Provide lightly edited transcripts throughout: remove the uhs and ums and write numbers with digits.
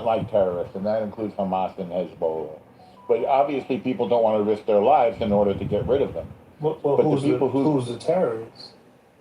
like terrorists, and that includes Hamas and Hezbollah. But obviously, people don't want to risk their lives in order to get rid of them. Well, But who's the terrorists?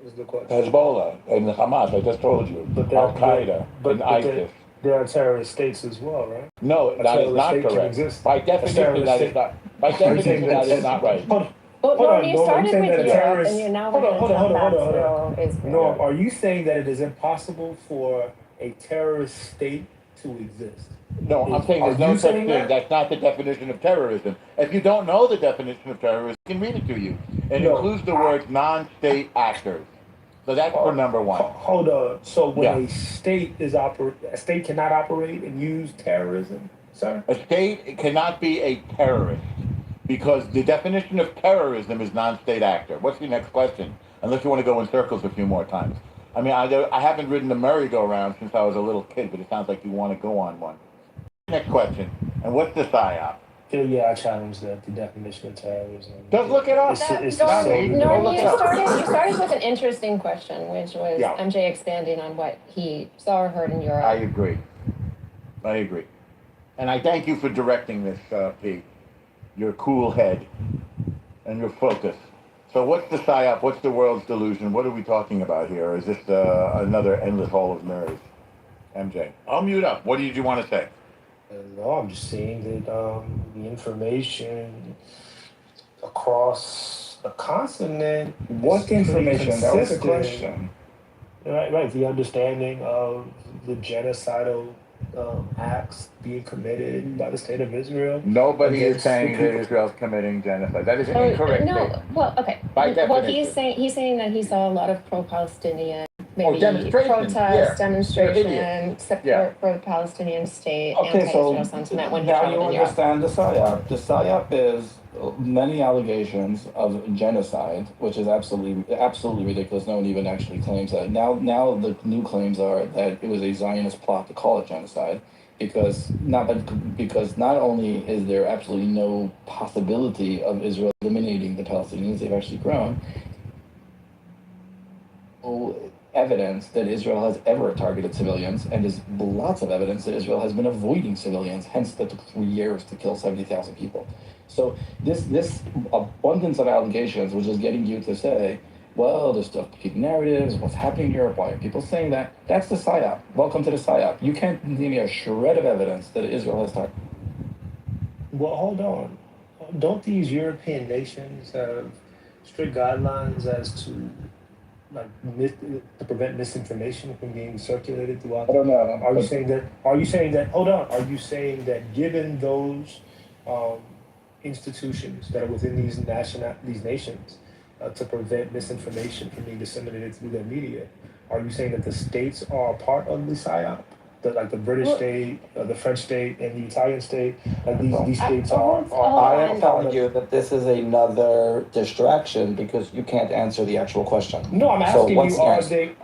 Is the question. Hezbollah and Hamas, I just told you. Al Qaeda and ISIS. There are terrorist states as well, right? No, that is not correct. By definition, that is not. By definition, that is not right. Well, Norm, you started with Europe, and you're now hold on. Israel. Norm, are you saying that it is impossible for a terrorist state to exist? No, I'm saying there's no such thing. That's not the definition of terrorism. If you don't know the definition of terrorism, I can read it to you. It includes the words non-state actors. So that's for number one. Hold on. So when a state cannot operate and use terrorism, sir? A state cannot be a terrorist because the definition of terrorism is non-state actor. What's your next question? Unless you want to go in circles a few more times. I mean, I haven't ridden the merry-go-round since I was a little kid, but it sounds like you want to go on one. Next question. And what's the PSYOP? Yeah, I challenge that, the definition of terrorism. Just look it up. You started with an interesting question, which was MJ expanding on what he saw or heard in Europe. I agree. And I thank you for directing this, Pete. Your cool head and your focus. So what's the PSYOP? What's the world's delusion? What are we talking about here? Is this another endless hall of mirrors? MJ, I'll mute up. What did you want to say? No, I'm just saying that the information across the continent. What information? That was the question. Right. The understanding of the genocidal acts being committed by the state of Israel. Nobody is saying that Israel's committing genocide. That is incorrect. No. Well, okay. Well, he's saying that he saw a lot of pro-Palestinian. Maybe protest, demonstration, support for the Palestinian state, anti-Israel sentiment when he now traveled you in understand the PSYOP. The PSYOP is many allegations of genocide, which is absolutely ridiculous. No one even actually claims that. Now the new claims are that it was a Zionist plot to call it genocide, because not only is there absolutely no possibility of Israel eliminating the Palestinians, they've actually grown. Evidence that Israel has ever targeted civilians, and there's lots of evidence that Israel has been avoiding civilians, hence that took 3 years to kill 70,000 people. So this abundance of allegations, which is getting you to say, well, there's stuff to keep narratives, what's happening in Europe, why are people saying that? That's the PSYOP. Welcome to the PSYOP. You can't give me a shred of evidence that Israel has targeted. Well, hold on. Don't these European nations have strict guidelines as to to prevent misinformation from being circulated throughout? I don't know. Are you saying that? Hold on. Are you saying that given those institutions that are within these nations to prevent misinformation from being disseminated through their media, are you saying that the states are a part of the PSYOP? Like the British state, the French state, and the Italian state, like these states are. I am telling you that this is another distraction because you can't answer the actual question. No, I'm asking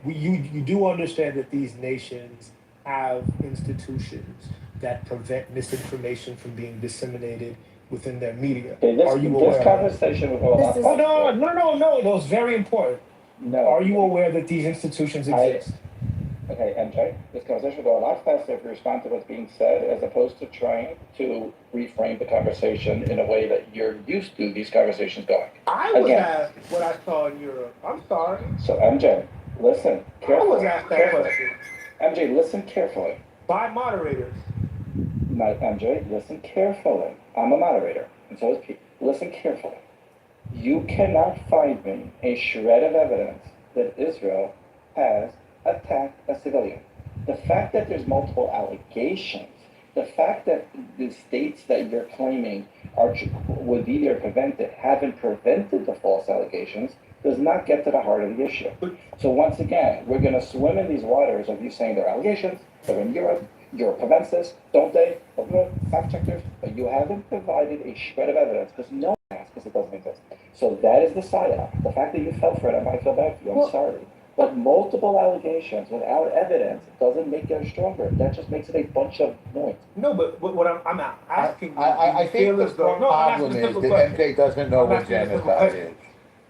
you do understand that these nations have institutions that prevent misinformation from being disseminated within their media. Are you aware? This conversation will go on. No, it's very important. No. Are you aware that these institutions exist? Okay, MJ, this conversation will go a lot faster if you respond to what's being said as opposed to trying to reframe the conversation in a way that you're used to these conversations going. I was asked what I saw in Europe. I'm sorry. So MJ, listen carefully. I was asked that question. MJ, listen carefully. By moderators. MJ, listen carefully. I'm a moderator, and so is Pete. Listen carefully. You cannot find me a shred of evidence that Israel has attacked a civilian. The fact that there's multiple allegations, the fact that the states that you're claiming would be there prevented haven't prevented the false allegations does not get to the heart of the issue. So once again, we're going to swim in these waters of you saying they're allegations, they're in Europe prevents this, don't they? Fact checkers, but you haven't provided a shred of evidence because no one has, because it doesn't exist. So that is the PSYOP. The fact that you fell for it, I might feel bad for you, I'm sorry. But multiple allegations without evidence doesn't make it stronger. That just makes it a bunch of noise. No, but what I'm asking you, I think the problem is that MJ doesn't know what genocide is.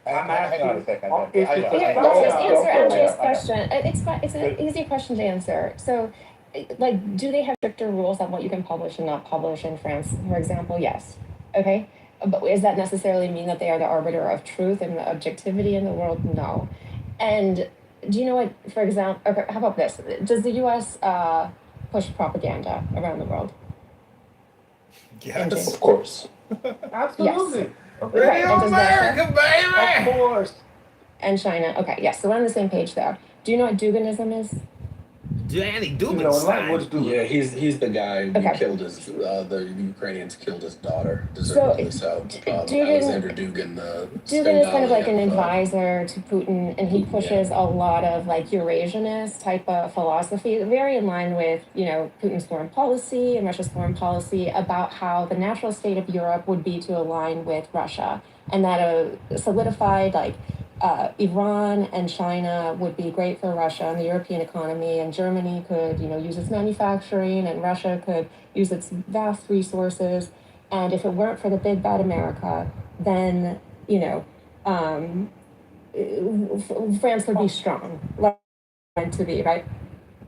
Hang on a second. Let's just answer MJ's question. It's an easy question to answer. So like, do they have stricter rules on what you can publish and not publish in France, for example? Yes. Okay. But does that necessarily mean that they are the arbiter of truth and objectivity in the world? No. And do you know what, for example, okay, how about this? Does the US push propaganda around the world? Yes, of course. Absolutely. Yes. Okay. Right. And does Russia? Baby! Of course. And China. Okay, yes. So we're on the same page there. Do you know what Duganism is? Danny Dugan. Yeah, he's the guy who Okay. killed his, the Ukrainians killed his daughter, So, deservedly so. Dugan- Alexander Dugan, the Dugan is kind of like an Stalin of, advisor to Putin, and he pushes a lot of like Eurasianist type of philosophy, very in line with, you know, Putin's foreign policy and Russia's foreign policy about how the natural state of Europe would be to align with Russia, and that a solidified like Iran and China would be great for Russia and the European economy, and Germany could, you know, use its manufacturing, and Russia could use its vast resources. And if it weren't for the big bad America, then, you know, France would be strong, like meant to be, right?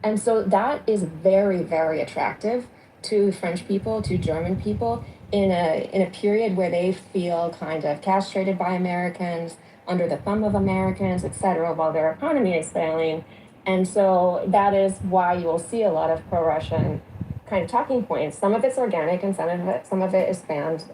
And so that is very, very attractive to French people, to German people, in a period where they feel kind of castrated by Americans, under the thumb of Americans, etc., while their economy is failing. And so that is why you will see a lot of pro-Russian kind of talking points. Some of it's organic, and some of it is fanned,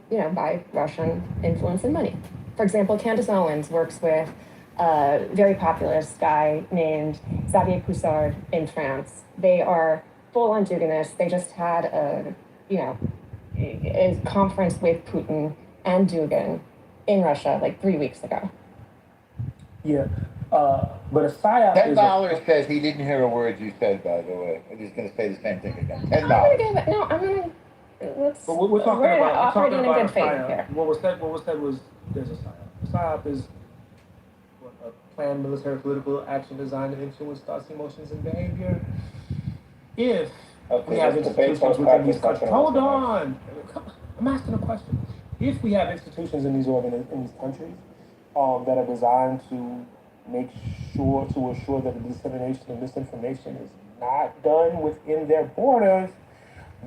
you know, by Russian influence and money. For example, Candace Owens works with a very populist guy named Xavier Poussard in France. They are full-on Duganists. They just had a conference with Putin and Dugan in Russia like 3 weeks ago. Yeah. But a PSYOP $10 says he didn't hear a word you said, by the way. I'm just going to say the same thing again. $10. I'm going to give it, no, I'm going to, let's, But we're talking about operating in good faith PSYOP. here. What was said was there's a PSYOP. A PSYOP is a planned military political action designed to influence thoughts, emotions, and behavior. If we have institutions within these countries, hold on, I'm asking a question. If we have institutions in these countries that are designed to assure that the dissemination of misinformation is not done within their borders,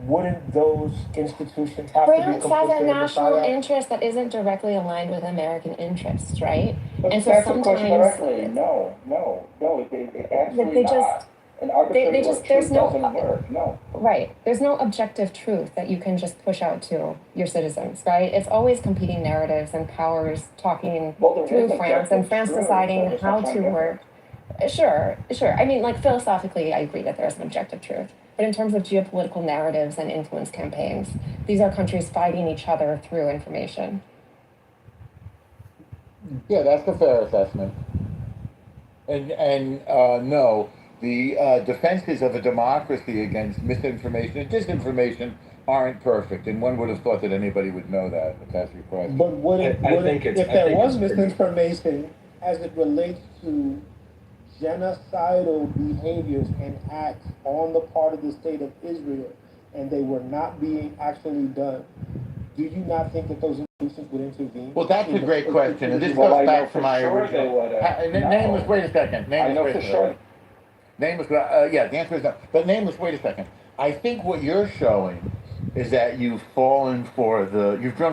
wouldn't those institutions have France to be has a complicit national in the interest that isn't directly aligned with American interests, right? But And so that's of course sometimes directly. No, it absolutely they not. just An arbitrary they just truth there's no doesn't work. No. right. There's no objective truth that you can just push out to your citizens, right? It's always competing narratives and powers talking through France and France deciding how to work. Sure. I mean, like philosophically, I agree that there's an objective truth. But in terms of geopolitical narratives and influence campaigns, these are countries fighting each other through information. Yeah, that's a fair assessment. And no, the defenses of a democracy against misinformation and disinformation aren't perfect, and one would have thought that anybody would know that, if that's your question. But if there was misinformation as it relates to genocidal behaviors and acts on the part of the state of Israel, and they were not being actually done, do you not think that those institutions would intervene? Well, that's a great question, and this goes back to my original. Nameless, wait a second. Nameless, yeah, the answer is no. But Nameless, wait a second. I think what you're showing is that you've drunk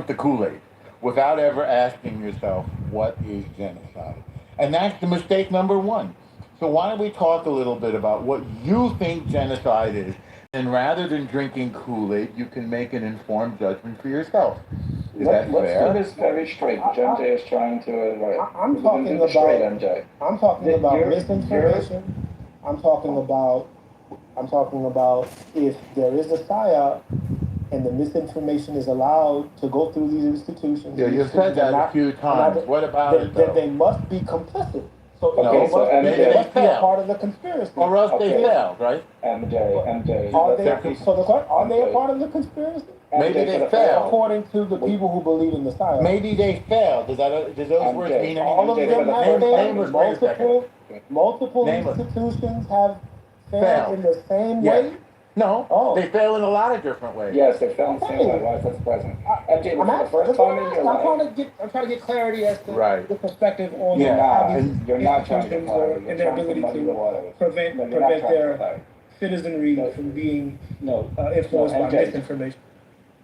the Kool-Aid without ever asking yourself, what is genocide? And that's the mistake number one. So why don't we talk a little bit about what you think genocide is, and rather than drinking Kool-Aid, you can make an informed judgment for yourself. Is that fair? Let's do this very straight. MJ is trying to. I'm talking about MJ. I'm talking about misinformation. I'm talking about if there is a PSYOP and the misinformation is allowed to go through these institutions. Yeah, you've said that a few times. What about it, though? Then they must be complicit. So they must be a part of the conspiracy. Or else they failed, right? MJ. Are they a part of the conspiracy? Maybe they failed. According to the people who believe in the PSYOP. Maybe they failed. Does those words mean anything? All of them have failed. Multiple institutions have failed in the same way. No, they fail in a lot of different ways. Yes, they fail in the same way. Why is that present? MJ, for the first time in your life. I'm trying to get clarity as to the perspective on how these institutions and their ability to prevent their citizenry No. from being No. influenced by MJ. misinformation.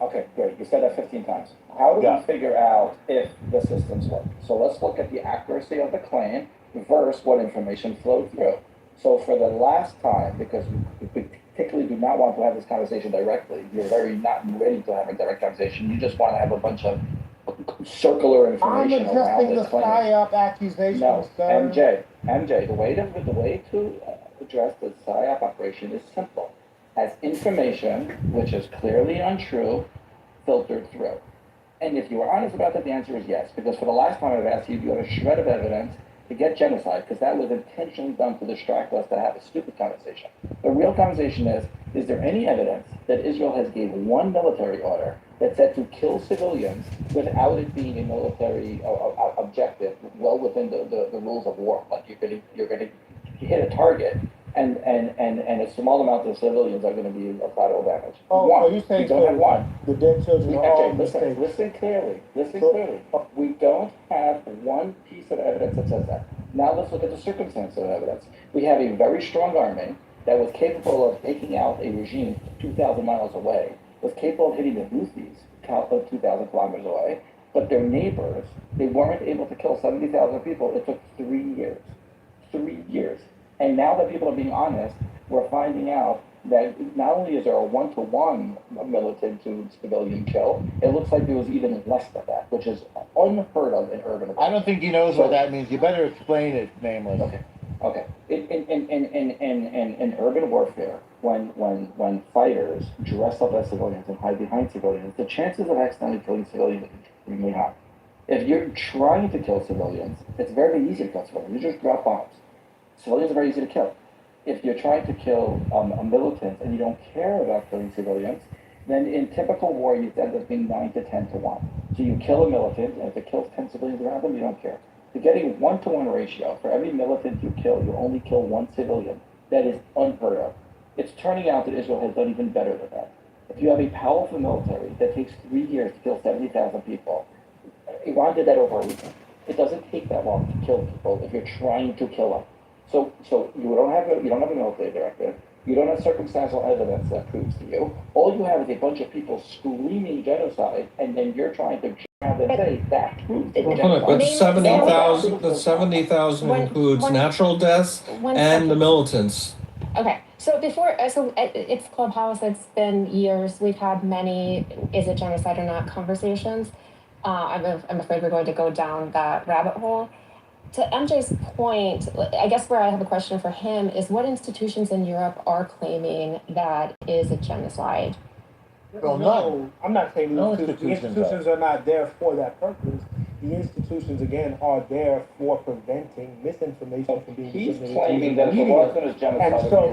Okay, great. You said that 15 times. How do Yeah. we figure out if the systems work? So let's look at the accuracy of the claim versus what information flowed through. So for the last time, because we particularly do not want to have this conversation directly, you're very not ready to have a direct conversation. You just want to have a bunch of circular I'm information around adjusting the this claim. PSYOP accusation, No, sir. MJ, the way to address the PSYOP operation is simple. Has information which is clearly untrue filtered through. And if you are honest about that, the answer is yes. Because for the last time I've asked you, do you have a shred of evidence to get genocide? Because that was intentionally done to distract us to have a stupid conversation. The real conversation is there any evidence that Israel has gave one military order that said to kill civilians without it being a military objective, well within the rules of war? Like you're gonna hit a target and a small amount of civilians are going to be of collateral damage. Oh, One, are you saying we don't have one. the dead children are all mistakes? Listen clearly. We don't have one piece of evidence that says that. Now let's look at the circumstance of evidence. We have a very strong army that was capable of taking out a regime 2,000 miles away, was capable of hitting the Houthis 2,000 kilometers away, but their neighbors, they weren't able to kill 70,000 people. It took 3 years. 3 years. And now that people are being honest, we're finding out that not only is there a 1-to-1 militant to civilian kill, it looks like there was even less than that, which is unheard of in urban. I don't think he knows what that means. You better explain it, nameless. Okay. In urban warfare, when fighters dress up as civilians and hide behind civilians, the chances of accidentally killing civilians is extremely high. If you're trying to kill civilians, it's very easy to kill civilians. You just drop bombs. Civilians are very easy to kill. If you're trying to kill a militant and you don't care about killing civilians, then in typical war, you end up being 9 to 10 to 1. So you kill a militant, and if it kills 10 civilians around them, you don't care. You're getting 1-to-1 ratio. For every militant you kill, you only kill one civilian. That is unheard of. It's turning out that Israel has done even better than that. If you have a powerful military that takes 3 years to kill 70,000 people, Iran did that over a weekend. It doesn't take that long to kill people if you're trying to kill them. So you don't have a military directive. You don't have circumstantial evidence that proves to you. All you have is a bunch of people screaming genocide, and then you're trying to jump and say that proves the genocide. But 70,000 includes natural deaths and the militants. Okay, so before, it's Clubhouse, it's been years, we've had many, is it genocide or not conversations. I'm afraid we're going to go down that rabbit hole. To MJ's point, I guess where I have a question for him is what institutions in Europe are claiming that is a genocide? Well, No, I'm not saying No the institutions are not there for that purpose. The institutions, again, are there for preventing misinformation from being He's disseminated claiming in that the if it media. wasn't as genocide,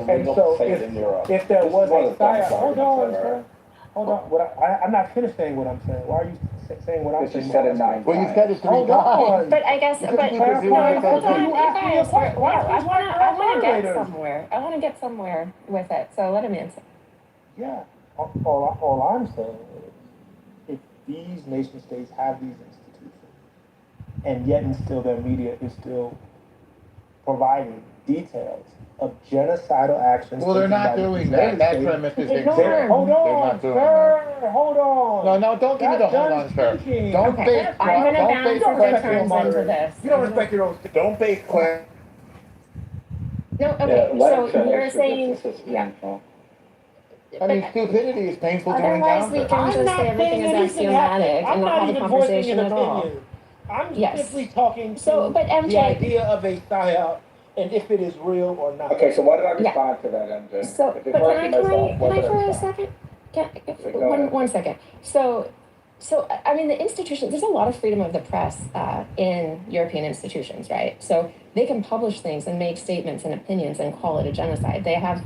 And so if there was a PSYOP, hold on, sir. Hold on. I'm not finished saying what I'm saying. Why are you saying what I'm Because you saying? said it 9 Well, you times. said it 3 Hold times. on. But I guess, Because but people no, do hold it. on, You you asked me a guys, question. wow, Why I is wanna get moderators? somewhere. I wanna get somewhere with it, so let him answer. Yeah. All I'm saying is, if these nation states have these institutions, and yet and still their media is still providing details of genocidal actions. Well, they're taken not by the doing that. Israeli That state. premise is Ignore incorrect. him. Hold They're on, not doing sir. Hold on. No, don't give me the Not hold done on, sir. speaking. Don't Okay. base I'm gonna don't bounce base don't the respect your turns into moderator. this. You don't respect your own. don't base question. No, okay, let so him finish, you're because saying, this is yeah. painful. I mean, But stupidity is painful to otherwise, we encounter. can just say everything is axiomatic and not have a conversation at all. I'm Yes. simply talking to So, but the MJ, idea of a PSYOP and if it is real or not. Okay, so why did I Yeah. respond to that, MJ? so, but Before can I for a second? Go ahead. One second. So, I mean, the institutions, there's a lot of freedom of the press in European institutions, right? So they can publish things and make statements and opinions and call it a genocide. They have,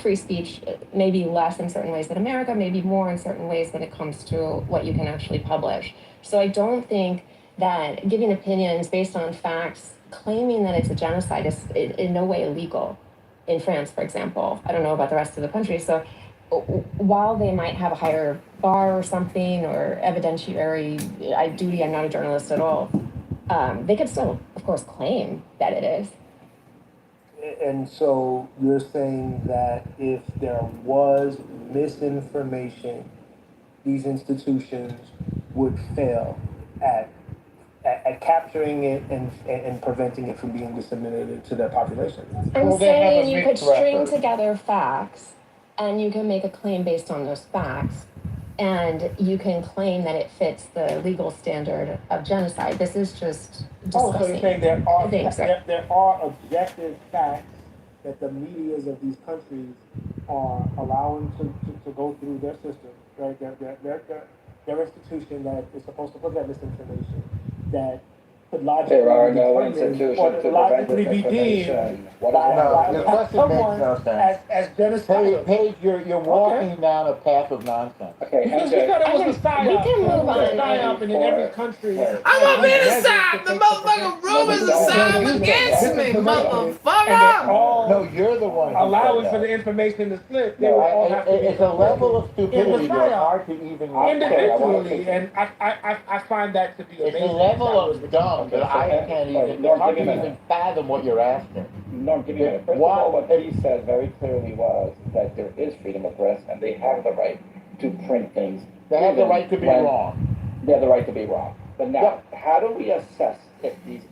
free speech, maybe less in certain ways than America, maybe more in certain ways when it comes to what you can actually publish. So I don't think that giving opinions based on facts, claiming that it's a genocide is in no way illegal. In France, for example, I don't know about the rest of the country. So while they might have a higher bar or something or evidentiary duty, I'm not a journalist at all, they could still, of course, claim that it is. And so you're saying that if there was misinformation, these institutions would fail at at capturing it and preventing it from being disseminated to their population. I'm Well, they have saying a you could mixed string record. together facts and you can make a claim based on those facts. And you can claim that it fits the legal standard of genocide. This is just Oh, so you're disgusting. saying I think so. there are objective facts that the medias of these countries are allowing to go through their system, right? Their institution that is supposed to prevent misinformation that could logically There are be no determined institutions or to prevent logically be disinformation. deemed What is by, wrong No, with your you? question makes someone no sense. as genocidal. Paige, you're walking down a path of nonsense. Okay, Because you MJ. said it was a We psyop. can move It was a on. psyop, and in every country. I'm I'm on the side. The motherfucking room is a side against me, And motherfucker. they're all No, you're the one who allowing said for the that. information to slip. They No, would all have to be It's a level of in the stupidity that's psyop hard to even individually, and I find that to be It's amazing. a level of dumb Okay, that so I then- can't wait, even, no, it's hard give to me a even minute. fathom what you're asking. No, give me a minute. First Why- of all, what he said very clearly was that there is freedom of press and they have the right to print things. They have the even right to be when wrong. They have the right to be wrong. But now, how do we assess if these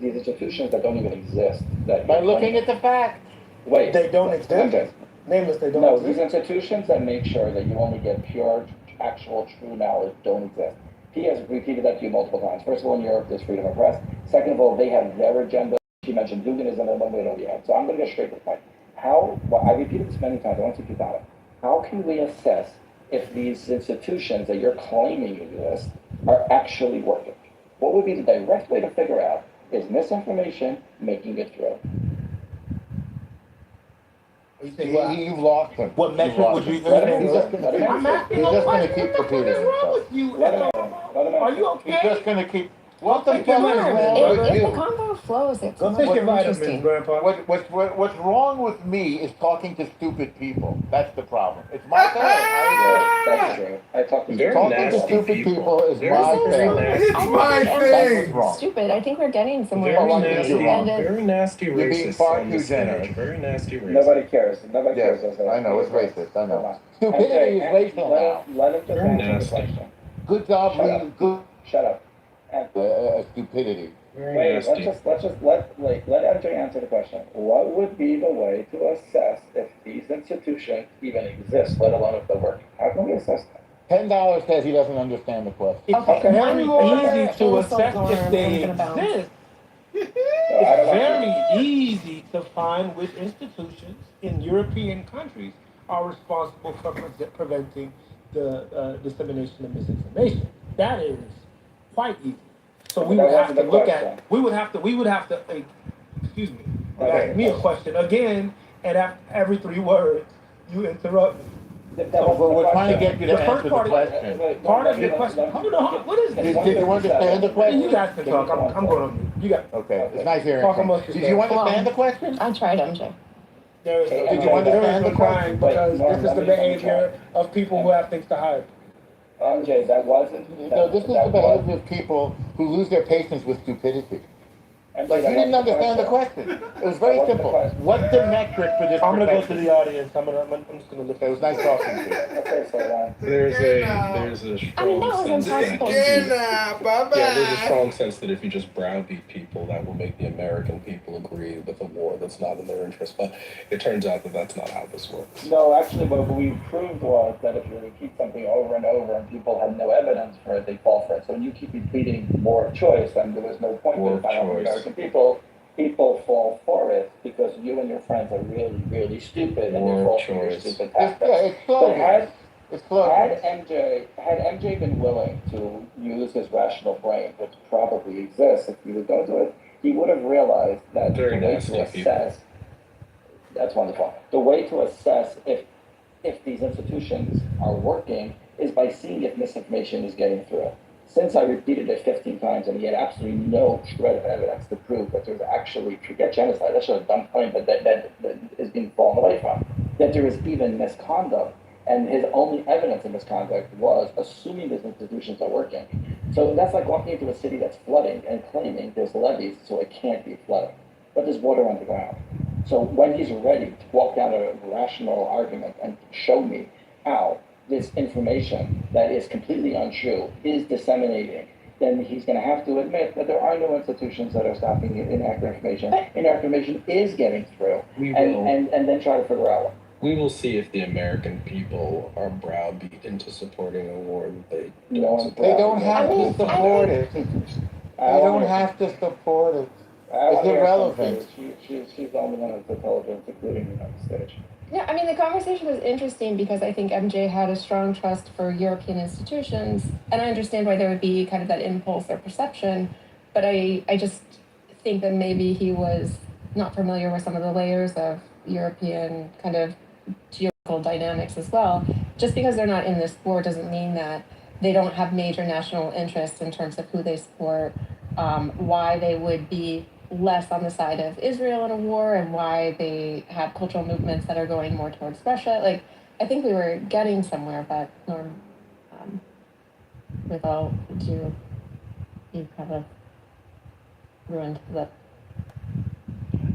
institutions that don't even exist that By looking at the facts. wait They don't MJ. exist. Nameless, they don't No, these exist. institutions that make sure that you only get pure, actual, true knowledge don't exist. He has repeated that to you multiple times. First of all, in Europe, there's freedom of press. Second of all, they have their agenda. She mentioned Duganism and one way or the other. So I'm going to get straight to the point. I repeated this many times, I want to keep on it. How can we assess if these institutions that you're claiming exist are actually working? What would be the direct way to figure out is misinformation making it through? You've lost him. What You've metric lost would you him. use? He's just gonna keep- I'm asking he's a just gonna question. keep What the fuck repeating is wrong himself. with you? Let him answer. Are you He's okay? just gonna keep, what the Take fuck your is vitamins, wrong brother. with If the you? convo flows, it's Go much take more your vitamins, interesting. Grandpa. What's wrong with me is talking to stupid people. That's the problem. It's my turn. I That's true. I talked to Very Talking to nasty stupid people is Very, my This is- very failure. nasty. I don't my think thing. Andrew's That's wrong. stupid. I think we're getting somewhere. Very Well, We you're nasty, wrong. ended- very nasty You're being racist far on too the stage. generous. Very nasty racist. Nobody cares. Nobody Yes, cares. I know, it's racist, I know. Come on. Stupidity is MJ, racial now. Let him just Very answer the nasty. question. Good job, Shut Lee. up. Good Shut up. And stupidity. Very wait, nasty. let MJ answer the question. What would be the way to assess if these institutions even exist, let alone if they're working? How can we assess that? $10 says he doesn't understand the question. It's Okay, very one more easy to insult assess alarm if they I'm gonna bounce. exist. So I It's don't want very easy to find which institutions in European countries are responsible for preventing the dissemination of misinformation. That is quite easy. So we That would have wasn't to the look question. at. We would have to. Excuse me. You Okay. asked me a question again, and after every 3 words, you interrupt me. That So wasn't the we're trying to question. get you to The first answer the part- question. Part of your question. Hold on. What is Did this? you understand the question? You guys can talk. I'm going on mute. You got. Okay, it's nice hearing Talk from you. amongst Did you yourselves. understand the question? I tried, MJ. There is Did no, you there understand is no the crying question? because Wait, this is the let me behavior of people who have things to hide. MJ, that wasn't. No, this is that the behavior of people who lose their patience with stupidity. MJ, Like, that you didn't wasn't understand the question. It was very That wasn't the simple. question. What's the metric for this I'm gonna go to protection? the audience. I'm just gonna look. It was nice talking to you. Okay, so There's a strong I mean, that was sense impossible. that if you- Bye-bye. yeah, there's a strong sense that if you just browbeat people, that will make the American people agree with a war that's not in their interest. But it turns out that that's not how this works. no, actually, what we proved was that if you repeat something over and over and people had no evidence for it, they fall for it. So when you keep repeating war of choice, and there was no point War to of find out from choice. American people fall for it because you and your friends are really, really stupid and War you of fall for your choice. stupid Yeah, tactics. it's But slogan. had It's slogan. MJ been willing to use his rational brain, which probably exists if he would go to it, he would have realized that Very the way nasty to assess that's wonderful. The way to assess if these institutions are working is by seeing if misinformation is getting through. Since I repeated it 15 times and he had absolutely no shred of evidence to prove that there's actually, forget genocide, that's just a dumb point that is being fallen away from, that there is even misconduct. And his only evidence of misconduct was assuming these institutions are working. So that's like walking into a city that's flooding and claiming there's levees, so it can't be flooding. but there's water on the ground. So when he's ready to walk down a rational argument and show me how this information that is completely untrue is disseminating, then he's going to have to admit that there are no institutions that are stopping inaccurate information. Inaccurate information is getting through, and then try to figure out. We will see if the American people are browbeat into supporting a war that they No, don't support. They don't have to support it. They don't have to support it. It's irrelevant. She's the only one that's intelligent, including the United States. Yeah, I mean, the conversation was interesting because I think MJ had a strong trust for European institutions, and I understand why there would be kind of that impulse or perception, but I just think that maybe he was not familiar with some of the layers of European kind of geopolitical dynamics as well. Just because they're not in this war doesn't mean that they don't have major national interests in terms of who they support, why they would be less on the side of Israel in a war, and why they have cultural movements that are going more towards Russia. Like, I think we were getting somewhere, but Norm, with all due, you kind of ruined the.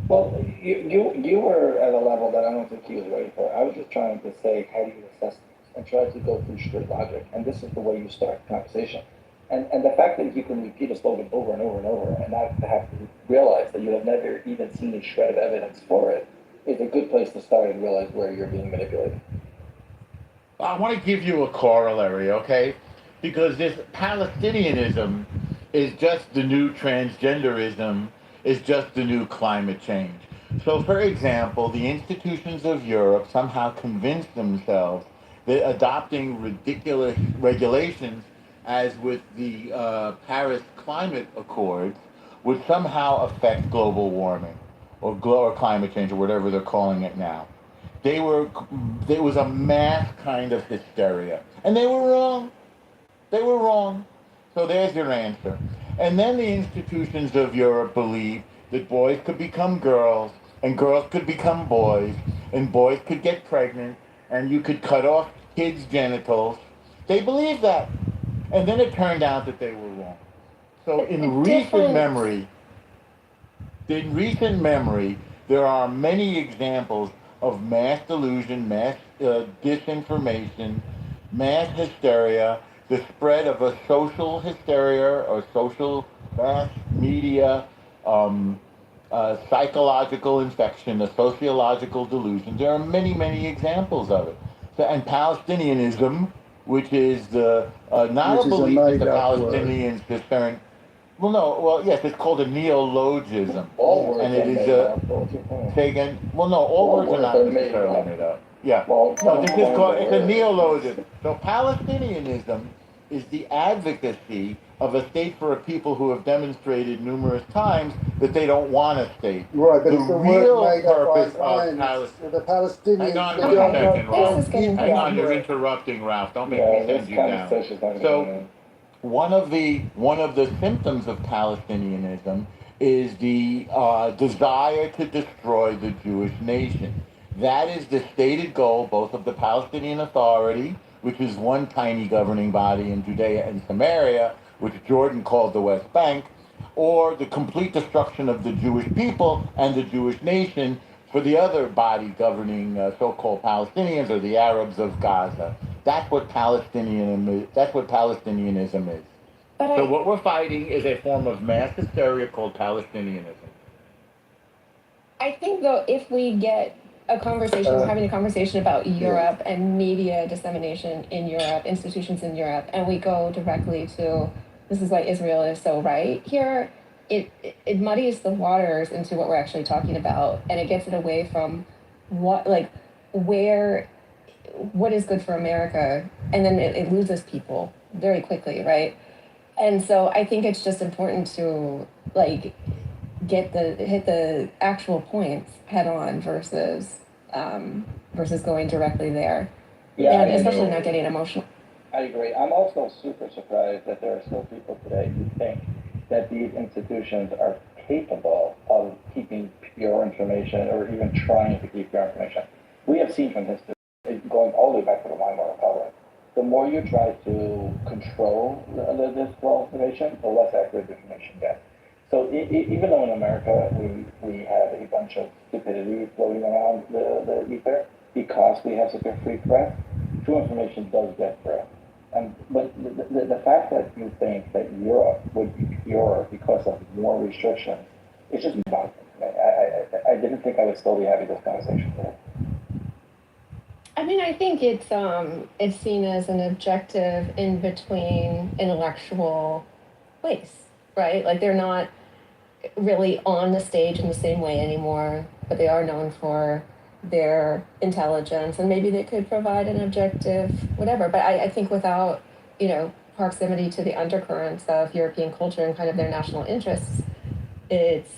Well, you were at a level that I don't think he was ready for. I was just trying to say, how do you assess things, and try to go through strict logic, and this is the way you start the conversation. And the fact that you can repeat a slogan over and over and over and not have to realize that you have never even seen a shred of evidence for it is a good place to start and realize where you're being manipulated. I want to give you a corollary, okay? Because this Palestinianism is just the new transgenderism, is just the new climate change. So, for example, the institutions of Europe somehow convinced themselves that adopting ridiculous regulations as with the Paris Climate Accords, would somehow affect global warming or climate change or whatever they're calling it now. There was a mass kind of hysteria. And they were wrong. They were wrong. So there's your answer. And then the institutions of Europe believed that boys could become girls, and girls could become boys, and boys could get pregnant, and you could cut off kids' genitals. They believed that. And then it turned out that they were wrong. So in recent memory, there are many examples of mass delusion, mass disinformation, mass hysteria, the spread of a social hysteria or social mass media, psychological infection, a sociological delusion. There are many, many examples of it. So, and Palestinianism, which is the not a belief that the Palestinians discern. Well, no. Well, yes, it's called a neologism, and it is say again. Well, no, all words are not necessarily made up. Yeah. No, this is called it's a neologism. So Palestinianism is the advocacy of a state for a people who have demonstrated numerous times that they don't want a state. Right, but the it's the real word made purpose up by of Palestine. the Palestinians. Hang on one second, Ralph. Hang on, Yeah. you're interrupting, Ralph. Don't make me send you down. So, one of the symptoms of Palestinianism is the desire to destroy the Jewish nation. That is the stated goal both of the Palestinian Authority, which is one tiny governing body in Judea and Samaria, which Jordan called the West Bank, or the complete destruction of the Jewish people and the Jewish nation for the other body governing so-called Palestinians or the Arabs of Gaza. That's what Palestinianism is. So what we're fighting is a form of mass hysteria called Palestinianism. I think, though, if we get a conversation, we're having a conversation about Europe and media dissemination in Europe, institutions in Europe, and we go directly to this is why Israel is so right here, it muddies the waters into what we're actually talking about, and it gets it away from what is good for America, and then it loses people very quickly, right? And so I think it's just important to hit the actual points head on versus going directly there. Yeah, and especially not getting emotional. I agree. I'm also super surprised that there are still people today who think that these institutions are capable of keeping pure information or even trying to keep pure information. We have seen from history, going all the way back to the Weimar Republic, the more you try to control this flow of information, the less accurate the information gets. So even though in America we have a bunch of stupidity floating around the ether because we have such a free press, true information does get through. But the fact that you think that Europe would be purer because of more restrictions, it's just bonkers. I didn't think I would still be having this conversation today. I mean, I think it's seen as an objective in between intellectual place, right? Like they're not really on the stage in the same way anymore, but they are known for their intelligence, and maybe they could provide an objective whatever. But I think without, proximity to the undercurrents of European culture and kind of their national interests, it's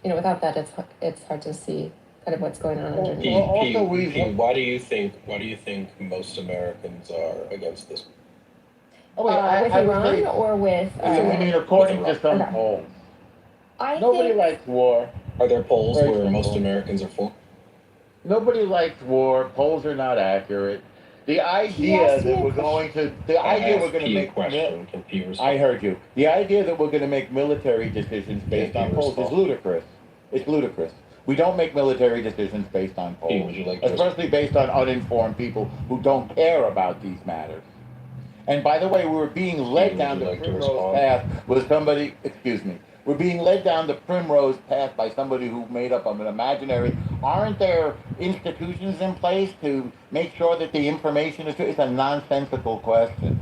without that it's hard to see kind of what's going on underneath. Well, also Why do you think most Americans are against this? Oh, wait, with I would Iran say- or with? I mean, according to some Okay. polls, I nobody think, likes war. Are there polls Very where most simple. Americans are for? Nobody likes war. Polls are not accurate. The idea asked me that a we're going to, the idea we're going to P make, question. Can P respond? I heard you. The idea that we're going to make military decisions based Can on P polls is respond? ludicrous. It's ludicrous. We don't make military decisions based on P, polls, would you like to especially based on uninformed people who don't care about these matters. And by the way, we were being led Would down you the like to primrose respond? path with somebody, excuse me, we're being led down the primrose path by somebody who made up an imaginary. Aren't there institutions in place to make sure that the information is true? It's a nonsensical question.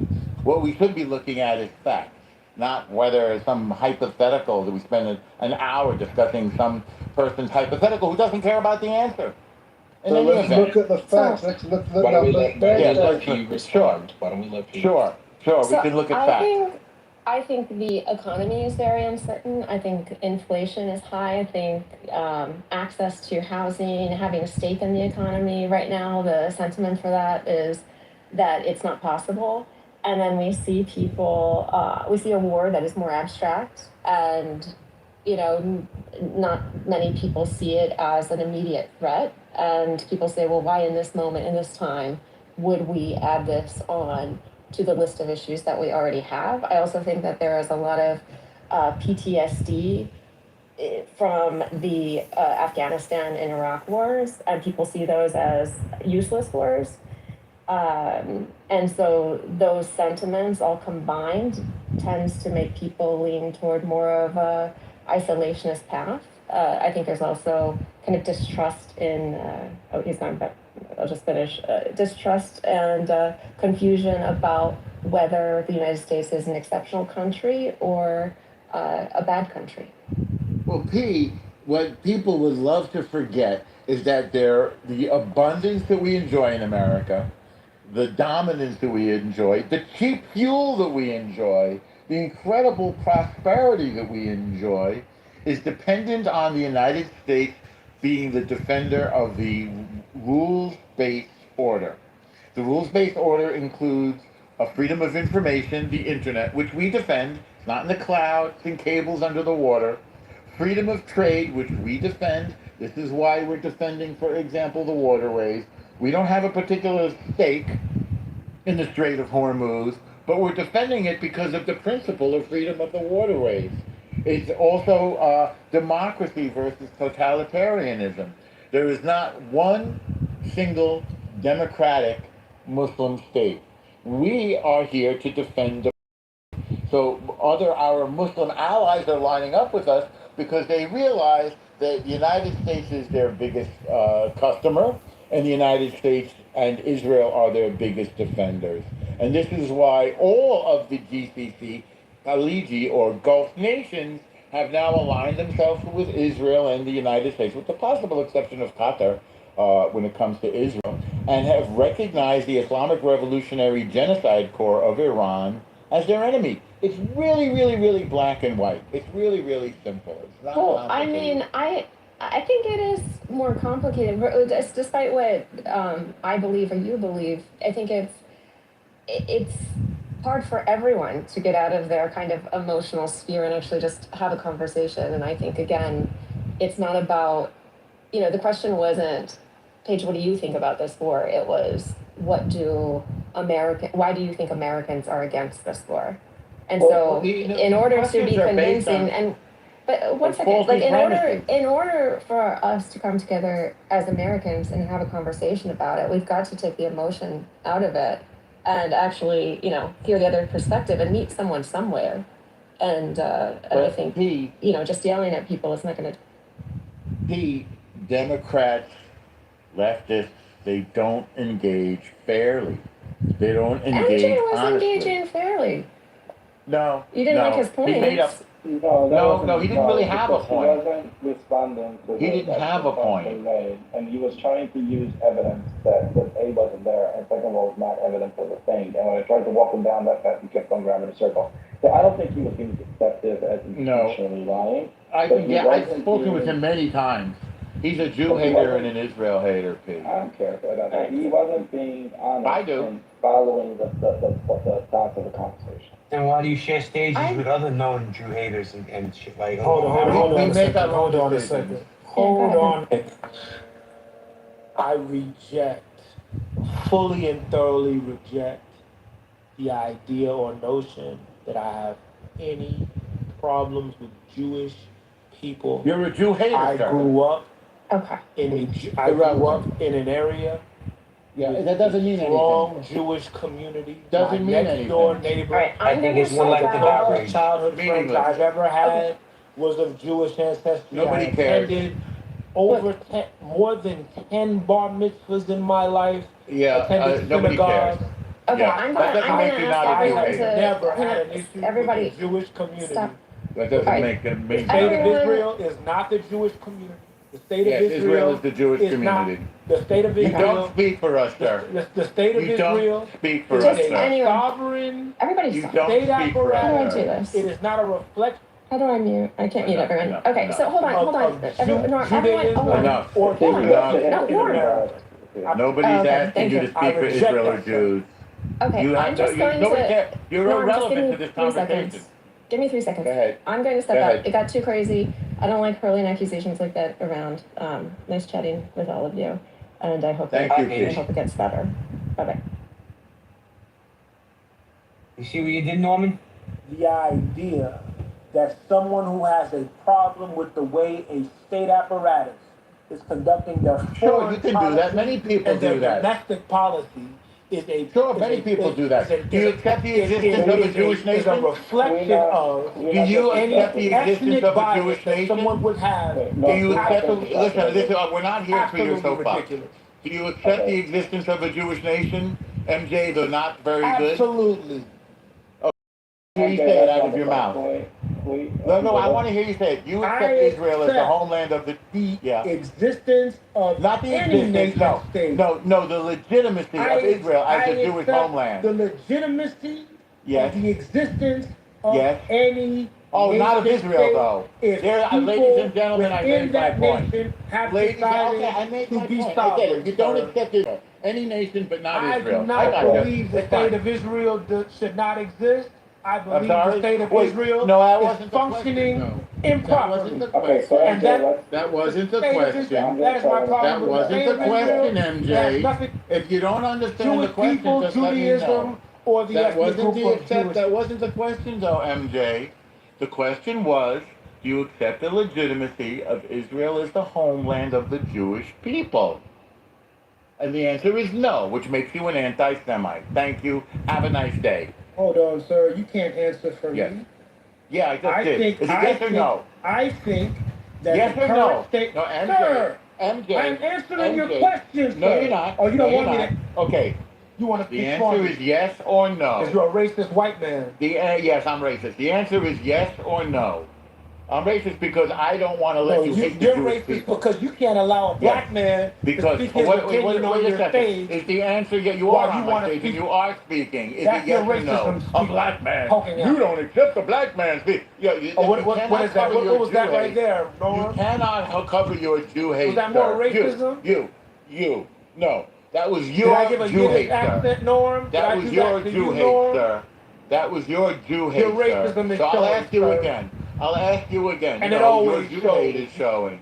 What we should be looking at is facts, not whether some hypothetical that we spend an hour discussing some person's hypothetical who doesn't care about the answer. In So any let's event. look at the facts. Let's look at the Why don't we numbers. let P Sure. respond? Why don't we let P? Sure, we can look at facts. I think the economy is very uncertain. I think inflation is high. I think access to housing, having a stake in the economy right now, the sentiment for that is that it's not possible. And then we see people, we see a war that is more abstract, and not many people see it as an immediate threat. And people say, well, why in this moment, in this time, would we add this on to the list of issues that we already have? I also think that there is a lot of PTSD from the Afghanistan and Iraq wars, and people see those as useless wars. And so those sentiments all combined tends to make people lean toward more of a isolationist path. I think there's also kind of distrust in, he's gone, but I'll just finish. Distrust and confusion about whether the United States is an exceptional country or a bad country. Well, P, what people would love to forget is that the abundance that we enjoy in America, the dominance that we enjoy, the cheap fuel that we enjoy, the incredible prosperity that we enjoy, is dependent on the United States being the defender of the rules-based order. The rules-based order includes a freedom of information, the internet, which we defend. It's not in the clouds and cables under the water. Freedom of trade, which we defend. This is why we're defending, for example, the waterways. We don't have a particular stake in the Strait of Hormuz, but we're defending it because of the principle of freedom of the waterways. It's also democracy versus totalitarianism. There is not one single democratic Muslim state. We are here to defend the. So our Muslim allies are lining up with us because they realize that the United States is their biggest customer, and the United States and Israel are their biggest defenders. And this is why all of the GCC, Khaliji, or Gulf nations have now aligned themselves with Israel and the United States, with the possible exception of Qatar when it comes to Israel, and have recognized the Islamic Revolutionary Genocide Corps of Iran as their enemy. It's really, really, really black and white. It's really, really simple. It's not complicated. I think it is more complicated. Despite what I believe or you believe, I think it's hard for everyone to get out of their kind of emotional sphere and actually just have a conversation. And I think, again, it's not about, the question wasn't, Paige, what do you think about this war? It was, why do you think Americans are against this war? And Well, so, in order to be questions are based convincing, on- and but one on second, faulty like premises. in order for us to come together as Americans and have a conversation about it, we've got to take the emotion out of it and actually, hear the other perspective and meet someone somewhere. And I But think, P, just yelling at people is not going to. Democrats, leftists, they don't engage fairly. They don't engage MJ was honestly. engaging fairly. No, You didn't like his He made up. points. No, he didn't really have a because point. He wasn't responding to He didn't have a point. They made, and he was trying to use evidence that A wasn't there, and second of all, was not evidence of the thing. And when I tried to walk him down that path, he kept on grabbing a circle. So I don't think he was being deceptive as intentionally lying. I've spoken with him many times. He's a Jew hater and an Israel hater, P. I don't care about that. He wasn't being honest. I do. And following the thoughts of the conversation. Then why do you share stages I- with other known Jew haters and shit like? Hold on We a make second. our own Hold on a decisions. second. Hold on. I fully and thoroughly reject the idea or notion that I have any problems with Jewish people. You're a Jew hater, I sir. grew up Okay. I grew up in an area Yeah, with that doesn't mean strong anything. Jewish community. Doesn't My mean next anything. door neighbor. All right. I I'm think gonna it's one stop like the that. doctor. All the childhood friends Meaningless. I've ever had was of Jewish ancestry. Nobody I cares. attended more than 10 bar mitzvahs in my life. Yeah, Attended nobody cares. synagogue. Okay, Yeah, I'm that gonna, doesn't I'm make gonna you ask not a Jew everyone hater. I've to. never I'm had gonna- an issue everybody, with the Jewish community. stop. That doesn't Alright. make it The mean state of Everyone- Israel is not the Jewish community. The state Yes, of Israel is the Jewish is not community. the state of You Israel. don't speak for us, sir. The state of You Israel don't speak for is us, Just a sir. anyone. sovereign Everybody You stop. don't state speak for How do I us, do sir. this? It is not a reflection How do I mute? I can't mute Enough, everyone. enough, Okay, enough. so hold on. of Everyone, hold Judaism on. Enough. or Hold on. Judaism No, in Norm. America. Nobody's Okay, asking thank you you. to I speak for reject Israel or that, sir. Jews. Okay, You I'm have just going nobody to. cares. You're Norm, just give irrelevant me to this 3 conversation. seconds. Give me 3 seconds. Go ahead. I'm going to step Go out. ahead. It got too crazy. I don't like hurling accusations like that around. Nice chatting with all of you, and I hope Thank that, you, I Pete. hope it gets better. Bye bye. You see what you did, Norman? The idea that someone who has a problem with the way a state apparatus is conducting their Sure, foreign you can do that. policy Many people and their do that. domestic policy is a Sure, many people do that. Do you accept the existence of a Jewish is a nation? reflection of Do you any accept the existence ethnic of a bias Jewish that someone nation? would have. Do you accept the, Absolutely. listen, we're not here for your Absolutely soapbox. ridiculous. Do you accept the existence of a Jewish nation? MJ, they're not very good? Absolutely. Hear you say it out of your mouth. No, I want to hear you say it. You accept I Israel as the accept homeland of the The existence of Not the any existence, nation no. state. No, the legitimacy of Israel as a Jewish accept homeland. The legitimacy Yes. of the existence of Yes. any Oh, not of nation Israel, state though. if There, people ladies and gentlemen, I within made my that point. nation have Ladies, decided okay, I made to my be point. I get sovereign. it. You don't sir. accept Israel. Any nation, but not I Israel. do not got you. believe the It's state fine. of Israel should not exist. I believe sorry? the state of Wait, Israel no, that is wasn't the functioning question, no. That improperly. wasn't the Okay, so question. And that- MJ, That wasn't the State of question. Israel, that is my problem That with wasn't state the of Israel. question, It has MJ. nothing If you don't understand the Jewish question, people, just let me know. Judaism, or the That ethnic wasn't group of Jewish. that wasn't the question though, MJ. The question was, do you accept the legitimacy of Israel as the homeland of the Jewish people? And the answer is no, which makes you an anti-Semite. Thank you. Have a nice day. Hold on, sir. You can't answer for Yes. me. Yeah, I just did. Is it yes or no? I think that Yes the or current no? state. No, MJ. Sir, MJ. I'm answering your MJ. questions, No, sir. you're not. Oh, you No, don't you're want me not. to. Okay. You want to The be answer is yes or no. Because you're a racist white man. Yes, I'm racist. The answer is yes or no. I'm racist because I don't want to let No, you hate the you're Jewish racist people. because you can't allow a black man Because to speak his opinion on wait a your second. stage. Is the answer you While are you on my wanna stage and speak- you are speaking? Is That's it yes your or no? racism A speaking- black man. poking out. You don't accept the black man's speak. Oh, what is that? What was that right there, You Norm? cannot cover your Jew hate. Was that more sir. racism? You. No. That was Did your I give a Jew hate, Yiddish sir. accent, Norm? Did I That do was your that to Jew you, hate, Norm? sir. That was your Jew hate, Your racism sir. is So I'll showing, ask you sir. again. I'll ask you again. And You it know, always your Jew shows. hate is showing.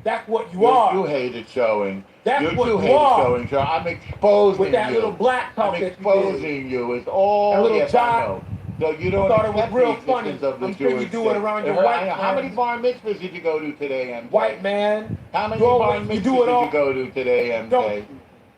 That's what you Your are. Jew hate is showing. That's Your what Jew you hate is are. showing, sir. I'm exposing With that you. little black talk I'm that you did. exposing you. It's all That little yes, I job. know. So you don't thought it was accept real the funny. existence of the I'm sure you Jewish do it state. around your white How man. many bar mitzvahs did you go to today, MJ? White man. How many You bar always- you mitzvahs do it did all- you go to today, MJ? Don't-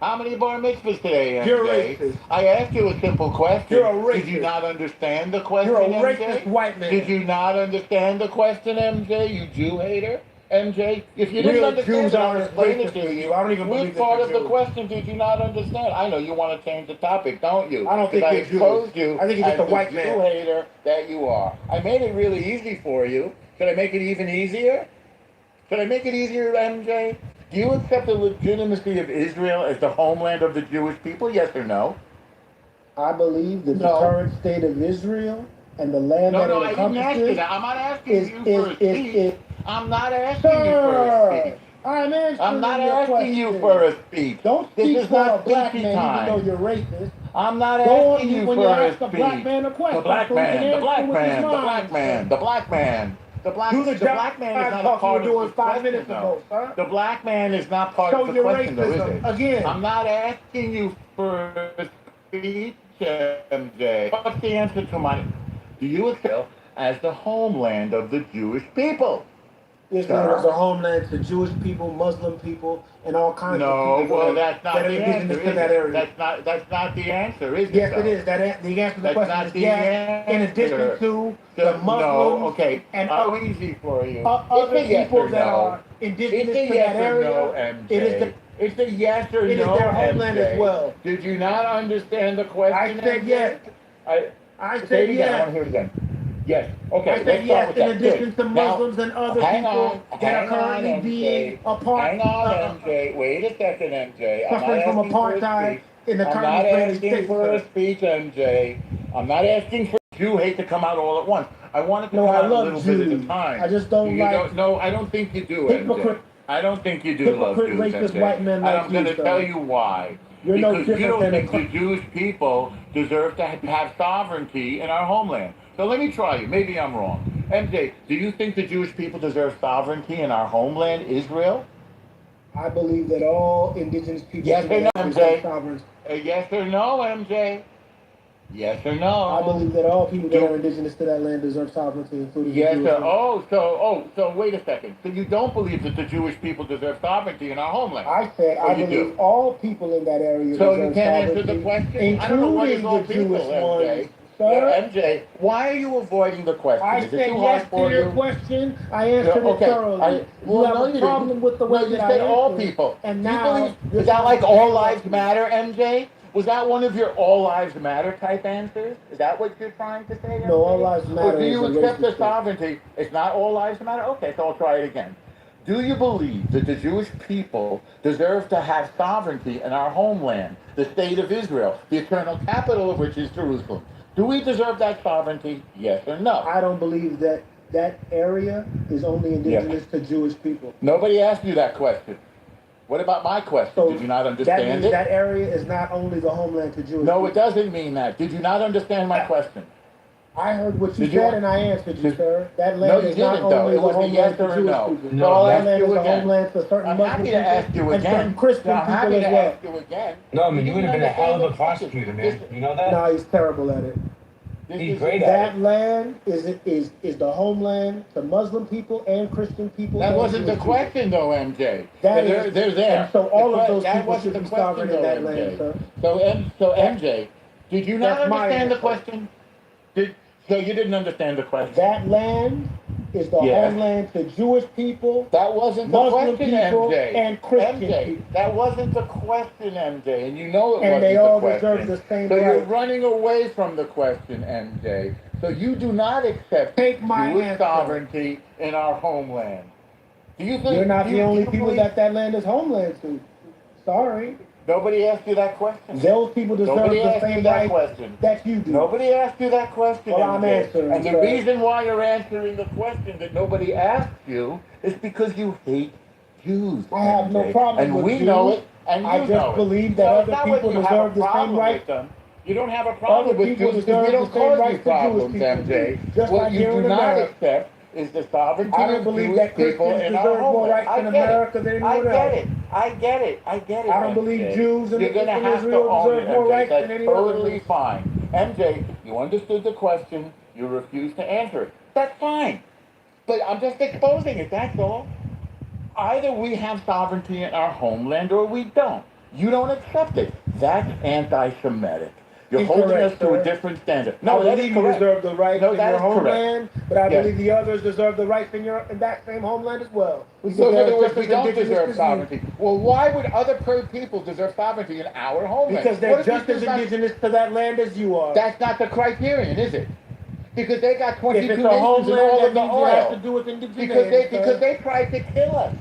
How many bar mitzvahs today, MJ? You're racist. I asked you a simple question. You're a racist. Did you not understand the question, You're a MJ? racist white man. Did you not understand the question, MJ? You Jew hater, MJ? If you didn't Real understand Jews it, I'll aren't explain racist it to as you. you. I don't even believe Which that part you're of the Jewish. question did you not understand? I know you want to change the topic, don't you? I don't think 'Cause you're I exposed Jewish. you I think you're just as a white the man. Jew hater that you are. I made it really easy for you. Should I make it even easier? Should I make it easier, MJ? Do you accept the legitimacy of Israel as the homeland of the Jewish people? Yes or no? I believe that No. the current state of Israel and the land No, that no, it I didn't ask you encompasses that. I'm not asking is you for a speech. is I'm not asking you for a speech. I'm answering I'm not your asking you question. for a speech. Don't This speak is for not a black speechy man even though time. you're racist. I'm not Go on asking you when for you a ask a black speech. man a question. The black so he can man, the answer black with his man, the mind, black man, sir. the black man. The black, Do the the job black man is not a talk you part were of doing the 5 question, minutes though. ago, sir. The black man is not part Show of the your question, though, is racism it? again. I'm not asking you for a speech, MJ. What's the answer to my... Do you accept as the homeland of the Jewish people? Israel is a homeland to Jewish people, Muslim people, and all kinds of No, people well, that that's not are the indigenous answer, to is that it? area. That's not the answer, is it? Yes, though? it is. The answer to the That's question not is the yes. In addition answer. to the Muslims No, okay. and How easy for you? other It's a yes people or that no. are indigenous It's a to yes that or area. no, MJ. It is It's a yes or it is no, their homeland MJ. as well. Did you not understand the question, I said MJ? yes. I Say it said again. I yes. want to hear it again. Yes. Okay. I let's said start yes. with In that. addition Good. to Now, Muslims and other hang people on, that hang are on, currently MJ. being a part, Hang on, MJ. Wait a second, MJ. I'm not suffering from asking for a apartheid speech. in the I'm current not Israeli asking state. for a sir. speech, MJ. I'm not asking for Jew hate to come out all at once. I want it to No, come I out a love little bit at Jews. a time. I just don't You like No, I don't think you do, hypocrite- MJ. I don't think you do love hypocrite, Jews, racist MJ. white men And like I'm going you, to sir. tell you why. You're no Because you different don't than think the Jewish people deserve to have sovereignty in our homeland. So let me try you. Maybe I'm wrong. MJ, do you think the Jewish people deserve sovereignty in our homeland, Israel? I believe that all indigenous people Yes or no, MJ? sovereign. Yes or no, MJ? Yes or no? I believe that all people that are indigenous to that land deserve sovereignty, including the Yes, Jewish sir. people. So wait a second. So you don't believe that the Jewish people deserve sovereignty in our homeland? I said Oh, I you believe do. all people in that area So deserve you can't answer sovereignty, the question? I don't know what is including all the people, Jewish MJ. ones. Sir, Yeah, MJ, why are you avoiding the question? I Is it said too yes hard for to your you? question. I answered Okay. it thoroughly. Well, you have no, a you problem didn't. with the way No, you that said I all answered, people. and Do you now believe, you're is that trying like to all interrupt lives me. matter, MJ? Was that one of your all lives matter type answers? Is that what you're trying to say, MJ? No, all lives matter Or do you is a accept racist the thing. sovereignty? It's not all lives matter? Okay, so I'll try it again. Do you believe that the Jewish people deserve to have sovereignty in our homeland, the state of Israel, the eternal capital of which is Jerusalem? Do we deserve that sovereignty? Yes or no? I don't believe that that area is only indigenous to Jewish people. Nobody asked you that question. What about my question? So Did you not that understand means it? that area is not only the homeland to Jewish No, people. it doesn't mean that. Did you not understand my question? I heard what you Did you- said and I answered you, Did- sir. That No, land you is not didn't, though. only It the was a homeland yes to or a Jewish no. people. So I'll That ask land you is the again. homeland for certain I'm Muslim happy people to ask you and certain again. Christian I'm people happy as to well. ask you again. Norman, you would have been a hell of a didn't understand prosecutor, the man. question. You know that? No, he's terrible at it. This He's is- great at That it. land is the homeland to Muslim people and Christian people. That and wasn't the Jewish people. question, though, MJ. That they're, is- they're there. and so all The of que- those that people wasn't should the be sovereign in question, that though, land, sir. So MJ, did you not That's my understand the answer. question? So you didn't understand the question? That land is the Yes. homeland to Jewish people, That wasn't the Muslim question, people, MJ. and Christian MJ, people. that wasn't the question, MJ, and you know it And wasn't they the all question. deserve the same So you're rights. running away from the question, MJ. So you do not accept Take my Jewish answer. sovereignty in our homeland. Do you think You're not do the you- only do you people believe- that land is homeland to. Sorry. Nobody asked you that question. Those people deserve Nobody the asked you same that rights question. that you do. Nobody asked you that question, Well, I'm MJ. answering, And the sir. reason why you're answering the question that nobody asked you is because you hate Jews. I have no MJ. problem and with we Jews. know it, and you I know just it. believe that No, other it's not people what you have deserve a the same problem rights. with them. You don't have a problem Other with people Jews because deserve we the don't same cause you rights that Jewish problems, people MJ. do. Just What like you here do in not America. accept is the sovereignty I don't of believe Jewish that people Christians in our deserve more homeland. rights I in get America it. than I anyone get else. it. I get it. I get it. I don't MJ. believe Jews and You're gonna in have to Israel own deserve it, more MJ. rights That's than any other totally race. fine. MJ, you understood the question, you refused to answer it. That's fine. But I'm just exposing it, that's all. Either we have sovereignty in our homeland or we don't. You don't accept it. That's anti-Semitic. You're holding us to a different standard. No, No, I that believe is you correct. deserve the rights No, in that your is correct. homeland, but I Yes. believe the others deserve the rights in that same homeland as well. So in they're other words, just we as don't indigenous deserve as you. sovereignty. Well, why would other people deserve sovereignty in our homeland? Because What they're if we just as decide- indigenous to that land as you are. That's not the criterion, is it? Because they got 22 If it's a nations and homeland, all that of the means it has to oil. do with indigeneity. Because they tried to kill us.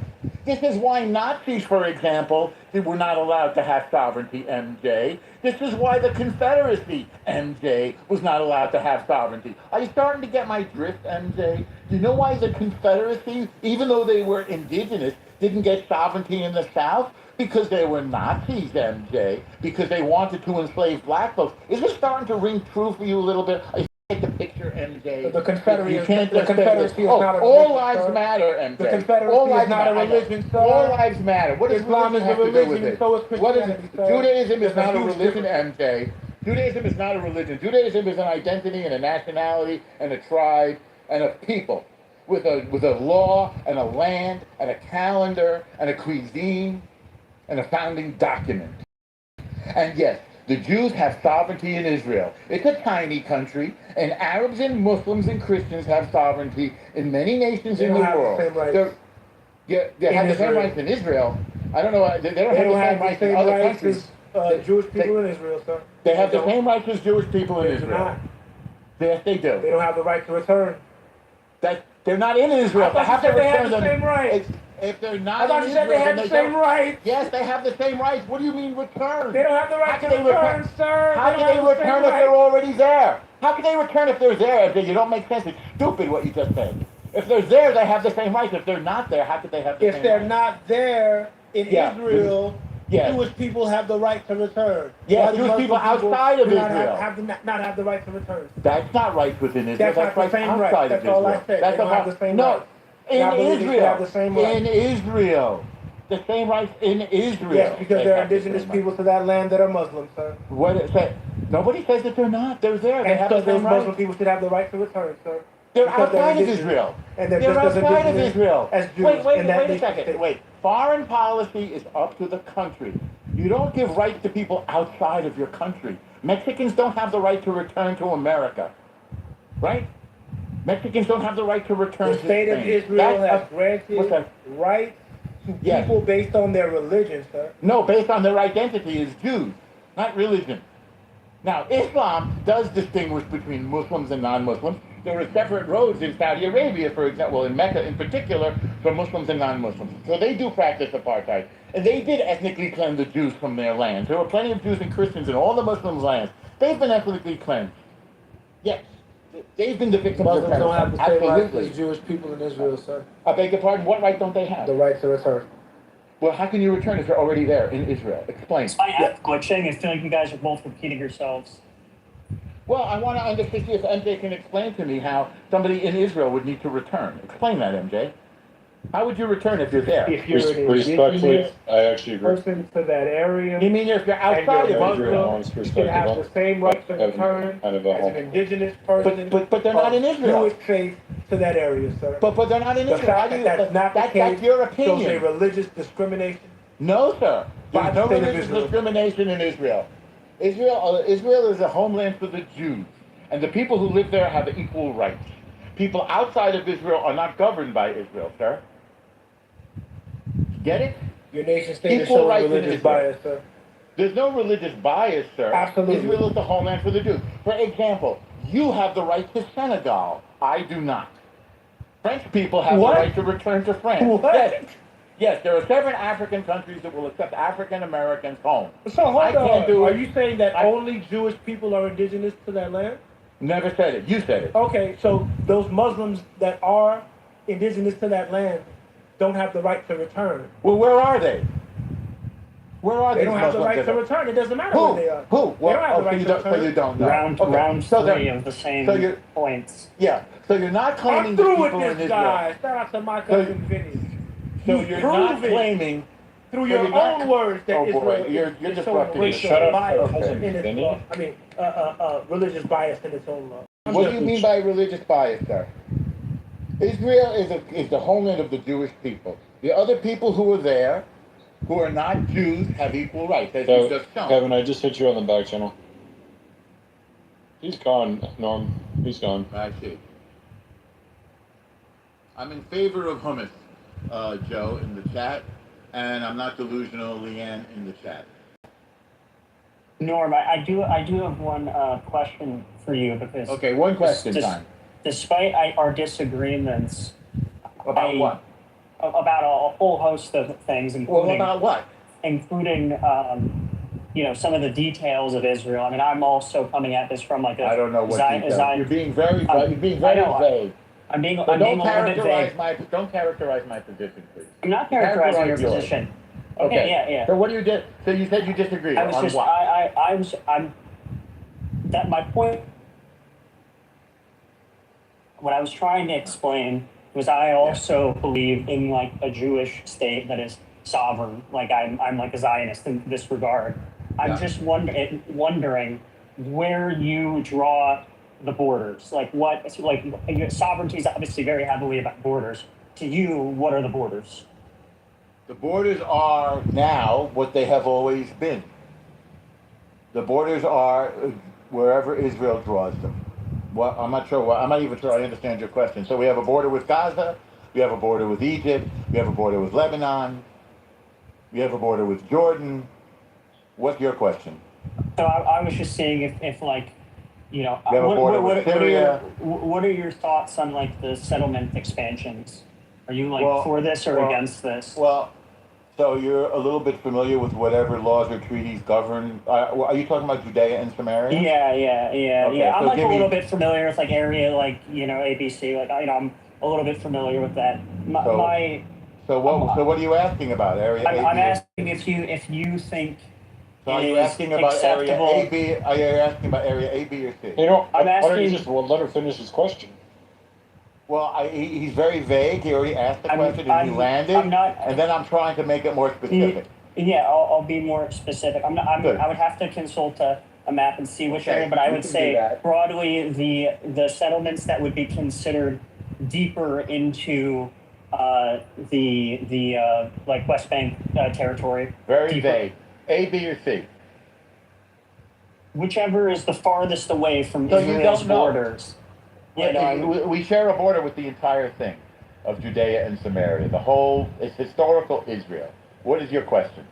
This is why Nazis, for example, were not allowed to have sovereignty, MJ. This is why the Confederacy, MJ, was not allowed to have sovereignty. Are you starting to get my drift, MJ? Do you know why the Confederacy, even though they were indigenous, didn't get sovereignty in the South? Because they were Nazis, MJ. Because they wanted to enslave black folks. Is this starting to ring true for you a little bit? Take the picture, MJ. The Confederacy You is- can't the just say Confederacy this. is not a all religion, lives sir. matter, MJ. The Confederacy all is lives not a matter. religion, sir. All lives matter. What does Islam religion is a have to do religion, with and it? so is What is Christianity, sir. Judaism is There's a not a huge religion, difference. MJ. Judaism is not a religion. Judaism is an identity and a nationality and a tribe and a people with a law and a land and a calendar and a cuisine and a founding document. And yes, the Jews have sovereignty in Israel. It's a tiny country, and Arabs and Muslims and Christians have sovereignty in many nations They in don't the have the world. same rights They have in the same Israel. rights in Israel. I don't know. They don't They have don't the have same the rights in same other rights countries. as Jewish people in Israel, sir. They have the don't. same rights as Jewish people in They do Israel. not. Yes, they do. They don't have the right to return. They're not in Israel. I thought you said they had the same rights. If they're not I thought in you said Israel, they had then the they same don't. rights. Yes, they have the same rights. What do you mean return? They don't have the right How to can they return, sir. How They can don't they have the return same if they're rights. already there? How can they return if they're there? You don't make sense. It's stupid what you just said. If they're there, they have the same rights. If they're not there, how could they have the If same they're rights? not there in Yeah. Israel, Yes. Jewish people have the right to return. Yes, Why do Jewish Muslim people outside of do not Israel. not have the right to return. That's not rights within Israel. That's not the rights same outside right. of That's Israel. all I said. That's They don't about- have the same no, rights. in I believe they should Israel. have the same rights. In Israel. The same rights in Israel. Yes, because They they're have the indigenous same people rights. to that land that are Muslim, sir. What it say? Nobody says that they're not. They're there. They And have so the those same Muslim rights. people should have the right to return, sir. They're Because they're outside of indigenous. Israel. And they're They're just as outside of indigenous Israel. as Jews Wait in that a nation second. state. Wait. Foreign policy is up to the country. You don't give rights to people outside of your country. Mexicans don't have the right to return to America. Right? Mexicans don't have the right to return The to state of Spain. Israel has What's granted that? rights to Yes. people based on their religion, sir. No, based on their identity as Jews, not religion. Now, Islam does distinguish between Muslims and non-Muslims. There are separate roads in Saudi Arabia, for example, in Mecca in particular, for Muslims and non-Muslims. So they do practice apartheid. And they did ethnically cleanse the Jews from their land. There were plenty of Jews and Christians in all the Muslims' lands. They've been ethnically cleansed. Yes. They've been the victims of Muslims don't have the terrorism. same rights Absolutely. as Jewish people in Israel, sir. I beg your pardon, what right don't they have? The right to return. Well, how can you return if you're already there in Israel? Explain. I have glitching. I feel like you guys are both repeating yourselves. Well, I want to understand if MJ can explain to me how somebody in Israel would need to return. Explain that, MJ. How would you return if you're there? If you're an Respectfully, indigenous I actually agree. person to that area, You mean if you're and outside you're of agree Israel? on his Muslim, you should have perspective. the same right to Have return kind of a as an home. indigenous person. But they're not in of Israel. Jewish faith to that area, sir. But they're not in The Israel. How fact do you, that that's not the case that's your shows a opinion. religious discrimination. No, sir. By There's the no state of religious Israel. discrimination in Israel. Israel is a homeland for the Jews, and the people who live there have equal rights. People outside of Israel are not governed by Israel, sir. Get it? Your nation state is Equal showing rights in religious Israel. bias, sir. There's no religious bias, sir. Absolutely. Israel is the homeland for the Jews. For example, you have the right to Senegal. I do not. French people have What? the right to return to France. What? Yes. Yes, there are 7 African countries that will accept African Americans home. So hold I can't on. do Are it. you saying that I- only Jewish people are indigenous to that land? Never said it. You said it. Okay, so those Muslims that are indigenous to that land don't have the right to return. Well, where are they? Where are They these don't have the Muslims right to that are- return. It doesn't matter Who? where they are. Who? They don't have the right so you to don't, so return. you don't know. Round Okay. round So three they're- of the same so you're- points. Yeah. So you're not claiming I'm the through people with in this Israel. guy. Shout out to my cousin Vinny. So You you're prove not it. claiming through So your you're not- own words that Oh, boy, Israel you're is showing disrupting racial me. Shut up. bias Okay. in its Vinny? law. I mean, religious bias in its own law. What do you mean by religious bias, sir? Israel is the homeland of the Jewish people. The other people who are there, who are not Jews, have equal rights, as you just shown. Kevin, I just hit you on the back channel. He's gone, Norm. He's gone. I see. I'm in favor of hummus, Joe, in the chat, and I'm not delusional, Leanne, in the chat. Norm, I do have one question for you because Okay, one question time. Despite our disagreements About what? about a whole host of things, Well, about what? including some of the details of Israel. I mean, I'm also coming at this from like a I don't know what details. You're being very vague. I'm being a Don't little bit vague. don't characterize my position, please. I'm not characterizing your Characterize yours. position. Okay, yeah. So what do you did? So you said you disagree I was on just what? I'm that my point. What I was trying to explain was I also believe in like a Jewish state that is sovereign. Like I'm like a Zionist in this regard. I'm just wondering where you draw the borders. Like your sovereignty is obviously very heavily about borders. To you, what are the borders? The borders are now what they have always been. The borders are wherever Israel draws them. Well, I'm not even sure I understand your question. So we have a border with Gaza, we have a border with Egypt, we have a border with Lebanon, we have a border with Jordan. What's your question? So I was just saying if like, we have a border with Syria. What are your thoughts on like the settlement expansions? Are you like for this or against this? Well, so you're a little bit familiar with whatever laws or treaties govern. Are you talking about Judea and Samaria? Yeah. I'm so like a little bit familiar with like area like ABC. Like I'm a little bit familiar with that. So what are you asking about area? I'm asking if you think. So are you asking about area A, B? Are you asking about area A, B, or C? Why don't you just let her finish his question? Well, he's very vague. He already asked the question and he landed. And then I'm trying to make it more specific. Yeah, I'll be more specific. I would have to consult a map and see which area, but I would say broadly the settlements that would be considered deeper into the like West Bank territory. Very vague. A, B, or C? Whichever is the farthest away from Israel's borders. We share a border with the entire thing of Judea and Samaria. It's historical Israel. What is your question?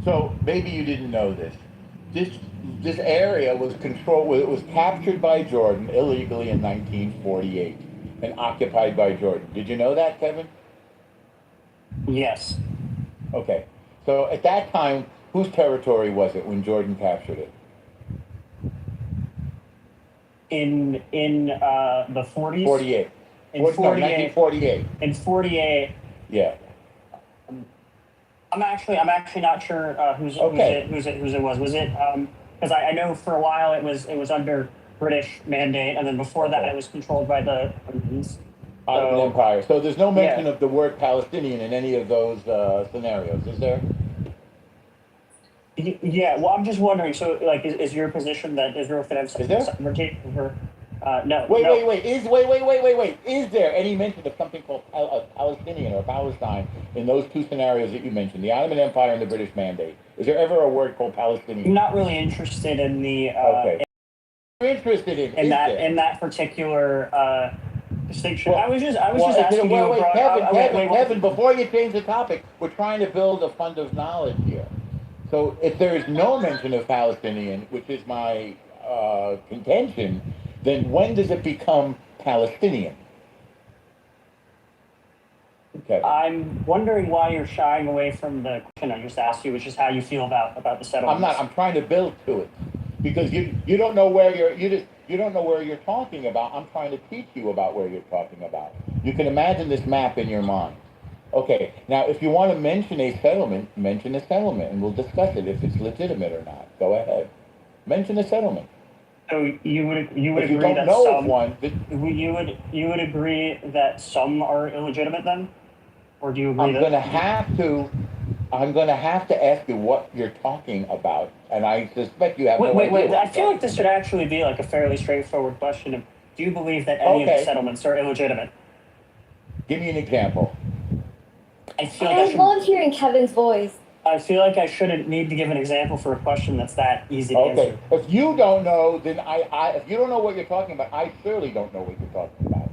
So maybe you didn't know this. This area was controlled. It was captured by Jordan illegally in 1948 and occupied by Jordan. Did you know that, Kevin? Yes. Okay. So at that time, whose territory was it when Jordan captured it? In the 40s? 48. In 1948. In 48. Yeah. I'm actually not sure whose it was. Was it because I know for a while it was under British mandate, and then before that it was controlled by the Ottoman Empire. So there's no mention of the word Palestinian in any of those scenarios, is there? Yeah. Well, I'm just wondering. So, like, is your position that Israel could have sovereignty over? No. Wait. Is there any mention of something called Palestinian or Palestine in those two scenarios that you mentioned, the Ottoman Empire and the British Mandate? Is there ever a word called Palestinian? I'm not really interested in the. You're interested in that particular distinction. Well, I was just asking you. Kevin, before you change the topic, we're trying to build a fund of knowledge here. So if there is no mention of Palestinian, which is my contention, then when does it become Palestinian? Kevin. I'm wondering why you're shying away from the question I just asked you, which is how you feel about the settlements. I'm not. I'm trying to build to it because you don't know where you don't know where you're talking about. I'm trying to teach you about where you're talking about. You can imagine this map in your mind. Okay, now if you want to mention a settlement, mention a settlement, and we'll discuss it if it's legitimate or not. Go ahead, mention a settlement. So you would agree that know some of one, you would agree that some are illegitimate then? Or do you agree I'm that? going to have to ask you what you're talking about, and I suspect you have no idea. Wait. what I you're feel like talking this should actually be like a fairly straightforward question of, do you believe that any of the Okay. settlements are illegitimate? about. Give me an example. I feel like I love hearing Kevin's voice. I feel like I shouldn't need to give an example for a question that's that easy to Okay. answer. If you don't know, then if you don't know what you're talking about, I surely don't know what you're talking about.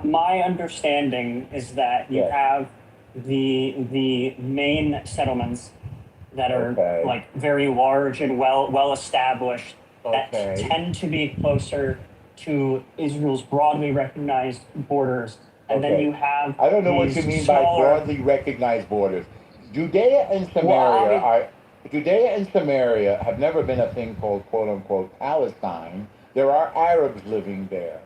My understanding is that you Yes. have the main settlements that are Okay. like very large and well established that Okay. tend to be closer to Israel's broadly recognized borders, and then Okay. you have I don't know what these you mean by smaller- broadly recognized borders. Judea and Samaria have never been a thing called quote unquote Palestine. There are Arabs living there.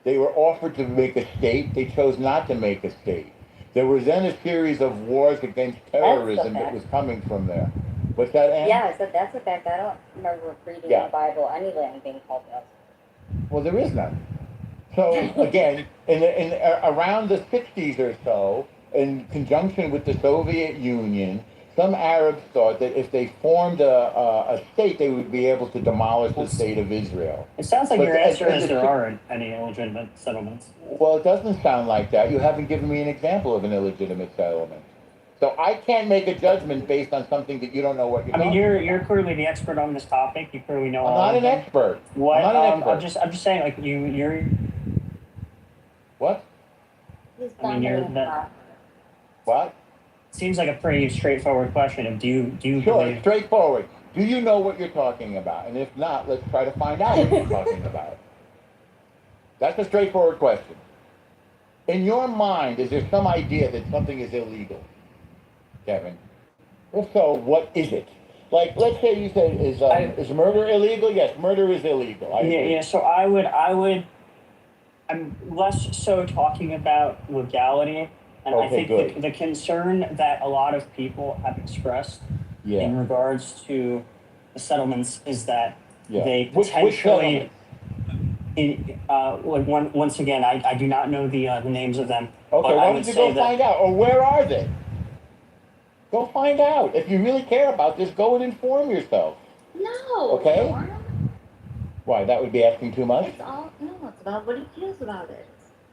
They were offered to make a state. They chose not to make a state. There was then a series of wars against terrorism that was coming from there. What's that, Ann? Yeah, I said that's a fact. I don't remember reading in Yeah. the Bible any land being called us. Well, there is none. So again, around the 60s or so, in conjunction with the Soviet Union, some Arabs thought that if they formed a state, they would be able to demolish the state of Israel. It sounds like But your answer as is the- there aren't any illegitimate settlements. Well, it doesn't sound like that. You haven't given me an example of an illegitimate settlement. So I can't make a judgment based on something that you don't know what you're I mean, talking you're clearly the expert on this topic. You clearly know I'm all not of an them. expert. What? I'm not an expert. I'm just saying, like you're. What? He's I mean, you're vomiting that- hot. What? Seems like a pretty straightforward question. Of do you Sure, believe? straightforward. Do you know what you're talking about? And if not, let's try to find out what you're talking about. That's a straightforward question. In your mind, is there some idea that something is illegal, Kevin? If so, what is it? Like, let's say you say, is murder illegal? Yes, murder is illegal. I agree. Yeah. So I would. I'm less so talking about legality, and I Okay, think good. the concern that a lot of people have expressed Yeah. in regards to the settlements is that Yeah. they Which potentially. settlements? Once again, I do not know the names of them. Okay, but I why would don't you say go that- find out? Or where are they? Go find out. If you really care about this, go and inform yourself. No. Okay. Lauren. Why, that would be asking too much? It's all no. It's about what he feels about it.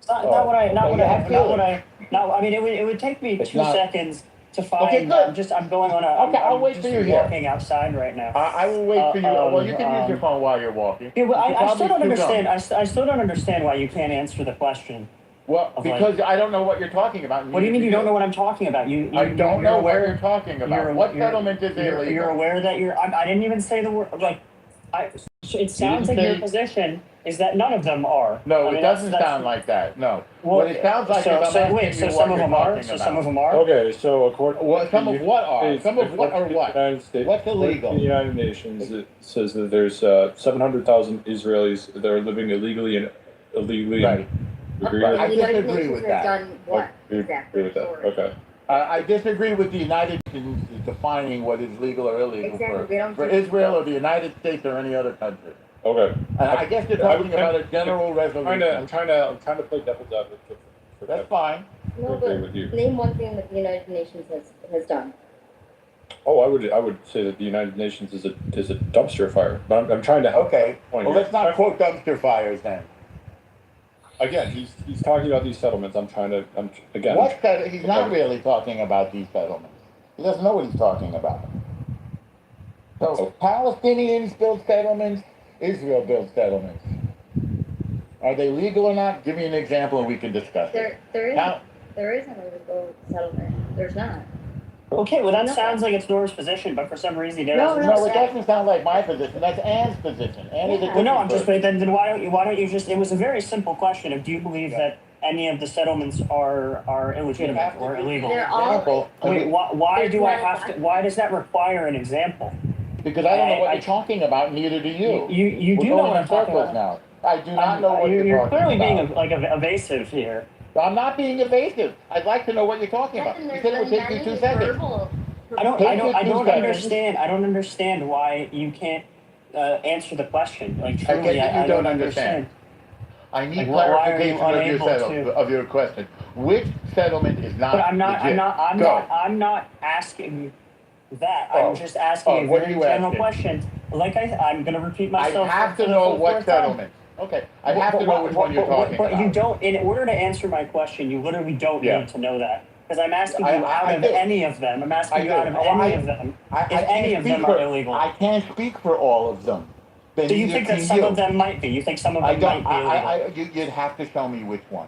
Not what I, not okay, what you I, have not what feelings. I, not, I mean, it would take me It's 2 not- seconds to find, Okay, good. I'm going on a, Okay, I'll I'm wait just till you're here. walking outside right now. I will wait for you. Well, you can use your phone while you're walking. Yeah, well, You I still probably don't too understand, dumb. I still don't understand why you can't answer the question. Well, of like- because I don't know what you're talking about. What do you mean you don't know what I'm talking about? I don't know what you're talking about. You're- What you're- settlement is illegal? You're aware that I didn't even say the word, like, it sounds like didn't your say- position is that none of them are. No, I mean, it doesn't that's- sound like that. No. Well, what it sounds like is I'm asking wait, you so what some of you're them are, talking so about. some of them are? Okay, so according What, some of what are? States- Some of what are according to what? the United States, What's according to illegal? the United Nations, it says that there's 700,000 Israelis that are living illegally and illegally. Right. Agree Right. with I The United disagree Nations with has that. done what you exactly? agree with that? Sorry. Okay. I disagree with the United Nations defining what is legal or illegal Exactly, they don't for do- Israel or the United States or any other country. Okay. And I guess you're talking about a general I'm resolution. trying to play devil's advocate for That's that. fine. No, agree but with you. name one thing that the United Nations has done. Oh, I would say that the United Nations is a dumpster fire. But I'm trying to help. Okay. Point Well, here. let's not quote dumpster fires then. Again, he's talking about these settlements. Again. What he's not really talking about these settlements. He doesn't know what he's talking about. So Palestinians build settlements, Israel builds settlements. Are they legal or not? Give me an example and we can discuss it. There isn't a legal settlement. There's not. Okay, well, that No. sounds like it's Nora's position, but for some reason, there No, isn't. No, it doesn't sound like my position. That's Ann's position. Ann is a Yeah. Well, no, different I'm just, person. then why don't you just, it was a very simple question of, do you believe that any of the settlements are illegitimate or illegal? They're all- Example. Wait, why There's do I not- have to, why does that require an example? Because I don't know what I- you're talking about, neither do you. You We're do know going what in I'm talking circles about. now. I do not know what you're talking clearly about. being evasive here. I'm not being evasive. I'd like to know what you're talking about. Kevin, You there's said it would been take you many 2 seconds. verbal- I don't Take your 2 seconds. understand. I don't understand why you can't answer the question. Like I truly, take it you I don't don't understand. I need Like, why are you clarification unable of your question. Which settlement is not But I'm not. legit? I'm not asking that. Oh. I'm just asking Oh, a what are very you general asking? question. Like I'm going to repeat I myself. have for to the know fourth what time. settlement. Okay, I have to know which one you're talking about. But you don't. In order to answer my question, you literally don't need to know that. Because I'm asking you out of any of them. I'm asking you out of any of them. If any of them are illegal. I can't speak for all of them. So you think that some of them might be? You think some of them might be illegal? You'd have to show me which one.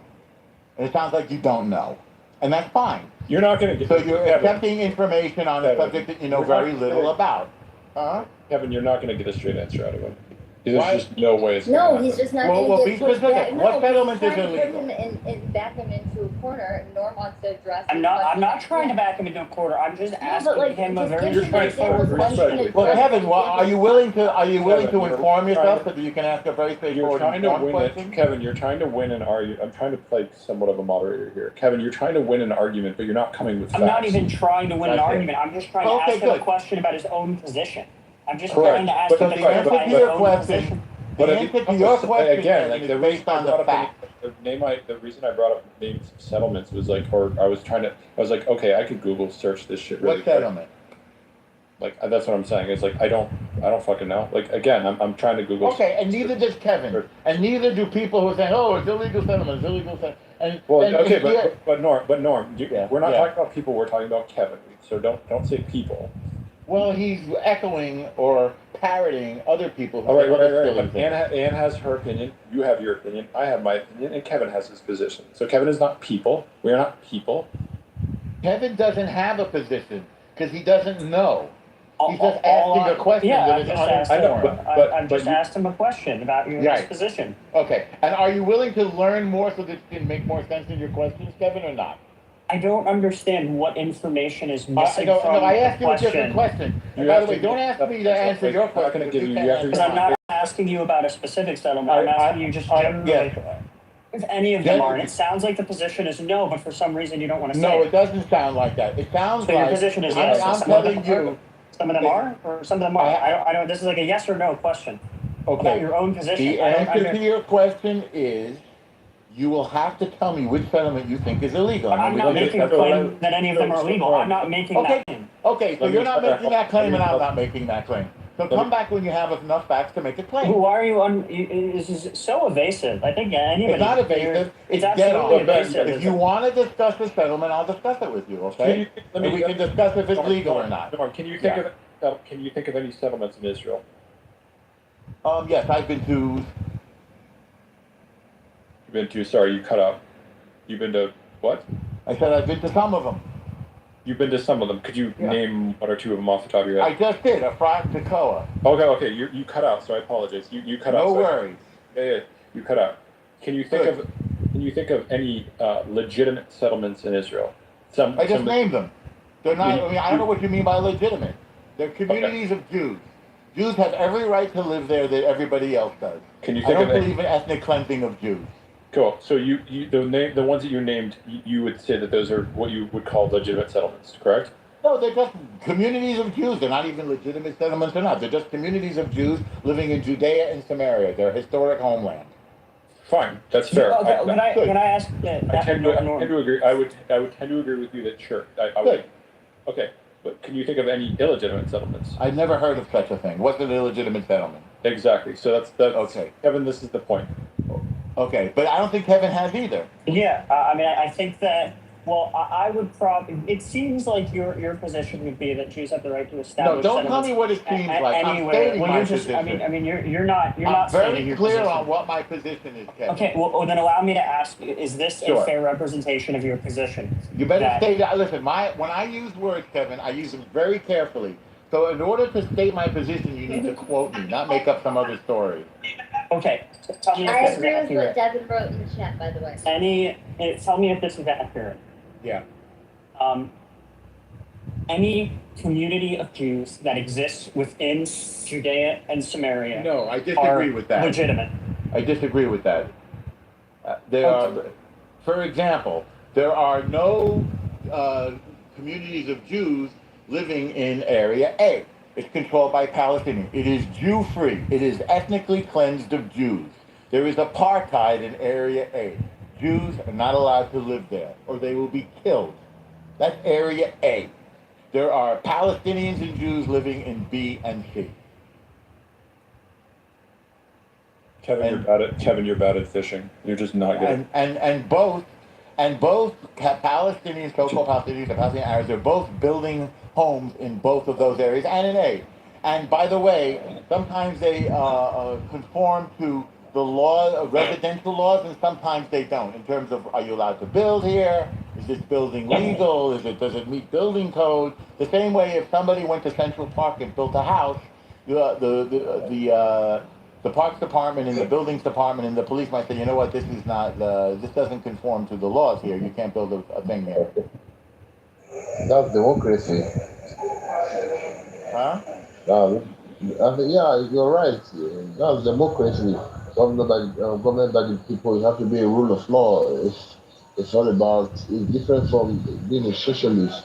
And it sounds like you don't know. And that's fine. You're not going to get. So you're accepting information on a subject that you know very little about. Huh? Kevin, you're not going to get a straight answer out of him. There's just no way it's No, gonna he's happen. just not Well, going to be get pushed specific. back. What No, settlement he's is trying to put illegal? him and back him into a corner. Norm wants to address. I'm not trying to back him into a corner. I'm just asking him a very straightforward question. Well, Kevin, are you willing to inform yourself so that you can ask a very You're straightforward trying to win question? it, Kevin. You're trying to win an argument. I'm trying to play somewhat of a moderator here, Kevin. You're trying to win an argument, but you're not coming with facts. I'm not even trying to win an argument. I'm just trying to ask him a question about his own position. I'm just trying to ask him a question about his own position. But the answer to your question again, like is the based on the fact. The reason I brought up names of settlements was like, or I was like, okay, I could Google search this shit really What settlement? Like that's what I'm saying. It's like I don't fucking know. Like again, I'm trying to Google. Okay, and neither does Kevin, and neither do people who are saying, "Oh, it's illegal settlement, it's illegal settlement." And well, and okay, yeah. but Norm, we're not talking about people. We're talking about Kevin. So don't say people. Well, he's echoing or parroting other people. All right. But Anne has her opinion. You have your opinion. I have my opinion, and Kevin has his position. So Kevin is not people. We are not people. Kevin doesn't have a position because he doesn't know. He's just asking a question that is uninformed. I've just asked him a question about your position. Okay, and are you willing to learn more so that it can make more sense in your questions, Kevin, or not? I don't understand what information is missing from I the asked you a question. different question. And by the way, don't ask me to answer your question. I'm not going to give you. Because I'm not asking you about a specific settlement. I'm asking you just generally. If any of them are, and it sounds like the position is no, but for some reason you don't want to say. No, it doesn't sound like that. It sounds so like. Your position is yes. I'm telling you. Some of them are, or some of them are. I don't. This is like a yes or no question. Okay. About your own position. The answer to your question is. You will have to tell me which settlement you think is illegal. I'm not making a claim that any of them are illegal. I'm not making that claim. Okay, so you're not making that claim and I'm not making that claim. So come back when you have enough facts to make a claim. Why are you this is so evasive. I think anybody... It's not evasive. It's absolutely evasive. If you want to discuss the settlement, I'll discuss it with you, okay? And we can discuss if it's legal or not. Can you think of any settlements in Israel? Yes, I've been to... Sorry, you cut out. You've been to what? I said I've been to some of them. You've been to some of them. Could you name one or two of them off the top of your head? I just did, Efrat, Tekoa. Okay, you cut out, so I apologize. You cut out. No worries. Yeah, you cut out. Can you think of any legitimate settlements in Israel? I just named them. They're not. I mean, I don't know what you mean by legitimate. They're communities of Jews. Jews have every right to live there that everybody else does. Can you I don't believe in ethnic cleansing of Jews. Cool. So the ones that you named, you would say that those are what you would call legitimate settlements, correct? No, they're just communities of Jews. They're not even legitimate settlements or not. They're just communities of Jews living in Judea and Samaria, their historic homeland. Fine, that's fair. Okay, can I ask? I tend to agree. I would tend to agree with you that sure. I would. Okay, but can you think of any illegitimate settlements? I've never heard of such a thing. What's an illegitimate settlement? Exactly. So that's okay. Kevin, this is the point. Okay, but I don't think Kevin has either. Yeah, I mean, I think that. Well, I would probably. It seems like your position would be that Jews have the right to establish. No, don't tell me what it seems like. I'm stating my position. I mean, you're not. I'm very very clear on what my position is, Kevin. Okay, well then allow me to ask: is this a fair representation of your position? You better state that. Listen, when I use words, Kevin, I use them very carefully. So in order to state my position, you need to quote me, not make up some other story. Okay. Tell me I if this is agree with accurate. what Devin wrote in the chat, by the way. Tell me if this is accurate. Yeah. Any community of Jews that exists within Judea and Samaria. No, I disagree with that. Legitimate. I disagree with that. There are, for example, there are no communities of Jews living in Area A. It's controlled by Palestinians. It is Jew-free. It is ethnically cleansed of Jews. There is apartheid in Area A. Jews are not allowed to live there, or they will be killed. That's Area A. There are Palestinians and Jews living in B and C. Kevin, you're bad at fishing. You're just not good. And both Palestinians, so-called Palestinians, and Palestinian Arabs, they're both building homes in both of those areas and in A. And by the way, sometimes they conform to the law, residential laws, and sometimes they don't. In terms of, are you allowed to build here? Is this building legal? Does it meet building code? The same way, if somebody went to Central Park and built a house, the Parks Department and the Buildings Department and the police might say, you know what, this is not, this doesn't conform to the laws here. You can't build a thing here. That's democracy. Huh? Yeah, you're right. That's democracy. Government by the people. You have to be a rule of law. It's all about. It's different from being a socialist.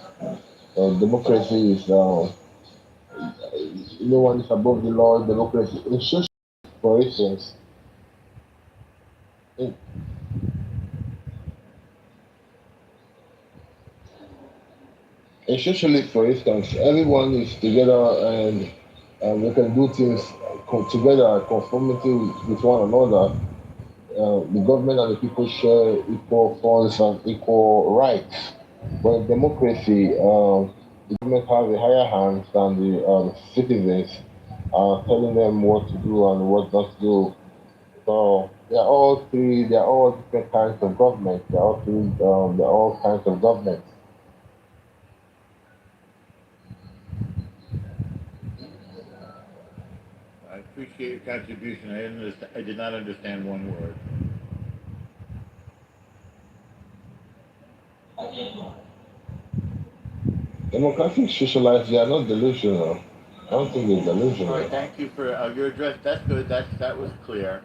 Democracy is no one is above the law. Democracy. In socialism, for instance, in socialism, for instance, everyone is together and we can do things together, conformity with one another. The government and the people share equal funds and equal rights. But in democracy, the government has a higher hand than the citizens, telling them what to do and what not to do. So they are all different kinds of government. They're all kinds of government. I appreciate your contribution. I did not understand one word. Democratic socialists, they are not delusional. I don't think they're delusional. All right, thank you for your address. That's good. That was clear.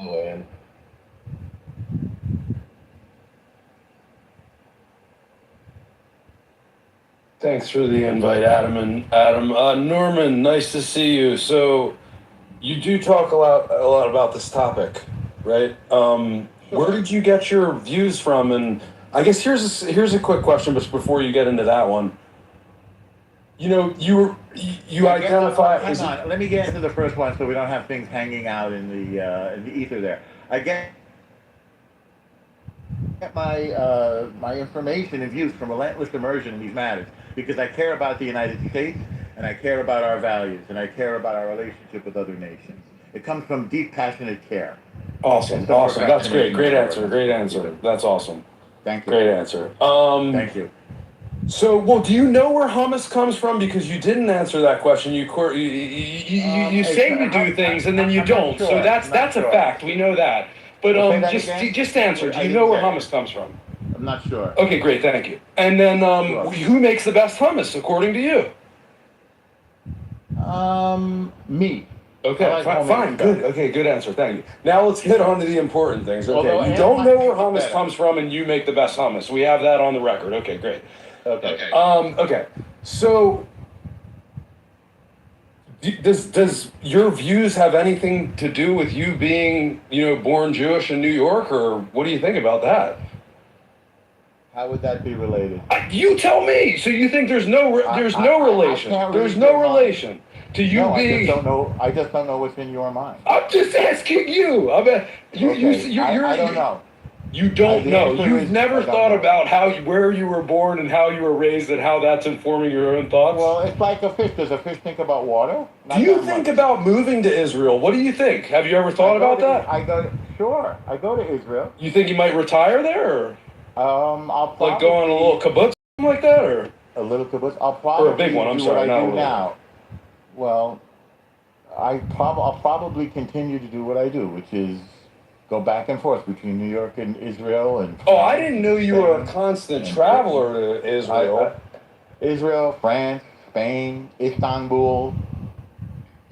Oh, man. Thanks for the invite, Adam and Adam. Norman, nice to see you. So you do talk a lot about this topic, right? Where did you get your views from? And I guess here's a quick question, but before you get into that one, you know, you identify. Hang on, let me get into the first one so we don't have things hanging out in the ether there. I get my information and views from relentless immersion in these matters because I care about the United States and I care about our values and I care about our relationship with other nations. It comes from deep, passionate care. Awesome. That's great. Great answer. That's awesome. Thank you. Great answer. Thank you. So, well, do you know where hummus comes from? Because you didn't answer that question. You say you do things and then you don't. Sure. So that's a fact. We know that. But just answer. Do you know where hummus comes from? I'm not sure. Okay, great. Thank you. And then who makes the best hummus according to you? Me. Okay, fine, good. Okay, good answer. Thank you. Now let's get on to the important things. Okay, you don't know where hummus comes from, and you make the best hummus. We have that on the record. Okay, great. Okay. Okay. So, does your views have anything to do with you being, born Jewish in New York, or what do you think about that? How would that be related? You tell me. So you think there's no relation? There's no relation to you being. I just don't know what's in your mind. I'm just asking you. I don't know. You don't The know. answer You've is, never I don't thought know. about where you were born and how you were raised and how that's informing your own thoughts? Well, it's like a fish. Does a fish think about water? Not Do you that think much. about moving to Israel? What do you think? Have you ever thought about that? Sure. I go to Israel. You think you might retire there, or I'll probably like go on a little kibbutz like that, or a little kibbutz. I'll probably or a big one? I'm do sorry, what not I a do little now. Well, I'll probably continue to do what I do, which is go back and forth between New York and Israel and. Oh, I didn't know you were a constant traveler to Israel. Israel, France, Spain, Istanbul,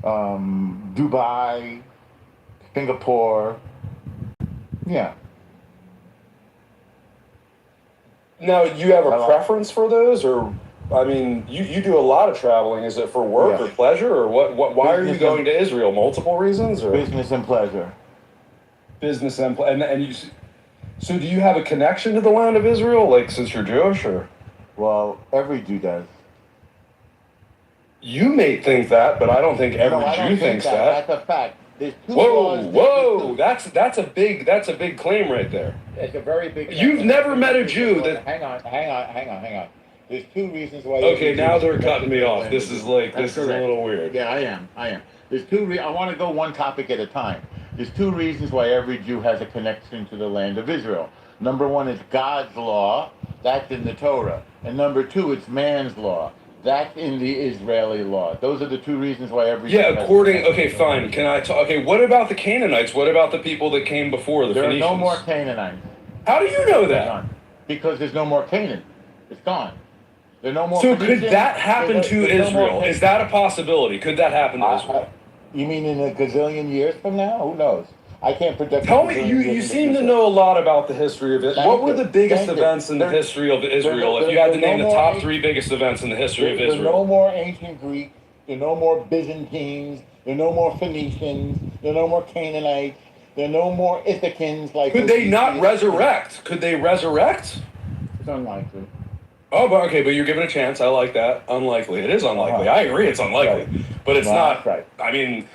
Dubai, Singapore. Yeah. Now, you have a preference for those, or I mean, you do a lot of traveling. Is it for work or pleasure, or what? Why are you going to Israel? Multiple reasons, or business and pleasure? Business and you. So, do you have a connection to the land of Israel, like since you're Jewish, or? Well, every Jew does. You may think that, but I don't think every Jew thinks that. That's a fact. There's two Whoa! That's a big claim right there. It's a very big. You've never met a Jew that. Hang on. There's two reasons why. Okay, now they're cutting me off. This is a little weird. Yeah, I am. There's two. I want to go one topic at a time. There's two reasons why every Jew has a connection to the land of Israel. Number one is God's law. That's in the Torah. And number two, it's man's law. That's in the Israeli law. Those are the two reasons why every Jew has okay, fine. Can I talk? Okay, what about the Canaanites? What about the people that came before the Phoenicians? There are no more Canaanites. How do you know that? Because there's no more Canaan. It's gone. There are no more. So could that happen to Israel? Is that a possibility? Could that happen to Israel? You mean in a gazillion years from now? Who knows? I can't predict. Tell me, you seem to know a lot about the history of it. What were the biggest events in the history of Israel? If you had to name the top three biggest events in the history of Israel. There are no more ancient Greeks. There are no more Byzantines. There are no more Phoenicians. There are no more Canaanites. There are no more Ithacans. Could they not resurrect? Could they resurrect? It's unlikely. Oh, but you're given a chance. I like that. Unlikely. It is unlikely. I agree. It's unlikely, but it's not. Right. I mean,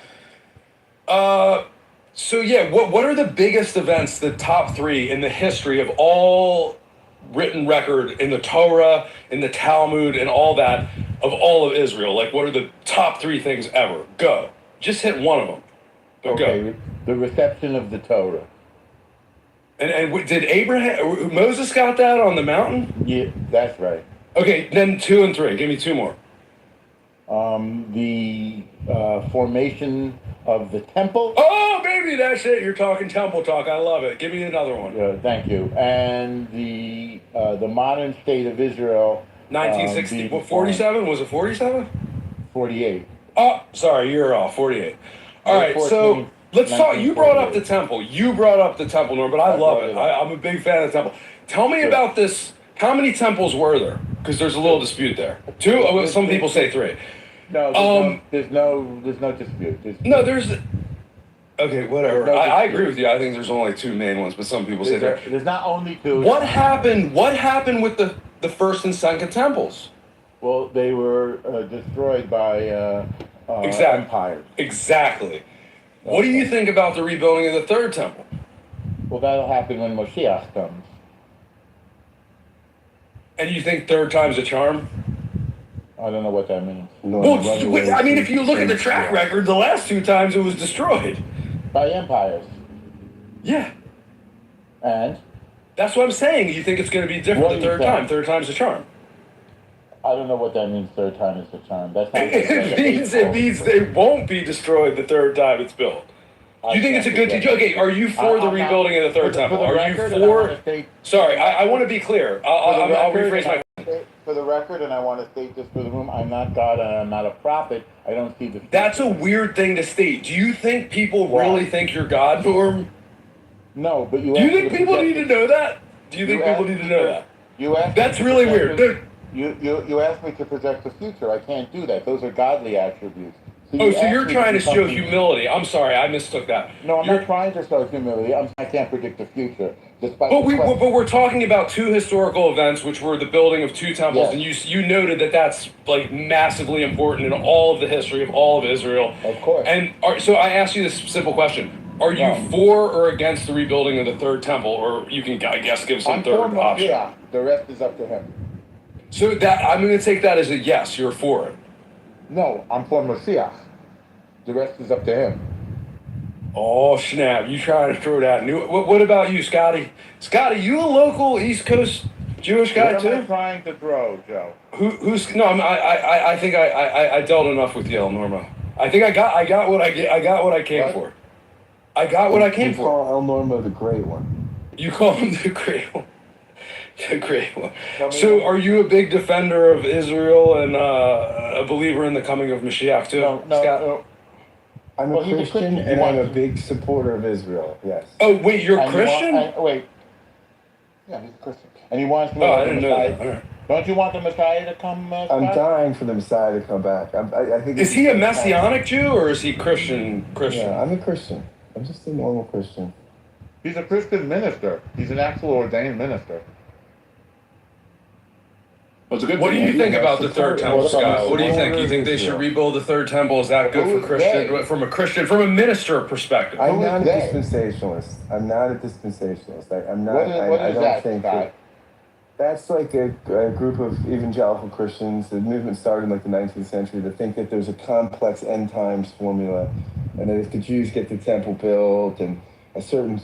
so yeah, what are the biggest events, the top three in the history of all written record in the Torah, in the Talmud, and all that of all of Israel? Like, what are the top three things ever? Go. Just hit one of them. But go. The reception of the Torah. And did Moses got that on the mountain? Yeah, that's right. Okay, then 2 and 3. Give me two more. The formation of the temple. Oh, baby, that's it. You're talking temple talk. I love it. Give me another one. Thank you. And the modern state of Israel. 1960. 47? Was it 47? 48. Oh, sorry, you're off. 48. All right, so let's talk. You brought up the temple. Norm, but I love it. I'm a big fan of the temple. Tell me about this. How many temples were there? Because there's a little dispute there. 2? Some people say 3. No, there's no dispute. There's. Okay, whatever. I agree with you. I think there's only 2 main ones, but some people say there's not only 2. What happened with the first and second temples? Well, they were destroyed by empires. Exactly. What do you think about the rebuilding of the third temple? Well, that'll happen when Moshiach comes. And you think third time's a charm? I don't know what that means. I mean, if you look at the track record, the last 2 times it was destroyed. By empires. Yeah. And? That's what I'm saying. You think it's going to be different the third time. Third time's a charm. I don't know what that means, third time is a charm. That's not it means they won't be destroyed the third time it's built. You think it's a good thing? Okay, are you for the rebuilding of the third temple? Are you for... Sorry, I want to be clear. I'll rephrase my... For the record, and I want to state this for the room, I'm not God and I'm not a prophet. I don't see the... That's a weird thing to state. Do you think people really think you're God, Norm? No, but you... Do you think people need to know that? Do you think people need to know that? You asked... That's really weird. You asked me to project the future. I can't do that. Those are godly attributes. So you're trying to show humility. I'm sorry, I mistook that. No, I'm not trying to show humility. I can't predict the future. But we're talking about 2 historical events, which were the building of 2 temples, and you noted that that's like massively important in all of the history of all of Israel. Of course. And so I asked you this simple question: Are you No. for or against the rebuilding of the third temple, or you can, I guess, give some I'm third for option? Mashiach. The rest is up to him. So that I'm going to take that as a yes. You're for it. No, I'm for Mashiach. The rest is up to him. Oh snap! You trying to throw that new? What about you, Scotty? Scotty, you a local East Coast Jewish guy What too? am I trying to throw, Joe? Who's no? I think I dealt enough with Yale, Norma. I think I got what I came for. I got what I came for. Call El Normo the Great One. You call him the Great One. The Great One. So, are you a big defender of Israel and a believer in the coming of Mashiach too? No, Scott? I'm a Christian and I'm a big supporter of Israel. Yes. Oh wait, you're a Christian? Wait. Yeah, he's a Christian, and he wants. Oh, I didn't know that. All right. Don't you want the Messiah to come? I'm dying for the Messiah to come back. I think. Is he a Messianic Jew or is he Christian? Yeah, I'm a Christian. I'm just a normal Christian. He's a Christian minister. He's an actual ordained minister. Well, it's a good What do thing. you think about the third temple, Scott? What do you think? You think they should rebuild the third temple? Is that good for Christian? From a minister perspective? I'm not a dispensationalist. I'm not a dispensationalist. I'm not. I don't think that. That's like a group of evangelical Christians. The movement started in like the 19th century to think that there's a complex end times formula, and that if the Jews get the temple built and a certain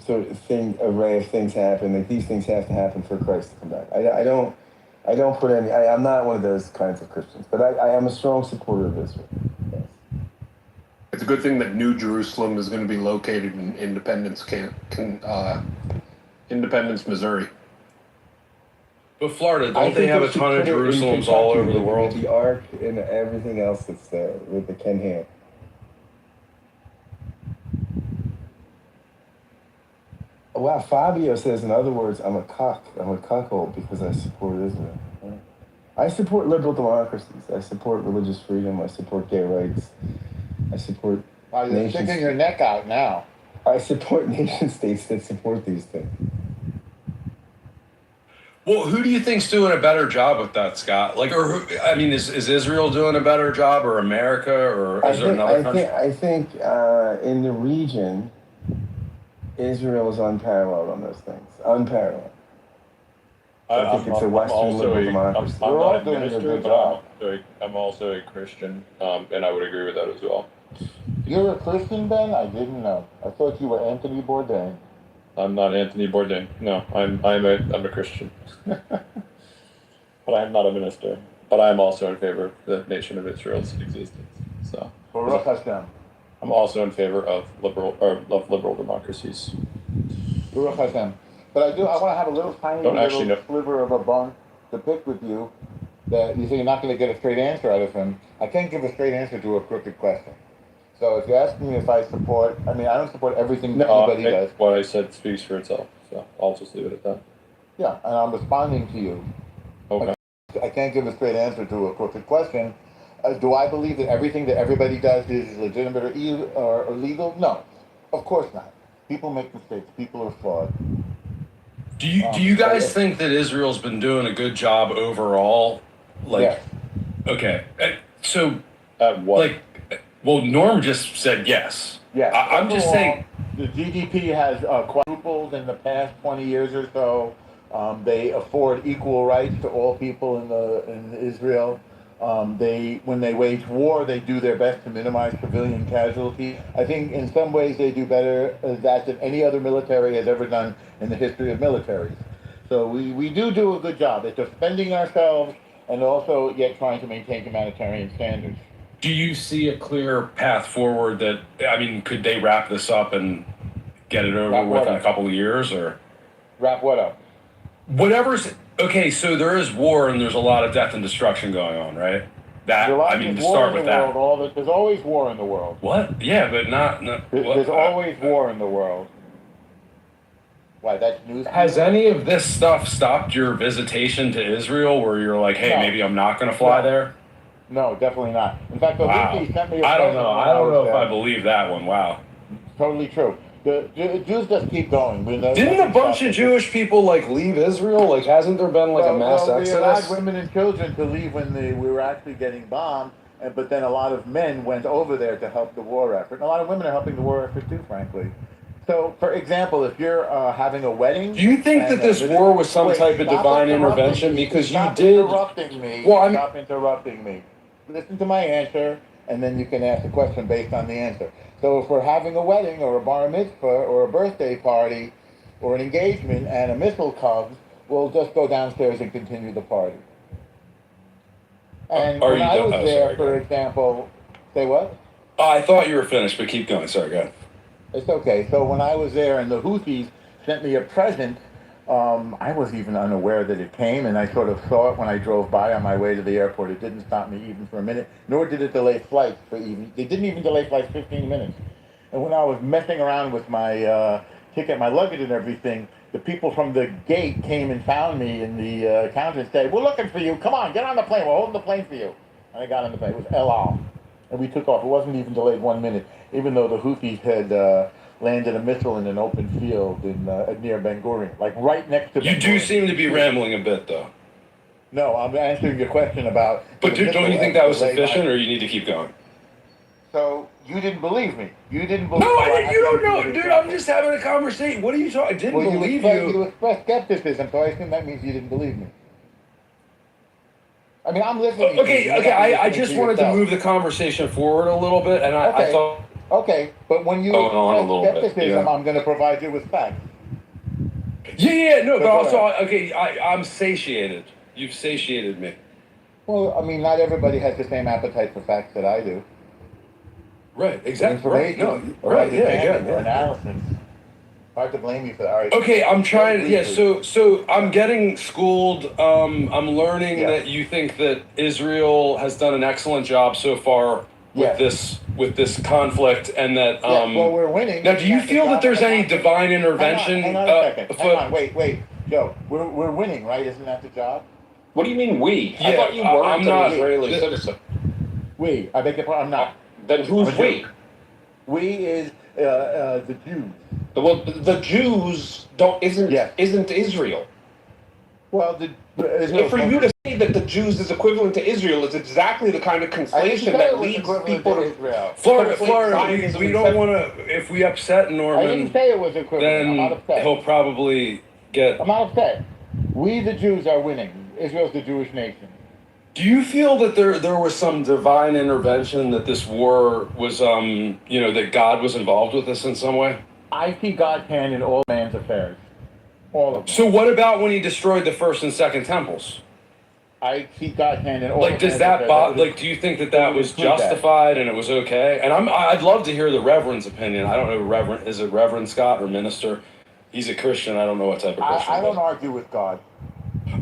array of things happen, like these things have to happen for Christ to come back. I don't put any. I'm not one of those kinds of Christians, but I am a strong supporter of Israel. Yes. It's a good thing that New Jerusalem is going to be located in Independence, Independence, Missouri. But Florida, don't they have a ton of Jerusalems all over the world? The Ark and everything else that's there with the Ken Ham. Wow, Fabio says, in other words, I'm a cuckold because I support Israel. I support liberal democracies. I support religious freedom. I support gay rights. I support You're sticking your neck out now. I support nation states that support these things. Well, who do you think's doing a better job with that, Scott? Like, or who, I mean, is Israel doing a better job, or America, or is there another country? I think in the region, Israel is unparalleled on those things. Unparalleled. I think it's a Western liberal democracy. I'm not a minister, but I'm also a Christian, and I would agree with that as well. You're a Christian, Ben? I didn't know. I thought you were Anthony Bourdain. I'm not Anthony Bourdain. No, I'm a Christian, but I'm not a minister. But I'm also in favor of the nation of Israel's existence. So Baruch Hashem. I'm also in favor of liberal democracies. Baruch Hashem. But I want to have a little tiny little sliver of a bone to pick with you. That you say you're not going to get a straight answer out of him. I can't give a straight answer to a crooked question. So if you're asking me if I support, I mean, I don't support everything that anybody does. What I said speaks for itself, so I'll just leave it at that. Yeah, and I'm responding to you. Okay. I can't give a straight answer to a crooked question. Do I believe that everything that everybody does is legitimate or legal? No, of course not. People make mistakes. People are flawed. Do you guys think that Israel's been doing a good job overall? Like, yes. Okay, so what? Like. Well, Norm just said yes. Yes. I'm just saying. The GDP has quadrupled in the past 20 years or so. They afford equal rights to all people in Israel. When they wage war, they do their best to minimize civilian casualties. I think in some ways they do better that than any other military has ever done in the history of militaries. So we do a good job at defending ourselves and also yet trying to maintain humanitarian standards. Do you see a clear path forward that, I mean, could they wrap this up and get it over with in a couple of years, or? Wrap what up? Whatever's, okay, so there is war and there's a lot of death and destruction going on, right? That, I mean, to start with that. There's always war in the world. What? Yeah, but not there's always war in the world. Why, that's news. Has any of this stuff stopped your visitation to Israel where you're like, hey, maybe I'm not going to fly there? No, definitely not. In fact, the Lucy sent me a I don't know if I believe that one. Wow. Totally true. The Jews just keep going. Didn't a bunch of Jewish people like leave Israel? Like, hasn't there been like a mass exodus? We allowed women and children to leave when we were actually getting bombed, but then a lot of men went over there to help the war effort. And a lot of women are helping the war effort too, frankly. So, for example, if you're having a wedding, Do you think that this war was some type of divine intervention? Because you did. Interrupting me. Well, Stop interrupting me. Listen to my answer, and then you can ask the question based on the answer. So, if we're having a wedding or a bar mitzvah or a birthday party or an engagement, and a missile comes, we'll just go downstairs and continue the party. And when I was there, for example, say what? I thought you were finished, but keep going. Sorry, go ahead. It's okay. So when I was there and the Houthis sent me a present, I was even unaware that it came, and I sort of saw it when I drove by on my way to the airport. It didn't stop me even for a minute, nor did it delay flights for even. They didn't even delay flights 15 minutes. And when I was messing around with my ticket, my luggage and everything, the people from the gate came and found me in the counter and said, "We're looking for you. Come on, get on the plane. We're holding the plane for you." And I got on the plane. It was El Al. And we took off. It wasn't even delayed 1 minute, even though the Houthis had landed a missile in an open field in near Ben Gurion, like right next to. You do seem to be rambling a bit, though. No, I'm answering your question about. But don't you think that was sufficient, or you need to keep going? So you didn't believe me. You didn't believe. No, me. you don't know, dude. I'm just having a conversation. What are you talking? I didn't believe you. You expressed skepticism, so I assume that means you didn't believe me. I mean, I'm listening. Okay. I just wanted to move the conversation forward a little bit, and I thought. Okay, but when you express skepticism, I'm going to provide you with facts. Yeah, no, but also, okay, I'm satiated. You've satiated me. Well, I mean, not everybody has the same appetite for facts that I do. Right, exactly. Right, no, right, yeah. Analysis. Hard to blame you for that. All right. Okay, I'm trying. Yeah, so I'm getting schooled. I'm learning that you think that Israel has done an excellent job so far with this conflict, and that well, we're winning. Now, do you feel that there's any divine intervention? Hang on a second. Hang on. Wait, Joe. We're winning, right? Isn't that the job? What do you mean we? Yeah, I thought you weren't I'm not an Israeli citizen. We. I beg your pardon. I'm not. Then who's we? We is the Jews. Well, the Jews isn't Israel. Well, and for you to say that the Jews is equivalent to Israel is exactly the kind of conflation that leads people to Israel. Florida, we don't want to. If we upset Norman, I didn't say it was equivalent. I'm not upset. He'll probably get. I'm not upset. We, the Jews, are winning. Israel's the Jewish nation. Do you feel that there was some divine intervention, that this war was, that God was involved with this in some way? I see God's hand in all man's affairs. All of them. So what about when he destroyed the first and second temples? I see God's hand in all Like, does that do you think that was justified and it was okay? And I'd love to hear the Reverend's opinion. I don't know, is it Reverend Scott or minister? He's a Christian. I don't know what type of Christian. I don't argue with God.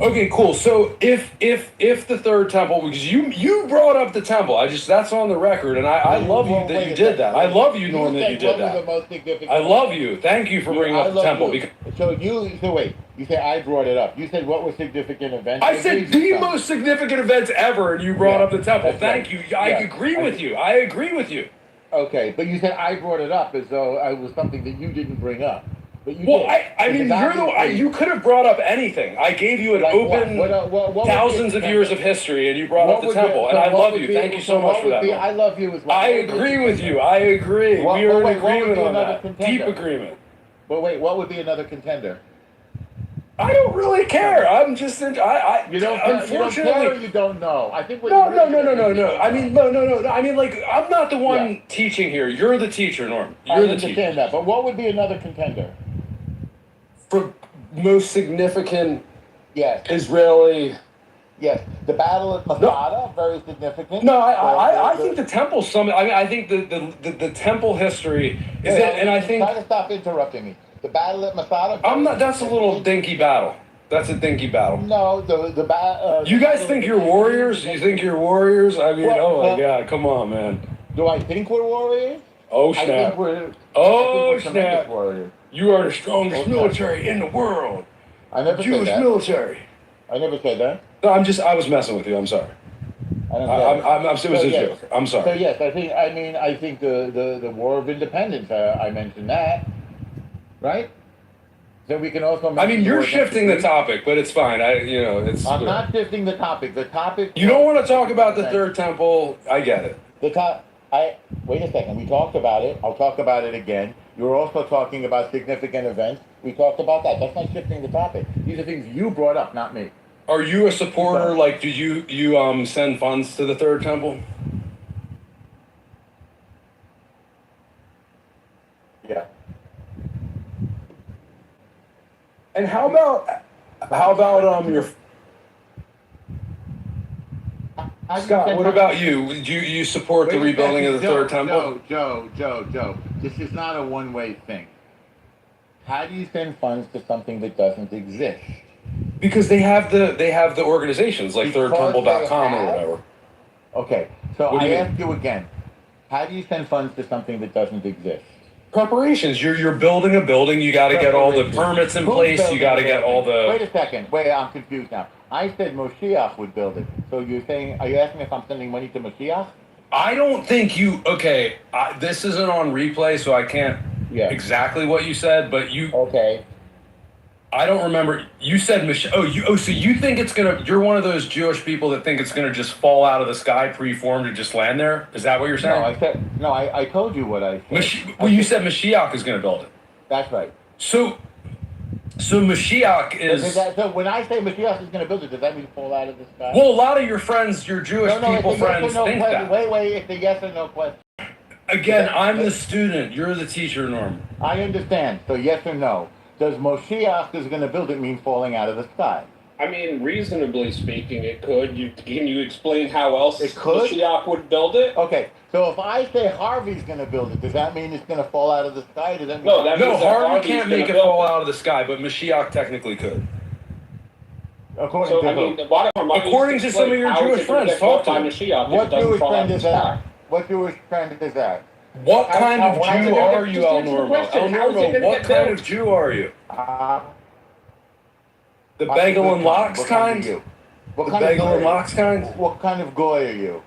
Okay, cool. So if the third temple, because you brought up the temple, that's on the record, and I love you that you did that. I love you, Norm, that you did that. I love you. Thank you for bringing up the temple. So wait. You said I brought it up. You said what was significant events? I said the most significant events ever, and you brought up the temple. Thank you. I agree with you. I agree with you. Okay, but you said I brought it up as though it was something that you didn't bring up. You could have brought up anything. I gave you an what thousands of years of history, and you brought up the temple, and I love you. Thank you so much for that. I love you as well. I agree with you. I agree. We are in agreement on that. Deep agreement. But wait, what would be another contender? I don't really care. I'm just. You don't. Unfortunately, you don't care or you don't know. I think. No. I mean, no. I mean, like, I'm not the one teaching here. You're the teacher, Norm. You're the teacher. I understand that, but what would be another contender? For most significant Israeli. Yes, the Battle of Masada, very significant. No, I think the temple summit. I mean, I think the temple history is it, and I think. Try to stop interrupting me. The Battle at Masada. I'm not. That's a little dinky battle. That's a dinky battle. No, the battle. You guys think you're warriors? You think you're warriors? I mean, oh my God, come on, man. Do I think we're warriors? Oh snap! I think we're snap! Warriors. You are the strongest military in the world. I never Jewish said that. Military. I never said that. No, I was messing with you. I'm sorry. It was a joke. I'm sorry. So yes, I think the War of Independence. I mentioned that, right? So we can also. I mean, you're shifting the topic, but it's fine. I'm not shifting the topic. The topic. You don't want to talk about the third temple. I get it. Wait a second. We talked about it. I'll talk about it again. You were also talking about significant events. We talked about that. That's not shifting the topic. These are things you brought up, not me. Are you a supporter? Like, do you send funds to the Third Temple? Yeah. And how about your Scott? What about you? Do you support the rebuilding of the Third Temple? Joe. This is not a one-way thing. How do you send funds to something that doesn't exist? Because they have the organizations like thirdtemple.com or whatever. Okay, so I ask you again. How do you send funds to something that doesn't exist? Preparations. You're building a building. You got to get all the permits in place. You got to get all the. Wait a second. Wait, I'm confused now. I said Moshiach would build it. So you're saying? Are you asking if I'm sending money to Moshiach? I don't think you. Okay, this isn't on replay, so I can't. Exactly what you said, but you. Okay. I don't remember. You said so you think it's gonna? You're one of those Jewish people that think it's gonna just fall out of the sky, preformed, and just land there. Is that what you're saying? I told you what I said. You said Mashiach is gonna build it. That's right. So Mashiach is. So when I say Mashiach is going to build it, does that mean fall out of the sky? Well, a lot of your friends, your Jewish people friends, think that. Wait, it's a yes or no question. Again, I'm the student. You're the teacher, Norm. I understand. So yes or no. Does Moshiach is going to build it mean falling out of the sky? I mean, reasonably speaking, it could. Can you explain how else Moshiach would build it? Okay, so if I say Harvey's going to build it, does that mean it's going to fall out of the sky? Does that mean no, Harvey can't make it fall out of the sky, but Mashiach technically could. According to some of your Jewish friends, talk to them. What Jewish friend is that? What Jewish friend is that? What kind of Jew are you, El Normo? El Normo, what kind of Jew are you? The bagel and lox kind? The bagel and lox kind? What kind of goy are you?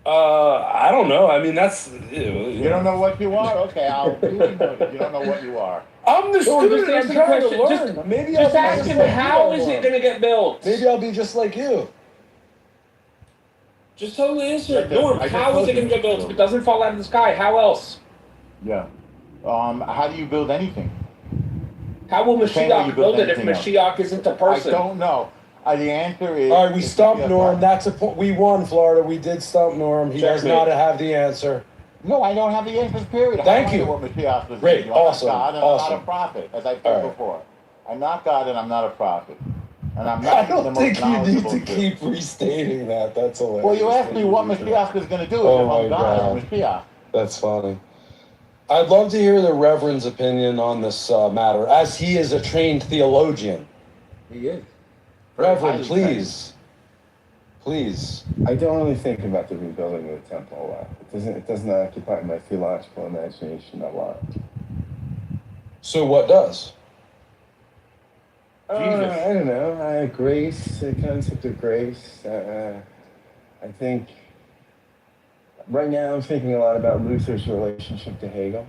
I don't know. I mean, that's... You don't know what you are? Okay, I'll really notice. You don't know what you are. I'm the student. I'm trying to learn. Maybe just ask him, how is it going to get built? Maybe I'll be just like you. Just tell the answer. Norm, how is it going to get built? If it doesn't fall out of the sky, how else? Yeah. How do you build anything? How will Mashiach build it if Mashiach isn't a person? I don't know. The answer is... All right, we stumped Norm. That's a point. We won, Florida. We did stump Norm. He does not have the answer. No, I don't have the answer, period. Thank you. What Mashiach was Great, doing. awesome, I'm not God and I'm not a prophet, as I said before. I'm not God and I'm not a prophet. And I'm not I don't think you need to keep restating that. That's hilarious. Well, you asked me what Mashiach is going to do if I'm God and Mashiach. That's funny. I'd love to hear the Reverend's opinion on this matter, as he is a trained theologian. He is. Reverend, please. Please. I don't really think about the rebuilding of the temple a lot. It doesn't occupy my theological imagination a lot. So what does? I don't know. Grace, the concept of grace. I think right now I'm thinking a lot about Luther's relationship to Hegel.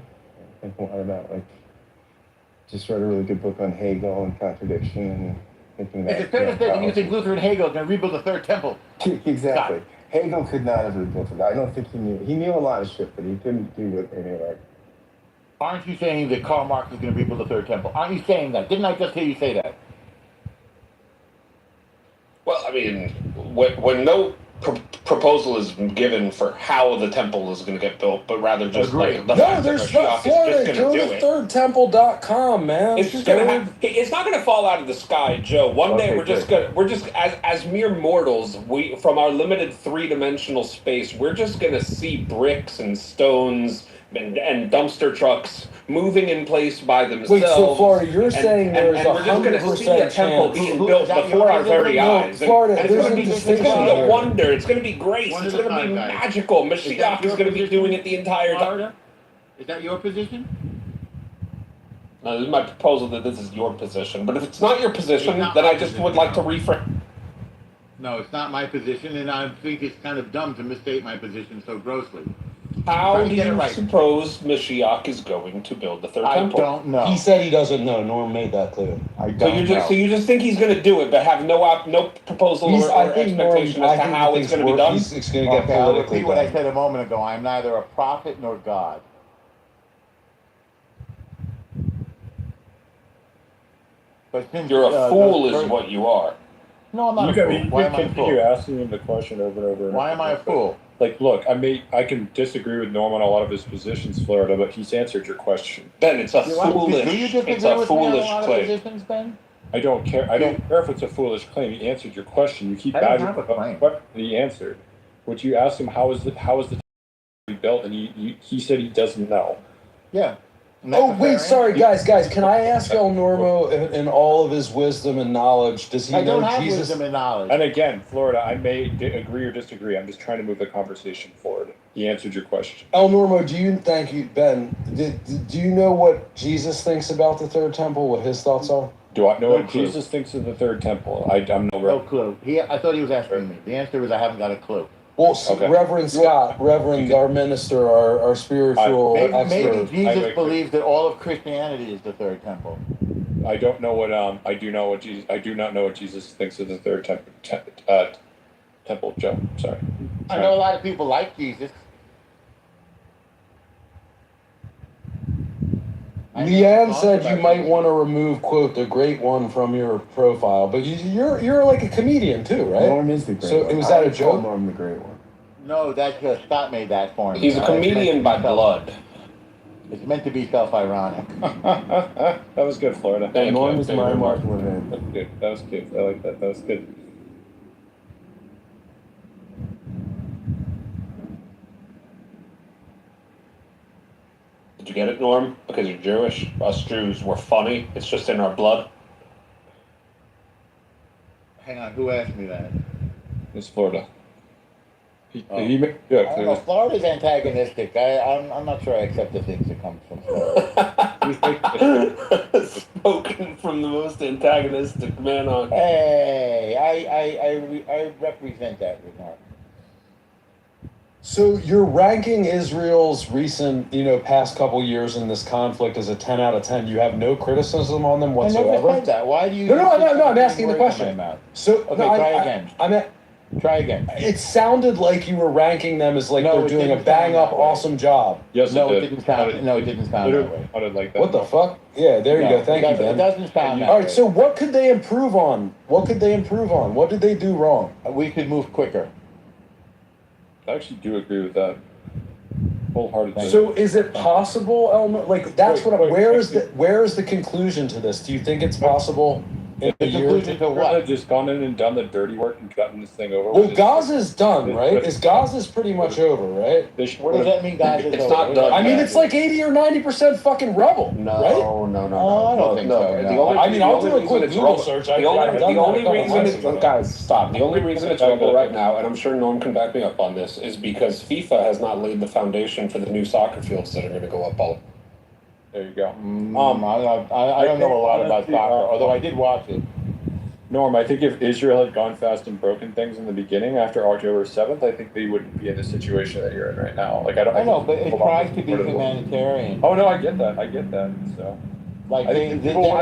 I think a lot about just read a really good book on Hegel and contradiction and thinking about. Is it fair to say that you think Luther and Hegel are going to rebuild the third temple? Exactly. Hegel could not have rebuilt it. I don't think he knew. He knew a lot of shit, but he couldn't do it anyway. Aren't you saying that Karl Marx is going to rebuild the third temple? Aren't you saying that? Didn't I just hear you say that? Well, I mean, when no proposal is given for how the temple is going to get built, but rather just like the fact that Mashiach is just going to do it. thirdtemple.com, man. It's not going to fall out of the sky, Joe. One day we're just as mere mortals, from our limited 3-dimensional space, we're just going to see bricks and stones and dumpster trucks moving in place by themselves. Wait, so Florida, you're saying there's a 100% we're just going to see a temple being built before our very eyes. Florida, and it's going to be a wonder. It's going to be grace. It's going to be magical. Mashiach is going to be doing it the entire time. Is that your position? No, this is my proposal that this is your position. But if it's not your position, then I just would like to reframe. No, it's not my position, and I think it's kind of dumb to misstate my position so grossly. How do you suppose Mashiach is going to build the third temple? I don't know. He said he doesn't know. Norm made that clear. I don't know. So you just think he's going to do it, but have no proposal or expectation as to how it's going to be done? It's going to get Okay, I'll politically repeat what I done. said a moment ago. I'm neither a prophet nor God. But since, You're a fool is what you are. No, I'm not a fool. Why am I a fool? Continue asking him the question over and over. And Why over am I a fool? Like, look, I can disagree with Norm on a lot of his positions, Florida, but he's answered your question. Ben, it's a Do you disagree with me on a lot of claim. positions, Ben? I don't care. I don't care if it's a foolish claim. He answered your question. You keep I don't adding have a claim. what he answered. What you asked him, how is the built, and he said he doesn't know. Yeah. Oh, wait, sorry, guys, can I ask El Normo in all of his wisdom and knowledge, does he I know don't have Jesus? wisdom and knowledge. And again, Florida, I may agree or disagree. I'm just trying to move the conversation forward. He answered your question. El Normo, thank you, Ben, do you know what Jesus thinks about the third temple, what his thoughts are? Do I know No what clue. Jesus thinks of the third temple? I'm No clue. I thought he was asking me. The answer is I haven't got a clue. Well, Reverend Scott, our minister, our spiritual expert. Maybe Jesus believes that all of Christianity is the third temple. I don't know what I do not know what Jesus thinks of the third temple. Joe, sorry. I know a lot of people like Jesus. Leanne said you might want to remove, quote, the great one from your profile, but you're like a comedian too, right? Norm is the great so one. was that a I call joke? Norm the great one. No, that Scott made that for me. He's a comedian by blood. It's meant to be self-ironic. That was good, Florida. Norm is my Mark Levin. That's good. That was good. I like that. That was good. Did you get it, Norm? Because you're Jewish. Us Jews, we're funny. It's just in our blood. Hang on, who asked me that? It's Florida. He made I don't know, Florida's antagonistic. I'm not sure I accept the things that come from Florida. Spoken from the most antagonistic man on. Hey, I represent that remark. So you're ranking Israel's recent, past couple years in this conflict as a 10 out of 10. You have no criticism on them whatsoever? I never said that. Why do you... No, I'm asking the question. So, okay, try again. Try again. It sounded like you were ranking them as like they're doing a bang-up, awesome job. Yes, it didn't sound that way. Sounded like that. What the fuck? Yeah, there you go. Thank you, Ben. It doesn't sound that way. All right, so what could they improve on? What did they do wrong? We could move quicker. I actually do agree with that. Wholeheartedly. So is it possible, Elmer? Like that's where is the conclusion to this? Do you think it's possible in a year? Conclusion to what? Just gone in and done the dirty work and gotten this thing over. Well, Gaza's done, right? Gaza's pretty much over, right? What does that mean, Gaza's It's over? not done. I mean, it's like 80 or 90% fucking rubble, right? No, I don't think so. I'll do a quick Google search. The only reason it's rubble right now, and I'm sure Norm can back me up on this, is because FIFA has not laid the foundation for the new soccer fields that are going to go up all. There you go. I don't know a lot about soccer, although I did watch it. Norm, I think if Israel had gone fast and broken things in the beginning after October 7th, I think they wouldn't be in the situation that you're in right now. Like I know, but it tries to be humanitarian. Oh no, I get that. So, I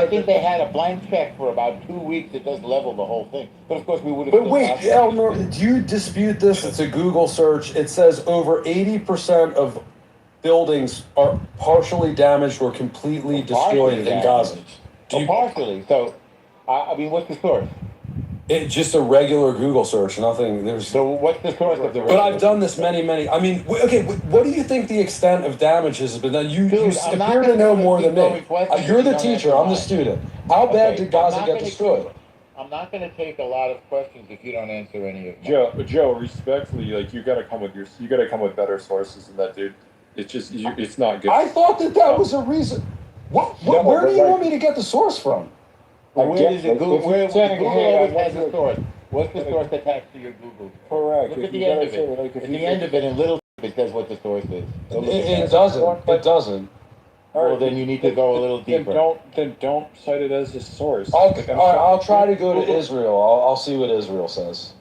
think they had a blank check for about 2 weeks. It does level the whole thing, but of course we would have. But wait, Elmer, do you dispute this? It's a Google search. It says over 80% of buildings are partially damaged or completely destroyed in Gaza. Partially. So, I mean, what's the source? It's just a regular Google search. Nothing. So what's the source of the? But I've done this many. I mean, okay. What do you think the extent of damage has been? You appear to know more than me. You're the teacher. I'm the student. How bad did Gaza get destroyed? I'm not going to take a lot of questions if you don't answer any of them. Joe, respectfully, like you got to come with better sources than that, dude. It's just it's not good. I thought that was a reason. Where do you want me to get the source from? Where does it Google? Google always has a source. What's the source attached to your Google? Correct. Look at the end of it. At the end of it, in little it says what the source is. It doesn't. It doesn't. Well, then you need to go a little deeper. Then don't cite it as a source. I'll try to go to Israel. I'll see what Israel says.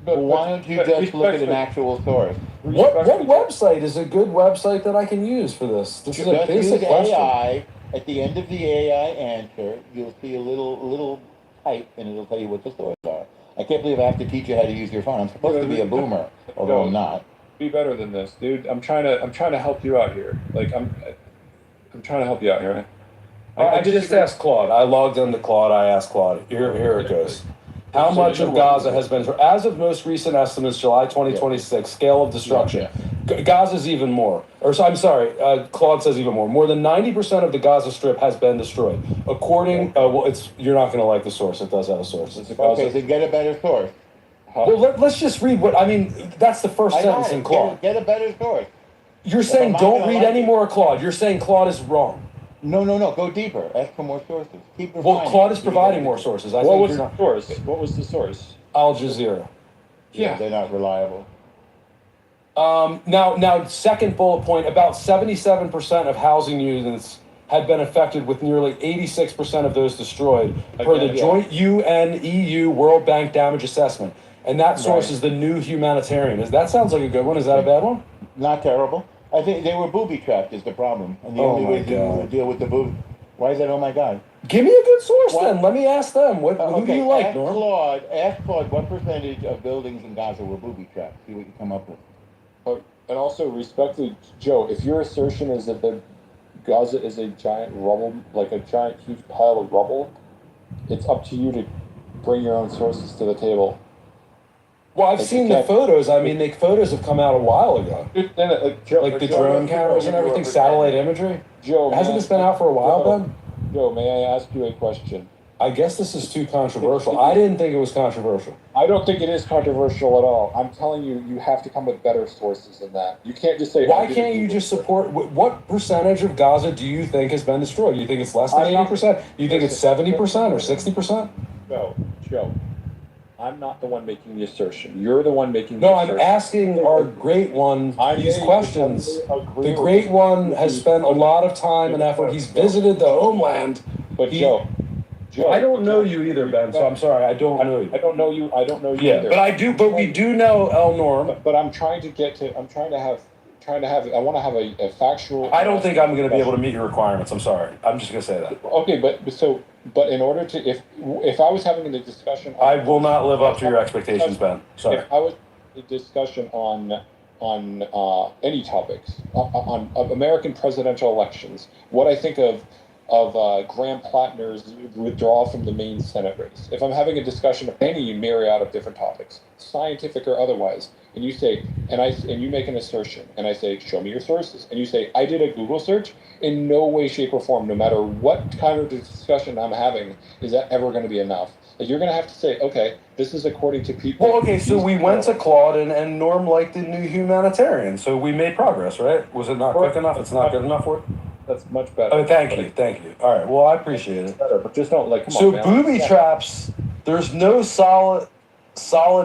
Well, why don't you just look at an actual source? What website is a good website that I can use for this? This is a Just basic use question. AI. At the end of the AI answer, you'll see a little type, and it'll tell you what the sources are. I can't believe I have to teach you how to use your phone. I'm supposed to be a boomer, although I'm not. Be better than this, dude. I'm trying to help you out here. Like I'm trying to help you out here. I just asked Claude. I logged into Claude. I asked Claude. Here it goes. How much of Gaza has been, as of most recent estimates, July 2026, scale of destruction? Gaza's even more. I'm sorry, Claude says even more. More than 90% of the Gaza Strip has been destroyed. According, you're not going to like the source. It does have a source. Okay, then get a better source. Well, let's just read that's the first sentence in Claude. Get a better source. You're saying don't read any more Claude. You're saying Claude is wrong. No. Go deeper. Ask for more sources. Keep Well, Claude is providing more sources. What was the source? What was the source? Al Jazeera. Yeah, they're not reliable. Now, second bullet point, about 77% of housing units had been affected, with nearly 86% of those destroyed, per the joint UN-EU World Bank damage assessment. And that source is the New Humanitarian. That sounds like a good one. Is that a bad one? Not terrible. I think they were booby trapped is the problem. And the only way to deal with the booby... Why is that, oh my God? Give me a good source then. Let me ask them. Who do you like, Norm? Ask Claude what percentage of buildings in Gaza were booby trapped. See what you come up with. And also, respectfully, Joe, if your assertion is that the Gaza is a giant rubble, like a giant huge pile of rubble, it's up to you to bring your own sources to the table. Well, I've seen the photos. I mean, the photos have come out a while ago. Like the drone cameras and everything, satellite imagery. Joe, hasn't this been out for a while, Ben? Joe, may I ask you a question? I guess this is too controversial. I didn't think it was controversial. I don't think it is controversial at all. I'm telling you, you have to come with better sources than that. You can't just say... Why can't you just support... What percentage of Gaza do you think has been destroyed? Do you think it's less than 80%? Do you think it's 70% or 60%? No, Joe. I'm not the one making the assertion. You're the one making the assertion. No, I'm asking our great one these questions. The great one has spent a lot of time and effort. He's visited the homeland. But Joe, I don't know you either, Ben, so I'm sorry. I don't know you. I don't know you Yeah, either. but we do know El Norm. But I'm trying to I want to have a factual... I don't think I'm going to be able to meet your requirements. I'm sorry. I'm just going to say that. Okay, but in order to, if I was having a discussion... I will not live up to your expectations, Ben. Sorry. If I was a discussion on any topics, on American presidential elections, what I think of Graham Plattner's withdrawal from the main Senate race. If I'm having a discussion of any myriad of different topics, scientific or otherwise, and you say, and you make an assertion, and I say, show me your sources, and you say, I did a Google search, in no way, shape, or form, no matter what kind of discussion I'm having, is that ever going to be enough? Like, you're going to have to say, okay, this is according to people. Well, okay, so we went to Claude, and Norm liked the New Humanitarian, so we made progress, right? Was it not quick enough? It's not good enough for it? That's much better. Oh, thank you. All right, well, I appreciate it. Better, but just don't, like, come so on, man. booby traps, there's no solid,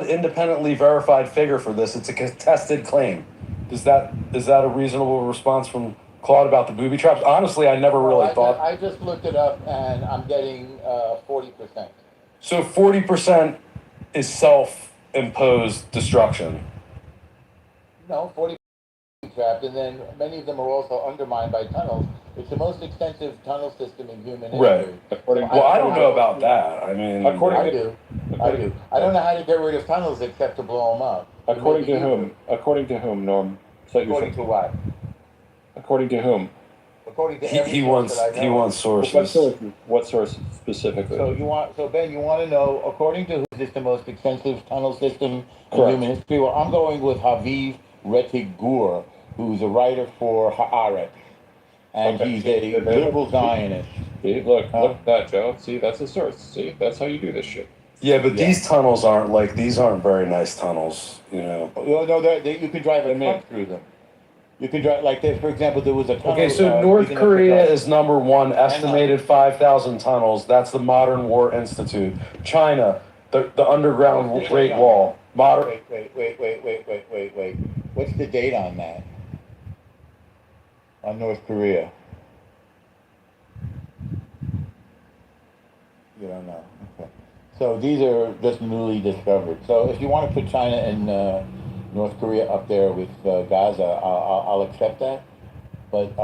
independently verified figure for this. It's a contested claim. Is that a reasonable response from Claude about the booby traps? Honestly, I never really thought. I just looked it up, and I'm getting 40%. So 40% is self-imposed destruction. No, 40% trapped, and then many of them are also undermined by tunnels. It's the most extensive tunnel system in human history. Right. Well, I don't know about that. I mean, I do. I don't know how to get rid of tunnels except to blow them up. According to whom? According to whom, Norm? According to what? According to whom? According to he wants sources. What source specifically? So Ben, you want to know according to who is this the most extensive tunnel system in human history? Well, I'm going with Haviv Rettig Gur, who's a writer for Haaretz, and he's a liberal Zionist. See, look at that, Joe. See, that's a source. See, that's how you do this shit. Yeah, but these tunnels aren't very nice tunnels, you know. No, you can drive a truck through them. You can drive, like, for example, there was a tunnel. Okay, so North Korea is number one, estimated 5,000 tunnels. That's the Modern War Institute. China, the underground Great Wall. Wait. What's the date on that? On North Korea? You don't know. Okay. So these are just newly discovered. So if you want to put China and North Korea up there with Gaza, I'll accept that. But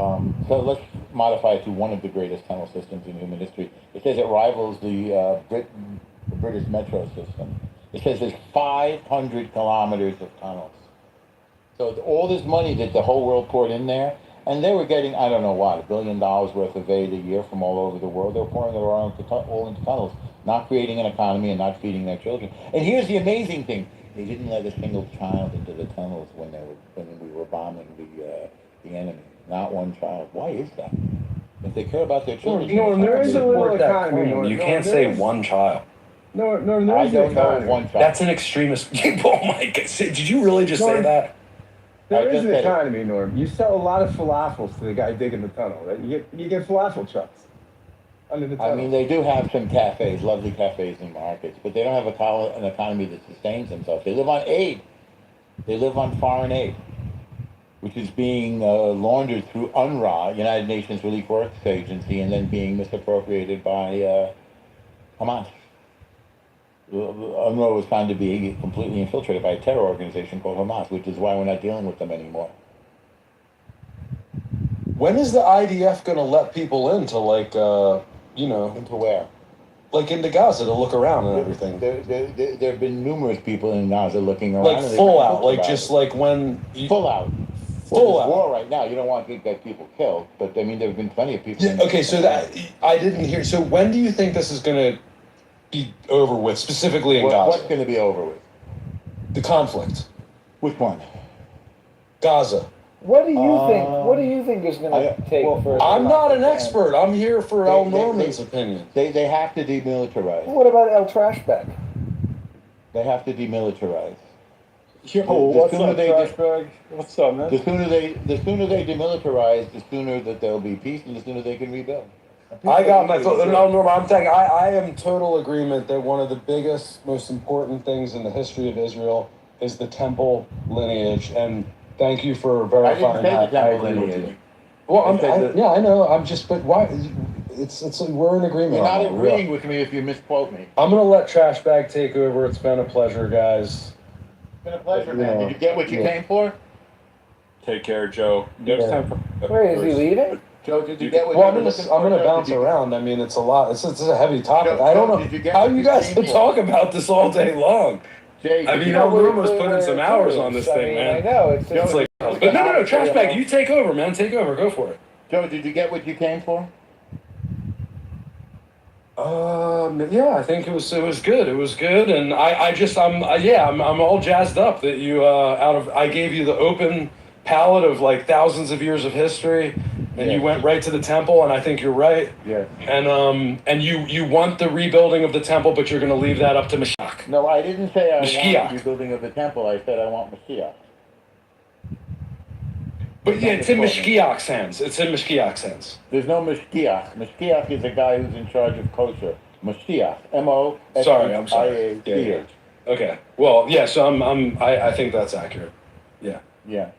so let's modify it to one of the greatest tunnel systems in human history. It says it rivals the British metro system. It says there's 500 kilometers of tunnels. So all this money that the whole world poured in there, and they were getting, I don't know what, $1 billion worth of aid a year from all over the world. They were pouring it all into tunnels, not creating an economy and not feeding their children. And here's the amazing thing: they didn't let a single child into the tunnels when we were bombing the enemy. Not one child. Why is that? If they care about their children, There is a little economy. You can't say one child. No, there I is don't an know economy. one child. That's an extremist. Oh my God! Did you really just say that? There is an economy, Norm. You sell a lot of falafels to the guy digging the tunnel. Right? You get falafel trucks under the tunnel. I mean, they do have some cafes, lovely cafes and markets, but they don't have an economy that sustains themselves. They live on aid. They live on foreign aid, which is being laundered through UNRWA, United Nations Relief Works Agency, and then being misappropriated by Hamas. UNRWA was found to be completely infiltrated by a terror organization called Hamas, which is why we're not dealing with them anymore. When is the IDF going to let people into, like, Into where? like into Gaza to look around and everything? There have been numerous people in Gaza looking around. Like and full they've out, talked like about just it. like when Full out. Full There's out. war right now. You don't want to get people killed, but I mean, there have been plenty of people. Yeah, okay, so that I didn't hear. So when do you think this is going to be over with, specifically in Gaza? What's going to be over with? The conflict. Which one? Gaza. What do you think? What do you think is going to take for? I'm not an expert. I'm here for El Norman's opinion. They have to demilitarize. What about El Trashback? They have to demilitarize. Oh, what's up, Trashbag? What's up, man? The sooner they demilitarize, the sooner that there'll be peace, and the sooner they can rebuild. I got my thought. No, Norman, I'm saying I am in total agreement that one of the biggest, most important things in the history of Israel is the temple lineage, and thank you for verifying that. I didn't say the temple lineage. Well, I know. I'm just, but why? It's we're in agreement. You're not on that. agreeing with me if you misquote me. I'm gonna let Trashbag take over. It's been a pleasure, guys. It's been a pleasure, man. Did you get what you came for? Take care, Joe. Next time. Wait, is he leaving? Joe, did you get what Well, you were looking for? I'm gonna Joe? bounce Did you- around. I mean, it's a lot. It's a heavy topic. Joe, I don't did you know get how what you you guys came can for? talk about this all day long. Jay, I mean, El Norman's putting some hours on this thing, man. I know. It's like, but no, Trashbag, you take over, man. Take over. Go for it. Joe, did you get what you came for? Yeah, I think it was good. It was good, and I'm all jazzed up that you I gave you the open palette of like thousands of years of history, and you went right to the temple, and I think you're right. Yeah. And you want the rebuilding of the temple, but you're going to leave that up to Mashiach. No, I didn't say I Mashiach. want the rebuilding of the temple. I said I want Mashiach. But yeah, it's in Mashiach's hands. It's in Mashiach's hands. There's no Mashgiach. Mashgiach is a guy who's in charge of kosher. Mashiach. M-O-S-H-I-A-C-H. Sorry, I'm sorry. Yeah. Okay. Well, yeah. So I think that's accurate. Yeah. Yeah.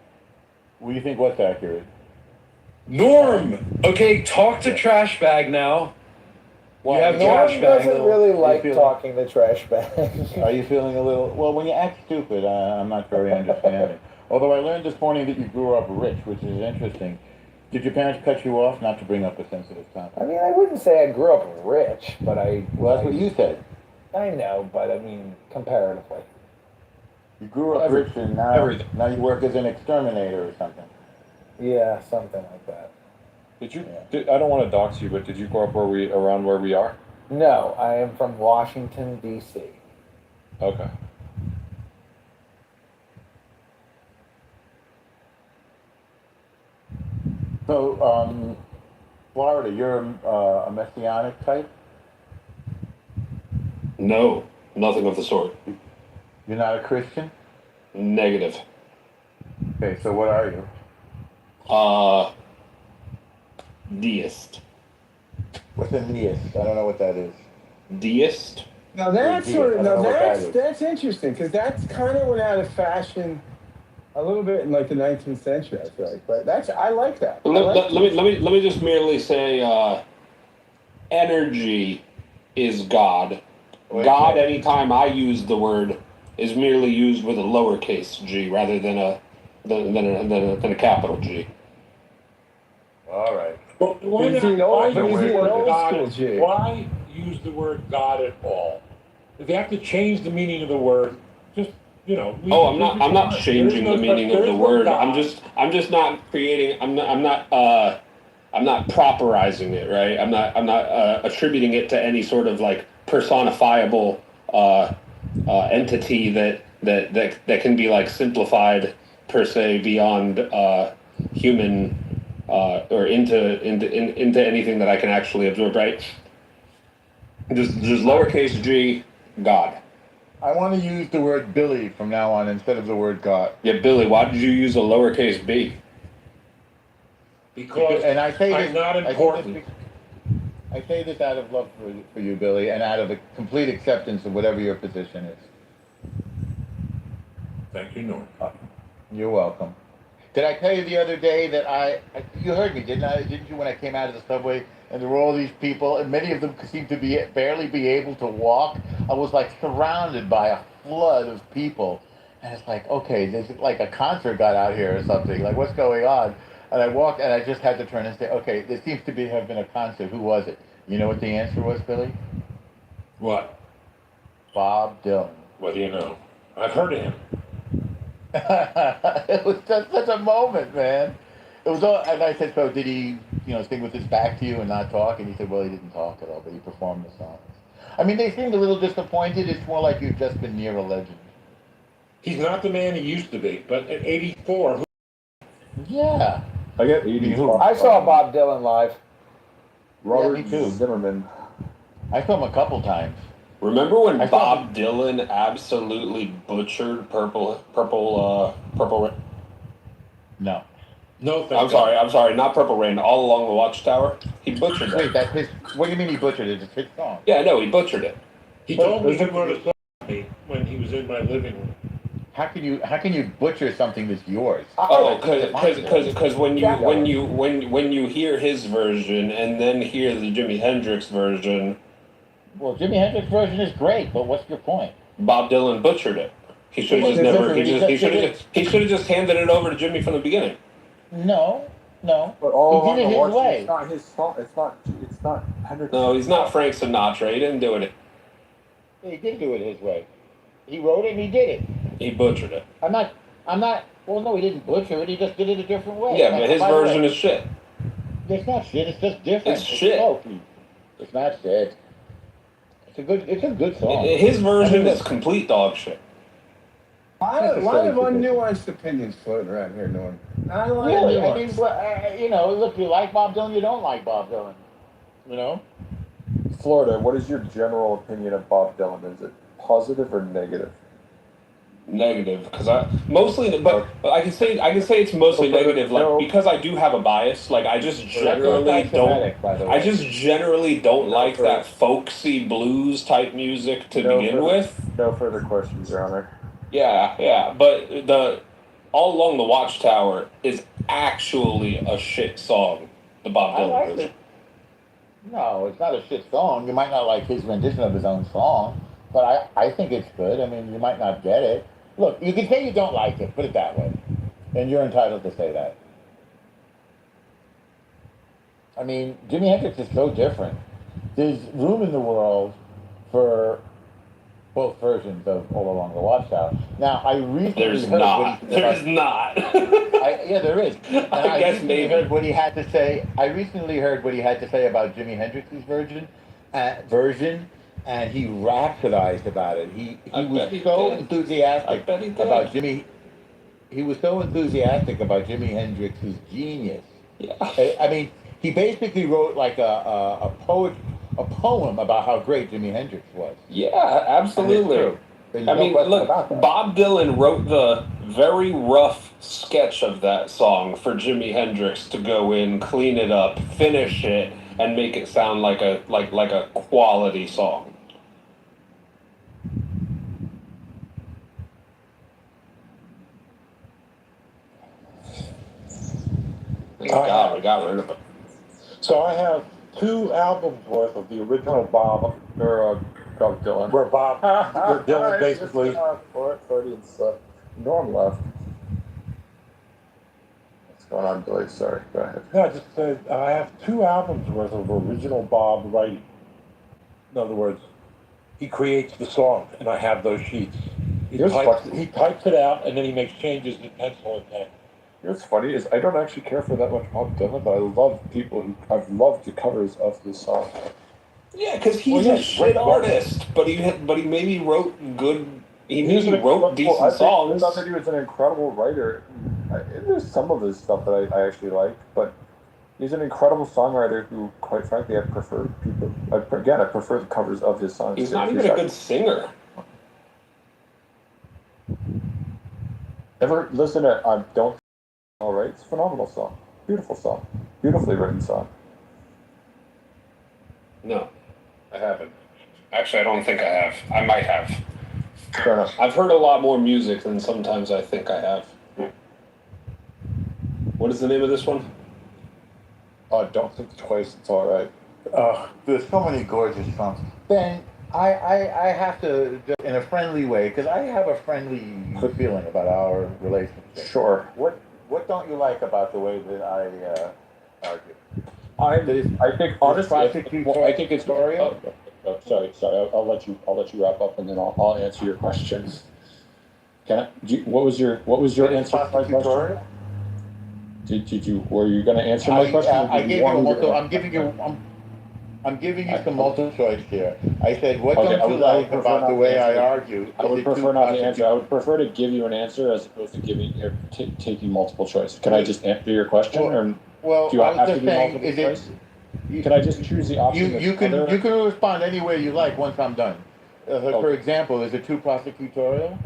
What do you think? What's accurate? Norm. Okay, talk to Trashbag now. Why? You have Norm Trashbag. doesn't really You like feel- talking to Trashbag. Are you feeling a little... Well, when you act stupid, I'm not very understanding. Although I learned this morning that you grew up rich, which is interesting. Did your parents cut you off? Not to bring up a sensitive topic. I mean, I wouldn't say I grew up rich, but Well, that's what you said. I know, but I mean, comparatively. You grew up rich and now you work as an exterminator or something. Yeah, something like that. Did you? I don't want to dox you, but did you grow up around where we are? No, I am from Washington, D.C. Okay. So, Florida, you're a messianic type? No, nothing of the sort. You're not a Christian? Negative. Okay, so what are you? Deist. What's a deist? I don't know what that is. Deist? Now that's Deist, I don't know what that is. that's interesting because that's kind of went out of fashion a little bit in like the 19th century. I feel like, but I like that. Let me just merely say, energy is God, God, anytime I use the word, is merely used with a lowercase g rather than a capital G. All right. But why He's not? an old- Why use the he's an word old God? school G. Why use the word God at all? If they have to change the meaning of the word, just Oh, I'm not changing the meaning of the word. I'm just not creating. I'm not properizing it, right? I'm not attributing it to any sort of like personifiable entity that can be like simplified per se beyond human or into anything that I can actually absorb, right? Just lowercase g, God. I want to use the word Billy from now on instead of the word God. Yeah, Billy, why did you use a lowercase b? Because and I say I'm this, not important. I say this out of love for you, Billy, and out of a complete acceptance of whatever your position is. Thank you, Norm. You're welcome. Did I tell you the other day that you heard me, didn't you, when I came out of the subway and there were all these people and many of them seemed to barely be able to walk? I was like surrounded by a flood of people. And it's like, okay, there's like a concert got out here or something. Like, what's going on? And I walked and I just had to turn and say, okay, there seems to have been a concert. Who was it? You know what the answer was, Billy? What? Bob Dylan. What do you know? I've heard of him. It was just such a moment, man. It was all, and I said, so did he, sing with his back to you and not talk? And he said, well, he didn't talk at all, but he performed the songs. I mean, they seemed a little disappointed. It's more like you've just been near a legend. He's not the man he used to be, but at 84, yeah. I get 84. I saw Bob Dylan live. Robert me too. Zimmerman. I saw him a couple times. Remember when Bob Dylan absolutely butchered Purple Rain? No. No, I'm sorry, not Purple Rain, All Along the Watchtower. He butchered it. Wait, that's his. What do you mean he butchered it? It's his song. Yeah, no, he butchered it. He told me he wrote a song for me when he was in my living room. How can you butcher something that's yours? Oh, because when you hear his version and then hear the Jimi Hendrix version. Well, Jimi Hendrix version is great, but what's your point? Bob Dylan butchered it. He should have just handed it over to Jimmy from the beginning. No. But all he did it his way. It's not his song. It's not Hendrix. No, he's not Frank Sinatra. He didn't do it. He did do it his way. He wrote it and he did it. He butchered it. I'm not. Well, no, he didn't butcher it. He just did it a different way. Yeah, but his version is shit. It's not shit. It's just different. It's shit. Smoky. It's not shit. It's a good song. His version is complete dog shit. A lot of unnuanced opinions floating around here, Norm. Really? I mean, look, you like Bob Dylan, you don't like Bob Dylan. Florida, what is your general opinion of Bob Dylan? Is it positive or negative? Negative, because I can say it's mostly negative, like because I do have a bias. Like I just generally don't like that folksy blues type music to begin with. No further questions, Your Honor. Yeah, but the All Along the Watchtower is actually a shit song. The Bob Dylan version. No, it's not a shit song. You might not like his rendition of his own song, but I think it's good. I mean, you might not get it. Look, you can say you don't like it, put it that way. And you're entitled to say that. I mean, Jimi Hendrix is so different. There's room in the world for both versions of All Along the Watchtower. Now, I recently heard There's not. Yeah, there is. And I guess recently maybe. heard what he had to say. I recently heard what he had to say about Jimi Hendrix's version, and he rhapsodized about it. He was so enthusiastic about Jimi. He was so enthusiastic about Jimi Hendrix's genius. Yeah. I mean, he basically wrote like a poem about how great Jimi Hendrix was. Yeah, absolutely. I mean, look, Bob Dylan wrote the very rough sketch of that song for Jimi Hendrix to go in, clean it up, finish it, and make it sound like a quality song. God, we got rid of it. So I have 2 albums worth of the original Bob, or called Dylan. Where Bob, where Dylan basically. Freudian slip. Norm left. What's going on, Billy? Sorry, go ahead. No, I just said I have 2 albums worth of original Bob writing. In other words, he creates the song, and I have those sheets. He types it out, and then he makes changes in pencil and pen. You know what's funny is I don't actually care for that much Bob Dylan, but I love people who I've loved the covers of his songs. Yeah, because he's a shit artist, but he maybe wrote good. He maybe wrote decent songs. I thought that he was an incredible writer. There's some of his stuff that I actually like, but he's an incredible songwriter who, quite frankly, I prefer people. I prefer the covers of his songs. He's not even a good singer. Ever listen to Don't All Right? It's a phenomenal song. Beautiful song. Beautifully written song. No, I haven't. Actually, I don't think I have. I might have. Fair enough. I've heard a lot more music than sometimes I think I have. What is the name of this one? Don't Think Twice, It's All Right. There's so many gorgeous songs. Ben, I have to, just in a friendly way, because I have a friendly feeling about our relationship. Sure. What don't you like about the way that I argue? I think honestly, I think it's sorry. Sorry. I'll let you wrap up, and then I'll answer your question. What was your answer to my question? Were you going to answer my question? I'm giving you some multiple choice here. I said, what don't you like about the way I argue? I would prefer not to answer. I would prefer to give you an answer as opposed to taking multiple choice. Can I just answer your question, well, do I have to do saying, multiple choice? Can I just choose the option? You can respond any way you like once I'm done. For example, is it too prosecutorial?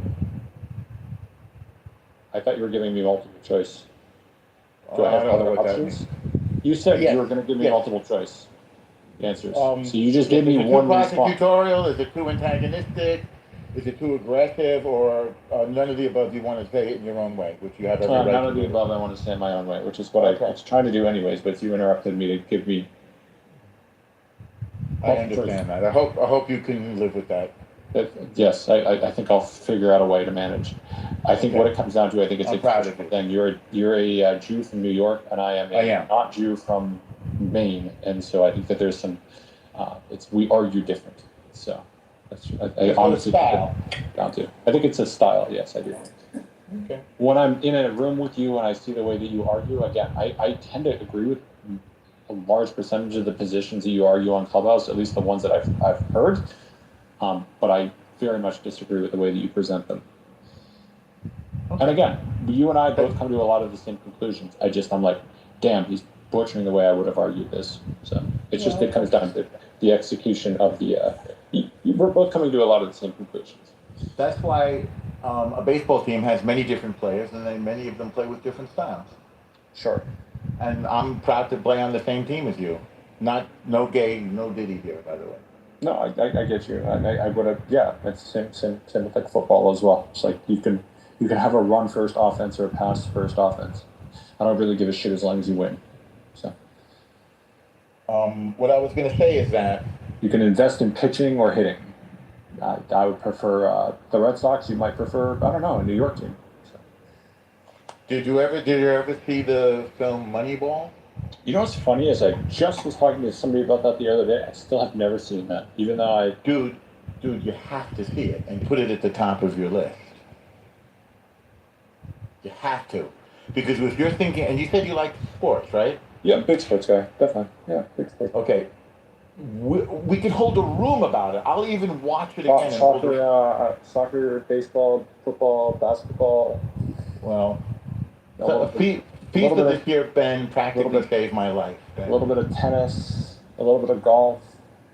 I thought you were giving me multiple choice. Do I I have don't know other what that options? means. You said you were going to give me multiple choice answers. So you just gave me one response. Is it too prosecutorial? Is it too antagonistic? Is it too aggressive? Or none of the above? You want to say it in your own way, which you have every right to do. None of the above. I want to say it my own way, which is what I was trying to do anyways. But you interrupted me to give me. I understand that. I hope you can live with that. Yes, I think I'll figure out a way to manage. I think what it comes down to, I think it's a proud thing. You're a Jew from New York, and I am a not Jew from Maine, and so I think that there's some. We argue different. So I honestly think down to. I think it's a style. Yes, I do. Okay. When I'm in a room with you and I see the way that you argue, again, I tend to agree with a large percentage of the positions that you argue on Clubhouse, at least the ones that I've heard. But I very much disagree with the way that you present them. Okay. And again, you and I both come to a lot of the same conclusions. I'm like, damn, he's butchering the way I would have argued this. So it's just, it comes down to the execution of the, we're both coming to a lot of the same conclusions. That's why a baseball team has many different players, and many of them play with different styles. Sure. And I'm proud to play on the same team as you. No gay, no Diddy here, by the way. No, I get you. I would have, it's same with like football as well. It's like you can have a run first offense or a pass first offense. I don't really give a shit as long as you win. So. What I was going to say is that you can invest in pitching or hitting. I would prefer the Red Sox. You might prefer, I don't know, a New York team. So. Did you ever see the film Moneyball? You know what's funny is I just was talking to somebody about that the other day. I still have never seen that, even though Dude, you have to see it and put it at the top of your list. You have to. Because if you're thinking, and you said you like sports, right? Yeah, big sports guy, definitely. Yeah, big sports. Okay. We can hold a room about it. I'll even watch it again. Soccer, baseball, football, basketball. Well, FIFA this year, Ben, practically saved my life. Ben. A little bit of tennis, a little bit of golf.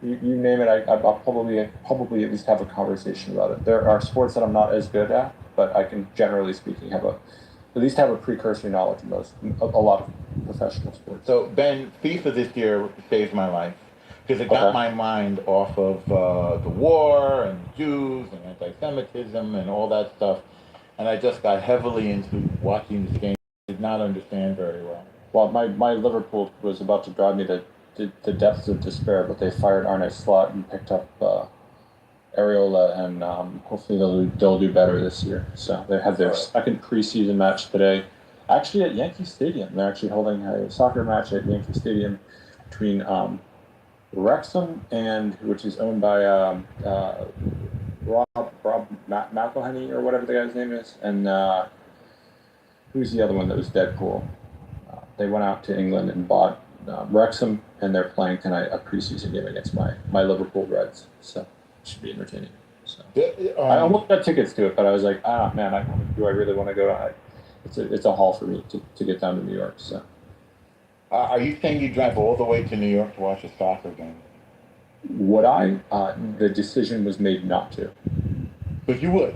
You name it, I'll probably at least have a conversation about it. There are sports that I'm not as good at, but I can, generally speaking, at least have a precursory knowledge in a lot of professional sports. So, Ben, FIFA this year saved my life because it got my mind off of the war and Jews and anti-Semitism and all that stuff, and I just got heavily into watching this game. Did not understand very well. Well, my Liverpool was about to drive me to the depths of despair, but they fired Arne Slot and picked up Areola, and hopefully they'll do better this year. So they had their second preseason match today, actually at Yankee Stadium. They're actually holding a soccer match at Yankee Stadium between Wrexham, which is owned by Rob McElhenney or whatever the guy's name is, and who's the other one that was Deadpool? They went out to England and bought Wrexham, and they're playing tonight a preseason game against my Liverpool Reds. So it should be entertaining. So I almost got tickets to it, but I was like, man, do I really want to go? It's a haul for me to get down to New York. So. Are you saying you drive all the way to New York to watch a soccer game? Would I? The decision was made not to. But you would?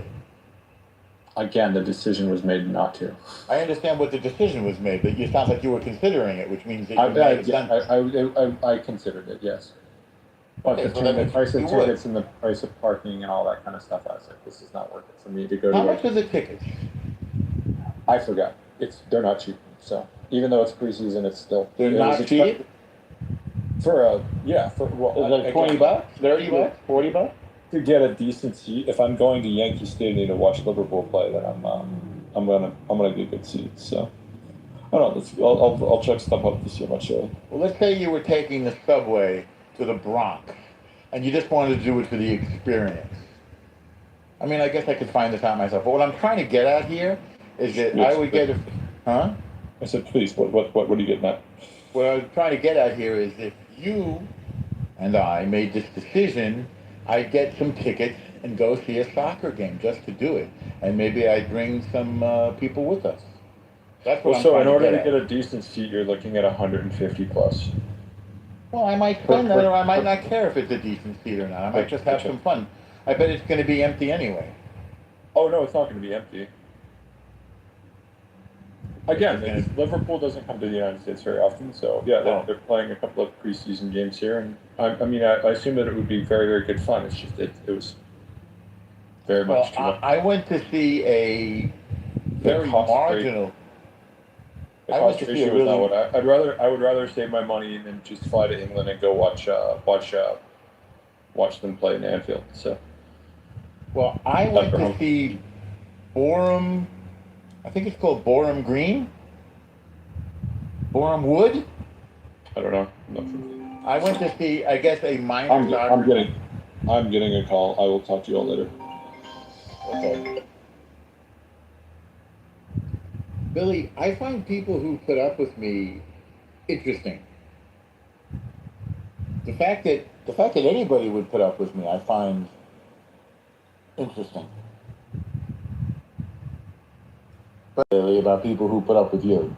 Again, the decision was made not to. I understand what the decision was made, but you sound like you were considering it, which means that you may have done I considered it, yes. But between the price of tickets and the price of parking and all that kind of stuff, I was like, this is not worth it for me to go to. How much are the tickets? I forgot. They're not cheap. So even though it's preseason, it's still. They're not cheap? For like $20, $30, $40? To get a decent seat, if I'm going to Yankee Stadium to watch Liverpool play, then I'm gonna get good seats. So I don't know. I'll check stuff up to see how much. Well, let's say you were taking the subway to the Bronx, and you just wanted to do it for the experience. I mean, I guess I could find this out myself. But what I'm trying to get at here is that I would get huh? I said, please. What are you getting at? What I was trying to get at here is if you and I made this decision, I'd get some tickets and go see a soccer game just to do it. And maybe I'd bring some people with us. That's what I'm so trying in order to to get a decent seat, you're looking at 150 plus. Well, I might spend that, or I might not care if it's a decent seat or not. I might just have some fun. I bet it's going to be empty anyway. Oh, no, it's not going to be empty. Again, Liverpool doesn't come to the United States very often, so yeah, they're playing a couple of preseason games here, and I assume that it would be very, very good fun. It's just it was very much too much. I went to see a very marginal. The cost ratio was not what I would rather save my money than just fly to England and go watch them play in Anfield. So. Well, I went to see Boreham. I think it's called Boreham Green? Boreham Wood? I don't know. I went to see, I guess, a minor soccer. I'm getting a call. I will talk to you all later. Okay. Billy, I find people who put up with me interesting. The fact that anybody would put up with me, I find interesting. Really about people who put up with you.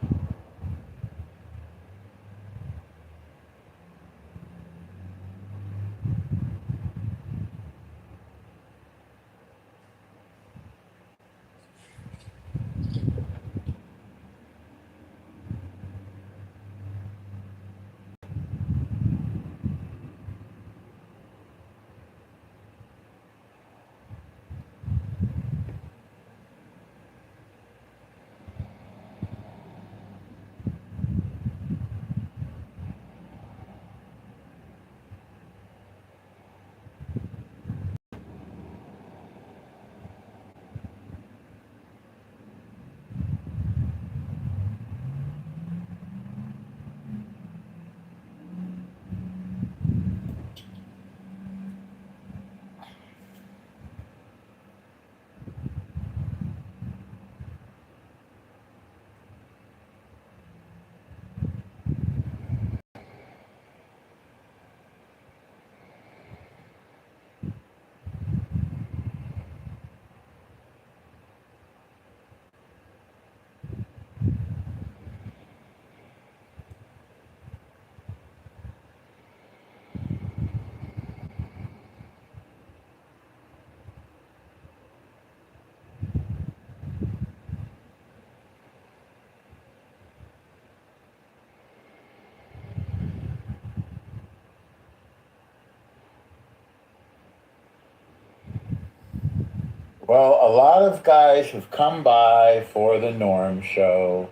Well, a lot of guys have come by for the Norm Show,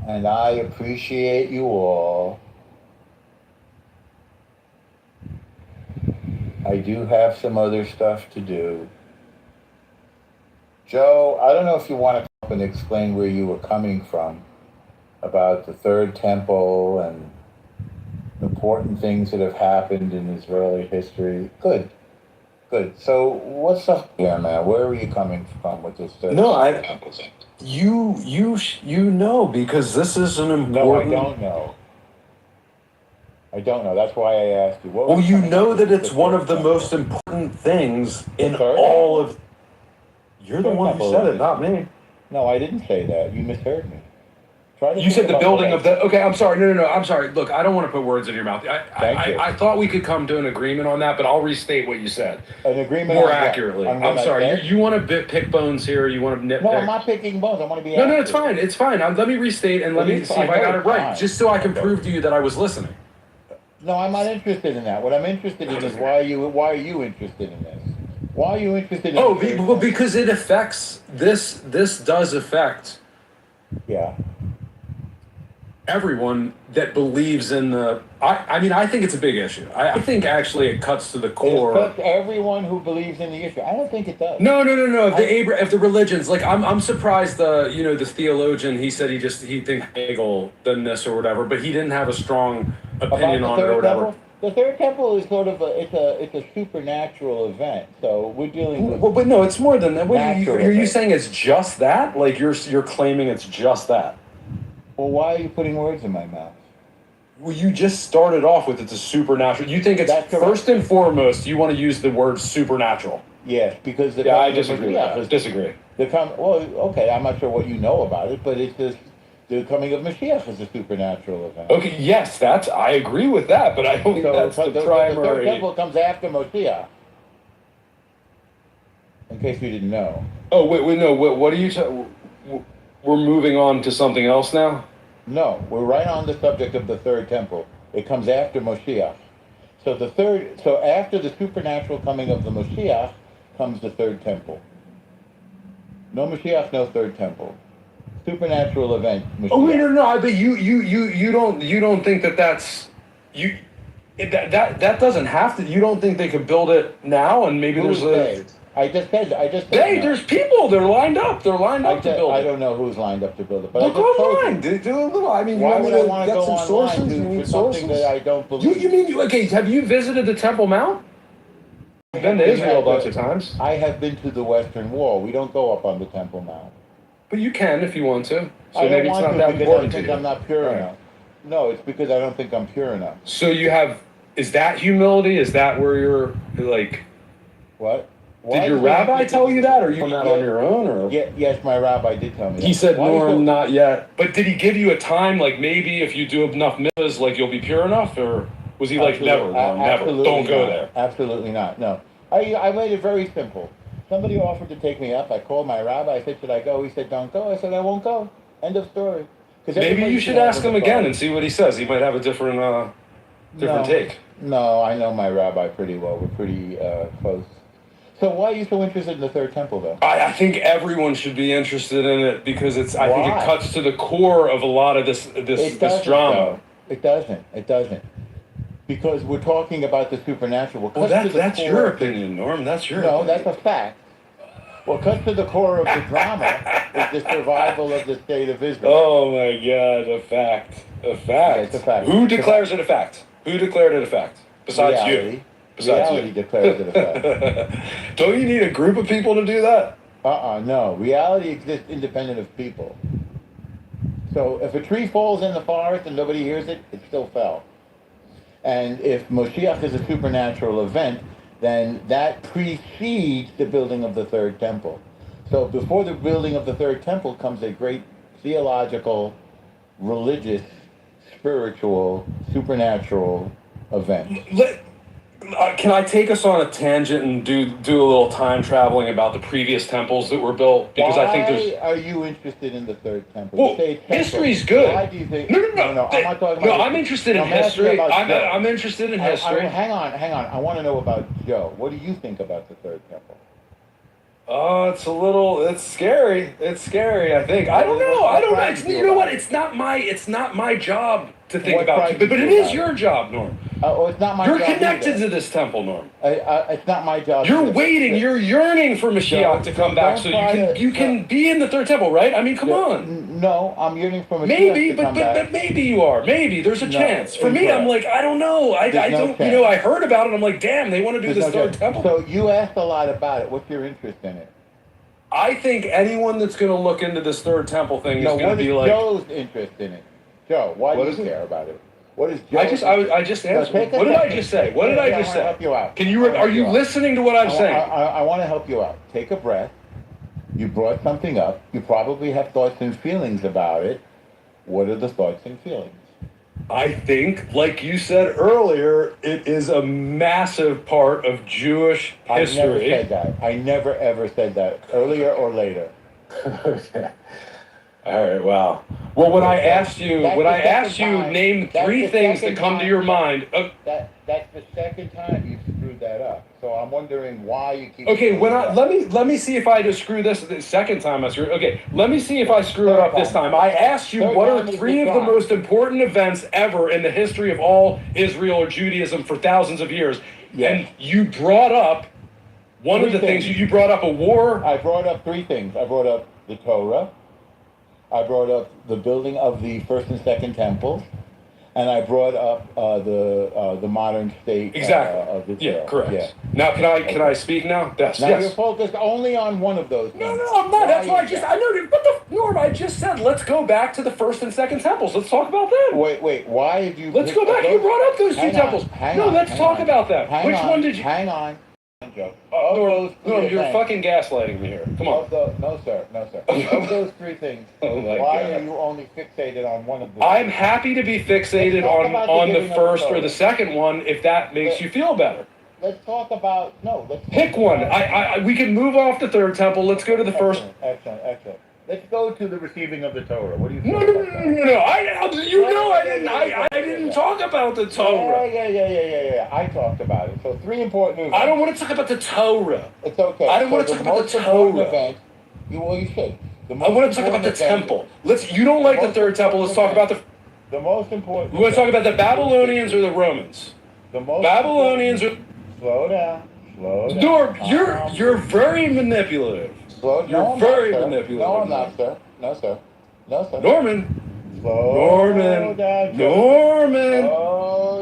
and I appreciate you all. I do have some other stuff to do. Joe, I don't know if you want to come up and explain where you were coming from about the Third Temple and important things that have happened in Israeli history. Good. So what's up here, man? Where are you coming from with this Third Temple? You know, because this is an important. No, I don't know. That's why I asked you. Well, you know that it's one of the most important things in all of. You're the one who said it, not me. No, I didn't say that. You misheard me. You said the building of the. Okay, I'm sorry. No. I'm sorry. Look, I don't want to put words in your mouth. I thought we could come to an agreement on that, but I'll restate what you said. An agreement more accurately. I'm sorry. You want to pick bones here? You want to nitpick? No, I'm not picking bones. I want to be. No, it's fine. It's fine. Let me restate and let me see if I got it right, just so I can prove to you that I was listening. No, I'm not interested in that. What I'm interested in is why are you interested in this? Why are you interested in because it affects this does affect everyone that believes in the I mean I think it's a big issue. I think actually it cuts to the core. It affects everyone who believes in the issue. I don't think it does. No. If the religions, like I'm surprised this theologian, he said he thinks Hegel than this or whatever, but he didn't have a strong opinion on it or whatever. Temple? The Third Temple is sort of it's a supernatural event. So we're dealing with. Well, but no, it's more than that. Are you saying it's just that? Like you're claiming it's just that? Well, why are you putting words in my mouth? Well, you just started off with it's a supernatural. You think it's first and foremost. You want to use the word supernatural. Yes, because I disagree. Disagree. Okay, I'm not sure what you know about it, but it's just. The coming of Mashiach is a supernatural event. Okay, yes, I agree with that, but I don't think that's the primary. The Third Temple comes after Mashiach. In case you didn't know. Oh wait, no. What are you? We're moving on to something else now. No, we're right on the subject of the Third Temple. It comes after Mashiach. So after the supernatural coming of the Mashiach comes the Third Temple. No Mashiach, no Third Temple. Supernatural event. Mashiach. Oh wait, no. But you don't think that's you. That doesn't have to. You don't think they could build it now and maybe there's a. I just said. Hey, there's people. They're lined up. They're lined up to build it. I don't know who's lined up to build it. But look online. Do a little. I mean, why would I want to go some online sources? to for something that I don't believe? You mean okay? Have you visited the Temple Mount? I've been to Israel a bunch of times. I have been to the Western Wall. We don't go up on the Temple Mount. But you can if you want to. So I don't maybe want it's not to that because important I think to you. I'm not pure enough. No, it's because I don't think I'm pure enough. So you have. Is that humility? Is that where you're like? What? Did your rabbi tell you that, or you found that on your own, or? Yes, my rabbi did tell me that. He said, Norm, not yet. But did he give you a time, like maybe if you do enough mitzvahs, like you'll be pure enough, or was he like, never, Norm, never, don't go there? Absolutely not, no. I made it very simple. Somebody offered to take me up. I called my rabbi. I said, should I go? He said, don't go. I said, I won't go. End of story. Maybe you should ask him again and see what he says. He might have a different take. No, I know my rabbi pretty well. We're pretty close. So why are you so interested in the Third Temple, though? I think everyone should be interested in it because I think it cuts to the core of a lot of this drama. It doesn't. Because we're talking about the supernatural. Well, that's your opinion, Norm. That's your opinion. No, that's a fact. What cuts to the core of the drama is the survival of the state of Israel. Oh, my God, a fact. A fact. Yeah, it's a fact. Who declares it a fact? Who declared it a fact? Besides you. Reality declares it a fact. Don't you need a group of people to do that? No. Reality exists independent of people. So if a tree falls in the forest and nobody hears it, it still fell. And if Moshiach is a supernatural event, then that precedes the building of the Third Temple. So before the building of the Third Temple comes a great theological, religious, spiritual, supernatural event. Can I take us on a tangent and do a little time traveling about the previous temples that were built? Because I think there's. Why are you interested in the Third Temple? Well, history's good. Why do you think? No. I'm not talking about. No, I'm interested in history. I'm interested in history. Hang on. I want to know about Joe. What do you think about the Third Temple? Oh, it's scary. It's scary, I think. I don't know. You know what? It's not my job to think about it. But it is your job, Norm. it's not my You're job connected either. to this temple, Norm. It's not my job. You're either. waiting. You're yearning for Mashiach to come back, so you can be in the third temple, right? I mean, come on. No, I'm yearning for Mashiach Maybe, to but come back. but maybe you are. Maybe there's a No, chance. For me, I'm like, I don't know. I There's no don't. chance. You know, I heard about it. I'm like, damn, they want to do There's this no third chance. temple. So you asked a lot about it. What's your interest in it? I think anyone that's going to look into this third temple thing is No, going what to be is like. Joe's interest in it? Joe, why do you care about it? What is Joe's I just answered. What did I just say? What did I just say? I want to help you out. Can you? Are you listening to what I'm saying? I want to help you out. Take a breath. You brought something up. You probably have thoughts and feelings about it. What are the thoughts and feelings? I think, like you said earlier, it is a massive part of Jewish history. I never said that. I never ever said that, earlier or later. Okay. All right. Wow. Well, when I asked you, name three things that come to your mind. That's the second time you've screwed that up. So I'm wondering why you keep. Okay. Let me see if I just screw this the second time I screw. Okay. Let me see if I screw it up this time. I asked you what are three of the most important events ever in the history of all Israel or Judaism for thousands of years, and you brought up one of the things. You brought up a war. I brought up three things. I brought up the Torah. I brought up the building of the first and second temples, and I brought up the modern state of Israel. Yeah, correct. Yeah. Now, can I speak now? Yes. Now yes. you're focused only on one of those things. No, I'm not. That's why I know. But Norm, I just said let's go back to the first and second temples. Let's talk about them. Wait. Why did you? Let's go back. You brought up those two temples. Let's talk about that. Which one did you? Hang on. Norm, you're fucking gaslighting me here. Come on. No, sir. Of those three things, why are you only fixated on one of them? I'm happy to be fixated on the first or the second one if that makes you feel better. Let's talk about pick one. We can move off the third temple. Let's go to the first. Excellent. Let's go to the receiving of the Torah. What do you think? No. I didn't talk about the Torah. Yeah. I talked about it. So three important events. I don't want to talk about the Torah. It's okay. I don't want to talk about the Torah. You should. I want to talk about the temple. You don't like the third temple. Let's talk about the most important. We want to talk about the Babylonians or the Romans? Babylonians or. Slow down. Norm, you're very manipulative. You're very manipulative. No, I'm not, sir. No, sir. Norman. Slow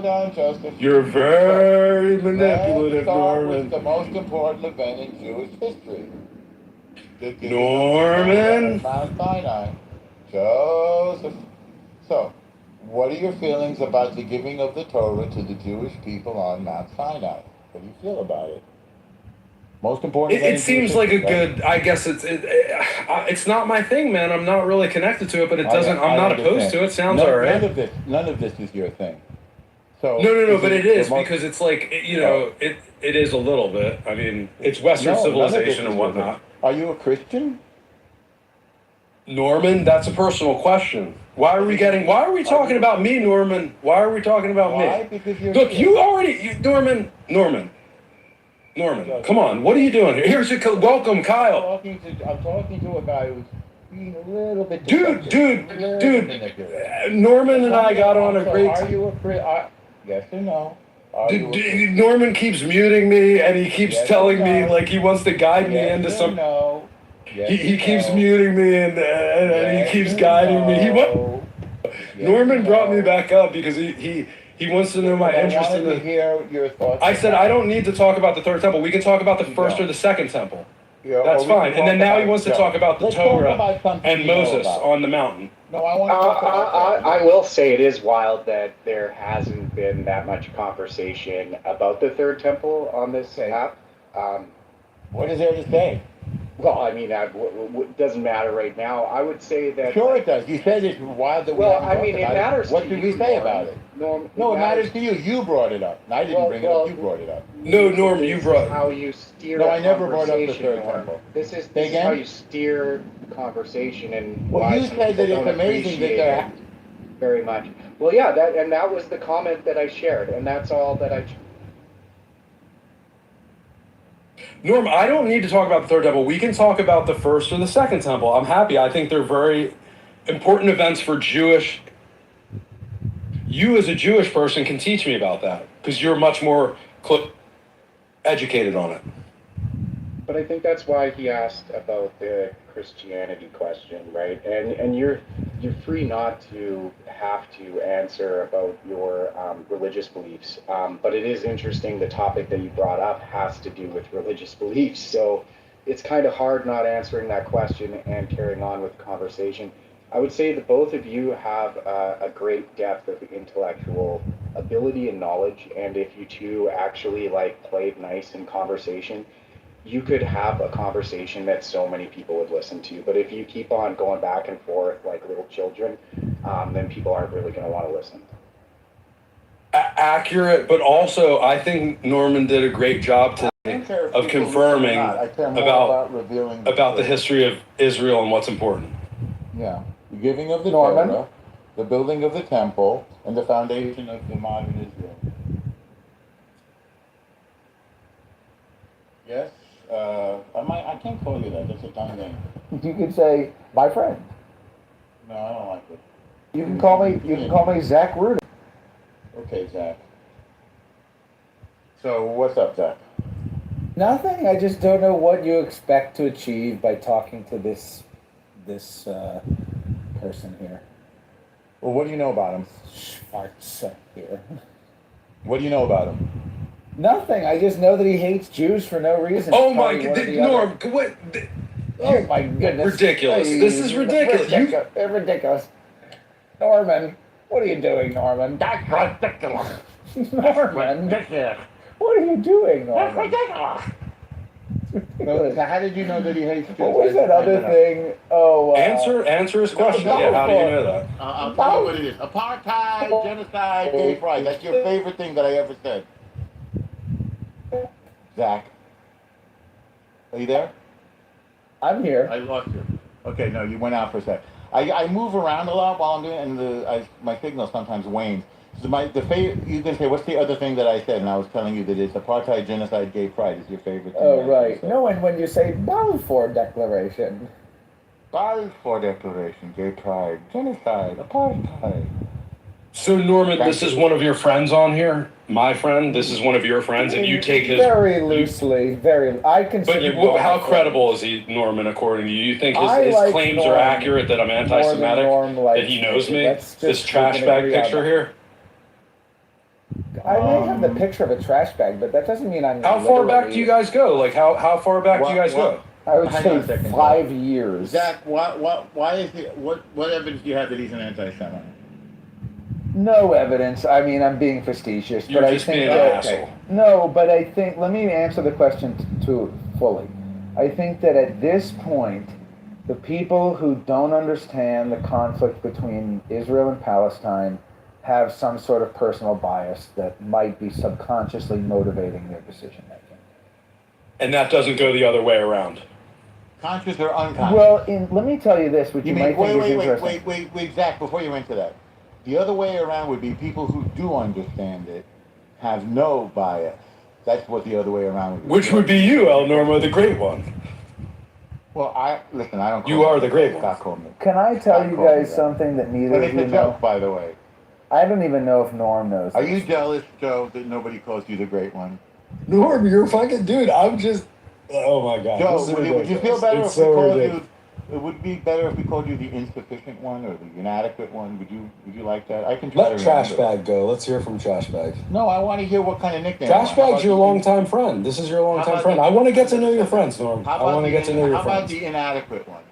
down, Joseph. You're very manipulative, Norman. The most important event in Jewish history. Norman. Mount Sinai. Joseph. So, what are your feelings about the giving of the Torah to the Jewish people on Mount Sinai? What do you feel about it? Most important. It seems like a good. I guess it's not my thing, man. I'm not really connected to it, but it doesn't. I'm not opposed to it. Sounds all right. None of this is your thing. So no. But it is because it's like it is a little bit. I mean, it's Western civilization and whatnot. Are you a Christian? Norman, that's a personal question. Why are we talking about me, Norman? Why are we talking about me? Because you're. Look, Norman. Come on, what are you doing here? Welcome, Kyle. I'm talking to a guy who's being a little bit. Dude. Norman and I got on a great. Are you a yes or no? Norman keeps muting me, and he keeps telling me like he wants to guide me into some. No. He keeps muting me, and he keeps guiding me. Norman brought me back up because he wants to know my interest in the. Hear your thoughts. I said I don't need to talk about the third temple. We can talk about the first or the second temple. That's fine. And then now he wants to talk about the Torah and Moses on the mountain. No, I want to talk about I will say it is wild that there hasn't been that much conversation about the third temple on this app. What is there to say? Well, I mean, it doesn't matter right now. I would say that. Sure, it does. You said it's wild that we haven't talked about it. Matters. What did we say about it? Norm, no, it matters to you. You brought it up. I didn't bring it up. You brought it up. No, Norm, you brought it. How you steer. No, I never brought up the third temple. This is how you steer the conversation and. Well, you said that it's amazing that they're. Very much. Well, yeah, that was the comment that I shared, and that's all that I. Norm, I don't need to talk about the third temple. We can talk about the first or the second temple. I'm happy. I think they're very important events for Jewish you as a Jewish person can teach me about that because you're much more educated on it. But I think that's why he asked about the Christianity question, right? And you're free not to have to answer about your religious beliefs. But it is interesting. The topic that you brought up has to do with religious beliefs, so it's kind of hard not answering that question and carrying on with the conversation. I would say that both of you have a great depth of intellectual ability and knowledge, and if you two actually like played nice in conversation, you could have a conversation that so many people would listen to. But if you keep on going back and forth like little children, then people aren't really going to want to listen. Accurate, but also I think Norman did a great job today of confirming about the history of Israel and what's important. Yeah, the giving of the Torah, the building of the temple, and the foundation of the modern Israel. Yes, I can't call you that. That's a dumb name. You could say my friend. No, I don't like it. You can call me. You can call me Zach Rudin. Okay, Zach. So what's up, Zach? Nothing. I just don't know what you expect to achieve by talking to this person here. Well, what do you know about him? Schwartz here. What do you know about him? Nothing. I just know that he hates Jews for no reason. Oh my God, Norm! What? Oh my goodness! Ridiculous! This is ridiculous. Ridiculous. Norman, what are you doing, Norman? That's ridiculous. Norman, what are you doing, Norman? That's ridiculous. So how did you know that he hates Jews? What was that other thing? Oh, answer his question. Yeah, how do you know that? I'll tell you what it is. Apartheid, genocide, gay pride. That's your favorite thing that I ever said. Zach, are you there? I'm here. I lost you. Okay, no, you went out for a sec. I move around a lot while I'm doing it, and my signal sometimes wanes. So you can say, what's the other thing that I said? And I was telling you that it's apartheid, genocide, gay pride is your favorite thing. Oh, right. No, and when you say Balfour Declaration. Balfour Declaration, gay pride, genocide, apartheid. So Norman, this is one of your friends on here. My friend, this is one of your friends, and you take his very loosely. I consider. But how credible is he, Norman? According to you, you think his claims are accurate that I'm anti-Semitic? That he knows me? This trash bag picture here. I may have the picture of a trash bag, but that doesn't mean I'm. How far back do you guys go? Like how far back do you guys go? I would say 5 years. Zach, why is he? What evidence do you have that he's an anti-Semite? No evidence. I mean, I'm being facetious, You're but just I think being an that asshole. no. But I think let me answer the question to fully. I think that at this point, the people who don't understand the conflict between Israel and Palestine have some sort of personal bias that might be subconsciously motivating their decision making. And that doesn't go the other way around. Conscious or unconscious? Well, let me tell you this, which you might think is interesting. Wait, Zach, before you enter that. The other way around would be people who do understand it have no bias. That's what the other way around would be. Which would be you, El Norma, the great one. Well, I don't. You are the great one. Can I tell you guys something that neither of you It's a know? joke, by the way. I don't even know if Norm knows. Are you jealous, Joe, that nobody calls you the great one? Norm, you're a fucking dude. I'm just. Oh my God. Joe, would you feel better if we called you? It would be better if we called you the insufficient one or the inadequate one. Would you like that? I can try Let to Trash remember. Bag go. Let's hear from Trash Bag. No, I want to hear what kind of nickname. Trash Bag's your longtime friend. This is your longtime friend. I want to get to know your friends, Norm. I want to get to know your How about friends. the inadequate one?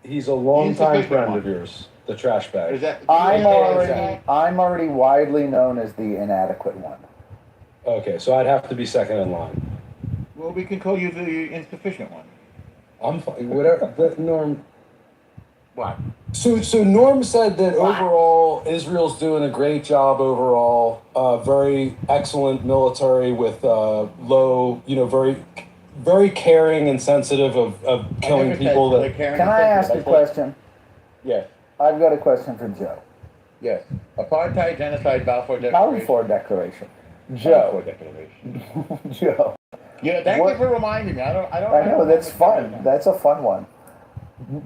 He's a longtime friend of yours. The Trash Bag. Is that? I'm already widely known as the inadequate one. Okay, so I'd have to be second in line. Well, we can call you the insufficient one. I'm fine. Whatever. Norm. What? So Norm said that overall Israel's doing a great job overall. Very excellent military with low, very caring and sensitive of killing people. Can I ask a question? Yes. I've got a question for Joe. Yes. Apartheid, genocide, Balfour Declaration. Balfour Declaration. Joe. Balfour Declaration. Joe. Yeah, thank you for reminding me. I know that's fun. That's a fun one.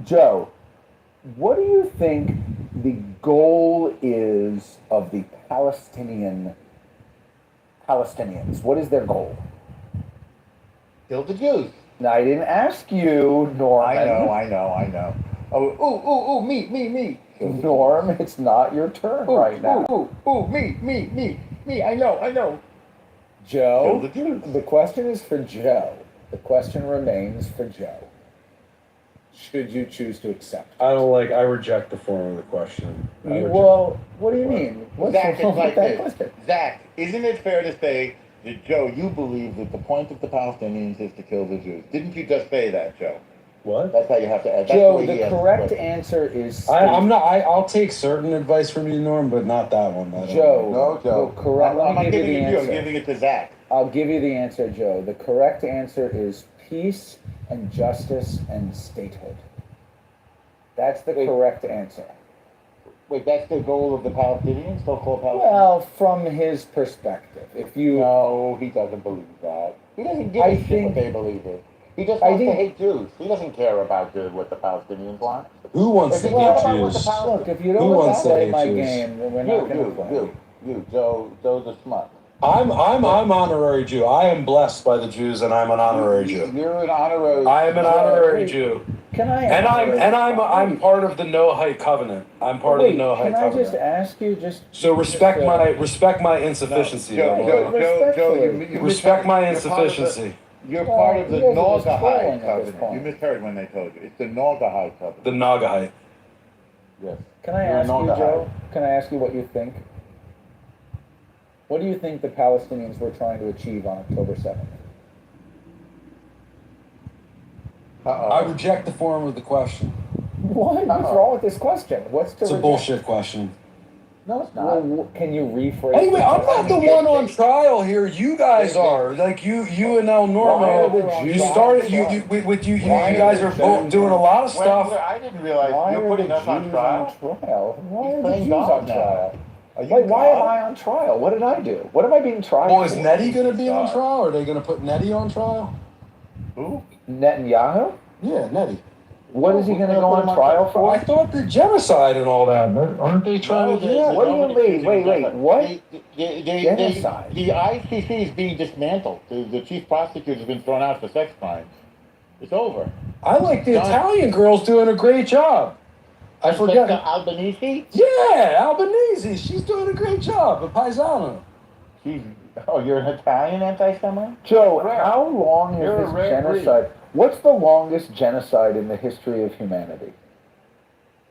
Joe, what do you think the goal is of the Palestinians? What is their goal? Kill the Jews. Now, I didn't ask you, Norm. I know. Oh, me. Norm, it's not your turn right now. Me. I know. Joe, the question is for Joe. The question remains for Joe. Should you choose to accept? I reject the form of the question. Well, what do you mean? Zach, it's like this. Zach, isn't it fair to say that, Joe, you believe that the point of the Palestinians is to kill the Jews? Didn't you just say that, Joe? What? That's how you have to add. Joe, the correct answer is. I'll take certain advice from you, Norm, but not that one. Joe. The correct. I'm not giving it to you. I'm giving it to Zach. I'll give you the answer, Joe. The correct answer is peace and justice and statehood. That's the correct answer. Wait, that's the goal of the Palestinians, so-called Palestinians? Well, from his perspective, if you. No, he doesn't believe that. He doesn't give a shit what they believe in. He just wants to hate Jews. He doesn't care about what the Palestinians want. Who wants to hate Jews? Look, if you don't want to play my game, then we're not going to play. You, Joe's a smut. I'm honorary Jew. I am blessed by the Jews, and I'm an honorary Jew. You're an honorary. I am an honorary Jew. Can I? I'm part of the Noahide covenant. I'm part of the Noahide covenant. Can I just ask you So respect my insufficiency. Joe, respect my insufficiency. You're part of the Noahide covenant. You misheard when they told you. It's the Noahide covenant. The Noahide. Yes. Can I ask you, Joe? Can I ask you what you think? What do you think the Palestinians were trying to achieve on October 7th? I reject the form of the question. What? What's wrong with this question? It's a bullshit question. No, it's not. Well, can you rephrase? Anyway, I'm not the one on trial here. You guys are. Like you and El Normo. You started. You guys are both doing a lot of stuff. I didn't realize you're putting us on trial. Why are the Jews on trial? Why am I on trial? What did I do? What am I being tried for? Well, is for? Nettie going to be on trial? Or are they going to put Nettie on trial? Who? Netanyahu? Yeah, Nettie. What is he going to go on trial for? I thought the genocide and all that. Aren't they trying to do that? What do you mean? Wait. What? Genocide. The ICC is being dismantled. The chief prosecutor has been thrown out for sex crimes. It's over. I like the Italian girl's doing a great job. I forget. Albanese? Yeah, Albanese. She's doing a great job. A paisano. You're an Italian anti-Semite? Joe, how long is this genocide? What's the longest genocide in the history of humanity?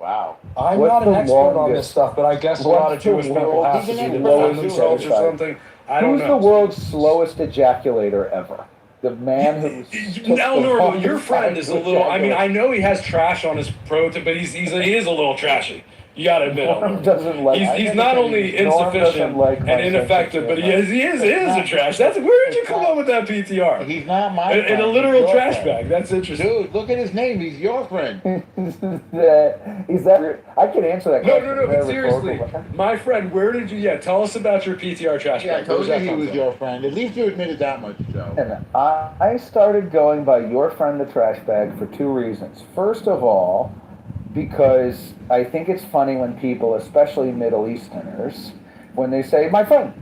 Wow. I'm not an expert on this stuff, but I guess a lot of Jewish people have to defend themselves or something. I don't know. Who's the world's slowest ejaculator ever? The man who. No, your friend is a little. I mean, I know he has trash on his but he is a little trashy. You gotta admit it. He's not only insufficient and ineffective, but he is a trash. Where did you come up with that PTR? He's not my friend. In a literal trash bag. That's interesting. Dude, look at his name. He's your friend. Is that? I can answer that question. No, but seriously, my friend, where did you? Yeah, tell us about your PTR trash bag. Yeah, I told you he was your friend. At least you admitted that much, Joe. And I started going by your friend the trash bag for two reasons. First of all, because I think it's funny when people, especially Middle Easterners, when they say, my friend,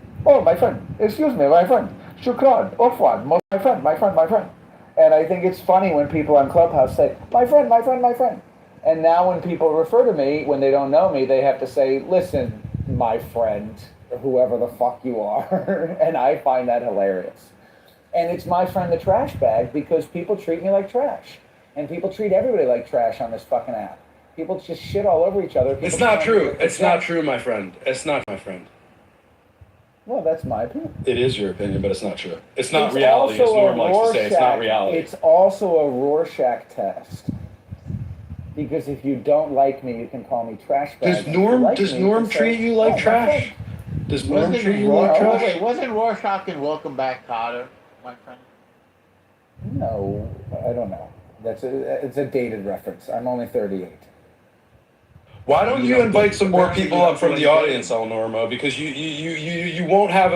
excuse me, my friend, shukran, ofwan, my friend. And I think it's funny when people on Clubhouse say, my friend. And now when people refer to me, when they don't know me, they have to say, listen, my friend, whoever the fuck you are. And I find that hilarious. And it's my friend the trash bag because people treat me like trash. And people treat everybody like trash on this fucking app. People just shit all over each other. It's not true. It's not true, my friend. It's not my friend. Well, that's my opinion. It is your opinion, but it's not true. It's not reality, as Norm likes to say. It's not reality. It's also a Rorschach test. Because if you don't like me, you can call me trash bag. Does Norm treat you like trash? Does Norm treat you like trash? Wait, wasn't Rorschach in Welcome Back, Kotter, my friend? No, I don't know. It's a dated reference. I'm only 38. Why don't you invite some more people up from the audience, El Normo? Because you won't have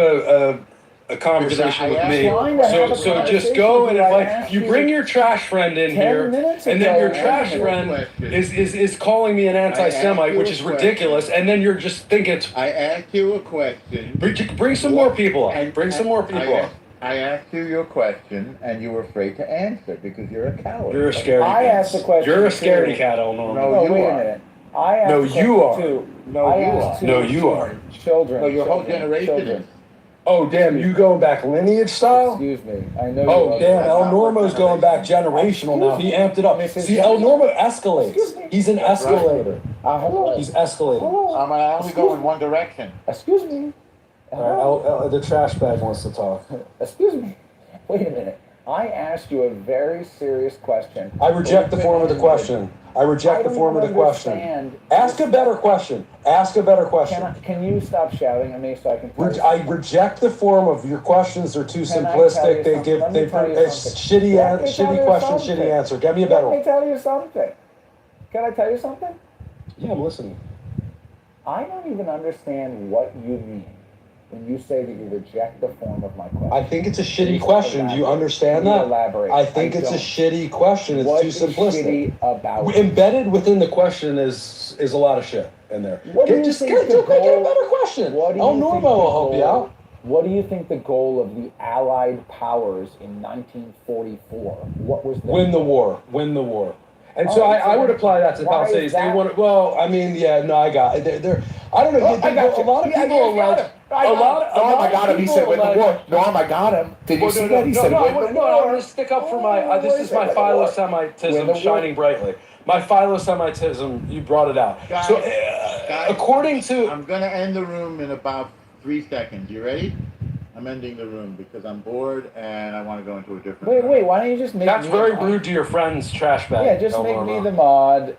a conversation with me. trying to have a So just conversation go with and you. I invite. asked You you bring your trash friend in 10 here, minutes and then ago. your trash friend is calling me an anti-Semite, you which a is ridiculous. And then you're just thinking it's. I asked you a question. Bring some more people up. Bring some more people up. I asked you your question, and you were afraid to answer because you're a coward. You're a scaredy I cat. asked the question. You're a scaredy too. cat, Norman. No, you wait are. a minute. I asked No, the you question are. too. No, I you asked are. No, you are. Children. No, your whole children, generation children. is. Oh, damn, you going back lineage style? Excuse me. I know. Oh, you damn, are. El Normo's going back generational now. He amped it up. See, El Normo escalates. He's an escalator. He's escalating. I only go in one direction. Excuse me. All right, the trash bag wants to talk. Excuse me. Wait a minute. I asked you a very serious question. I reject the form of the question. I reject the form of the question. Ask a better question. Ask a better question. Can you stop shouting at me so I can? I reject the form of your questions. They're too simplistic. They give shitty question, shitty answer. Get me a better Let me one. tell you something. Can I tell you something? Yeah, I'm listening. I don't even understand what you mean when you say that you reject the form of my question. I think it's a shitty question. Do you understand that? Elaborate. I think it's a shitty question. It's too simplistic. What is shitty about it? Embedded within the question is a lot of shit in there. What do you Just think get the a better goal? question. What do El you think Normo will the help you goal- out. What do you think the goal of the Allied powers in 1944? What was the Win the war. Win the war. And so I would apply that to the why is Palisades. They that? want. Well, I mean, yeah, no, I got it. They're I don't know. Oh, I got a you. lot of Yeah, people I got allege. him. Norm, I got him. He said win the war. Norm, I got him. Did you see that? He said win the I'm war. going to stick up for my. This is my philo-Semitism shining brightly. My philo-Semitism. You brought it out. Guys, So, according to, I'm going to end the room in about 3 seconds. You ready? I'm ending the room because I'm bored and I want to go into a different room. Wait, why don't you just make that's me very the mod? rude to your friend's trash bag. Yeah, just El make Normo. me the mod.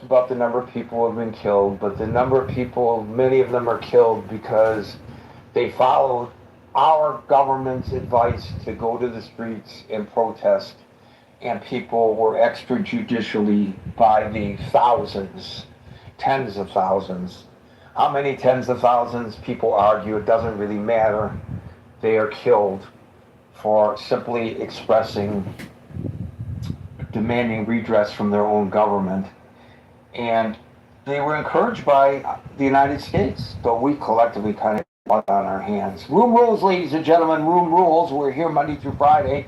about the number of people who have been killed, but the number of people, many of them are killed because they followed our government's advice to go to the streets and protest, and people were extrajudicially by the thousands, tens of thousands. How many tens of thousands? People argue, it doesn't really matter. They are killed for simply expressing, demanding redress from their own government. And they were encouraged by the United States, but we collectively kind of got on our hands. Room rules, ladies and gentlemen, room rules. We're here Monday through Friday.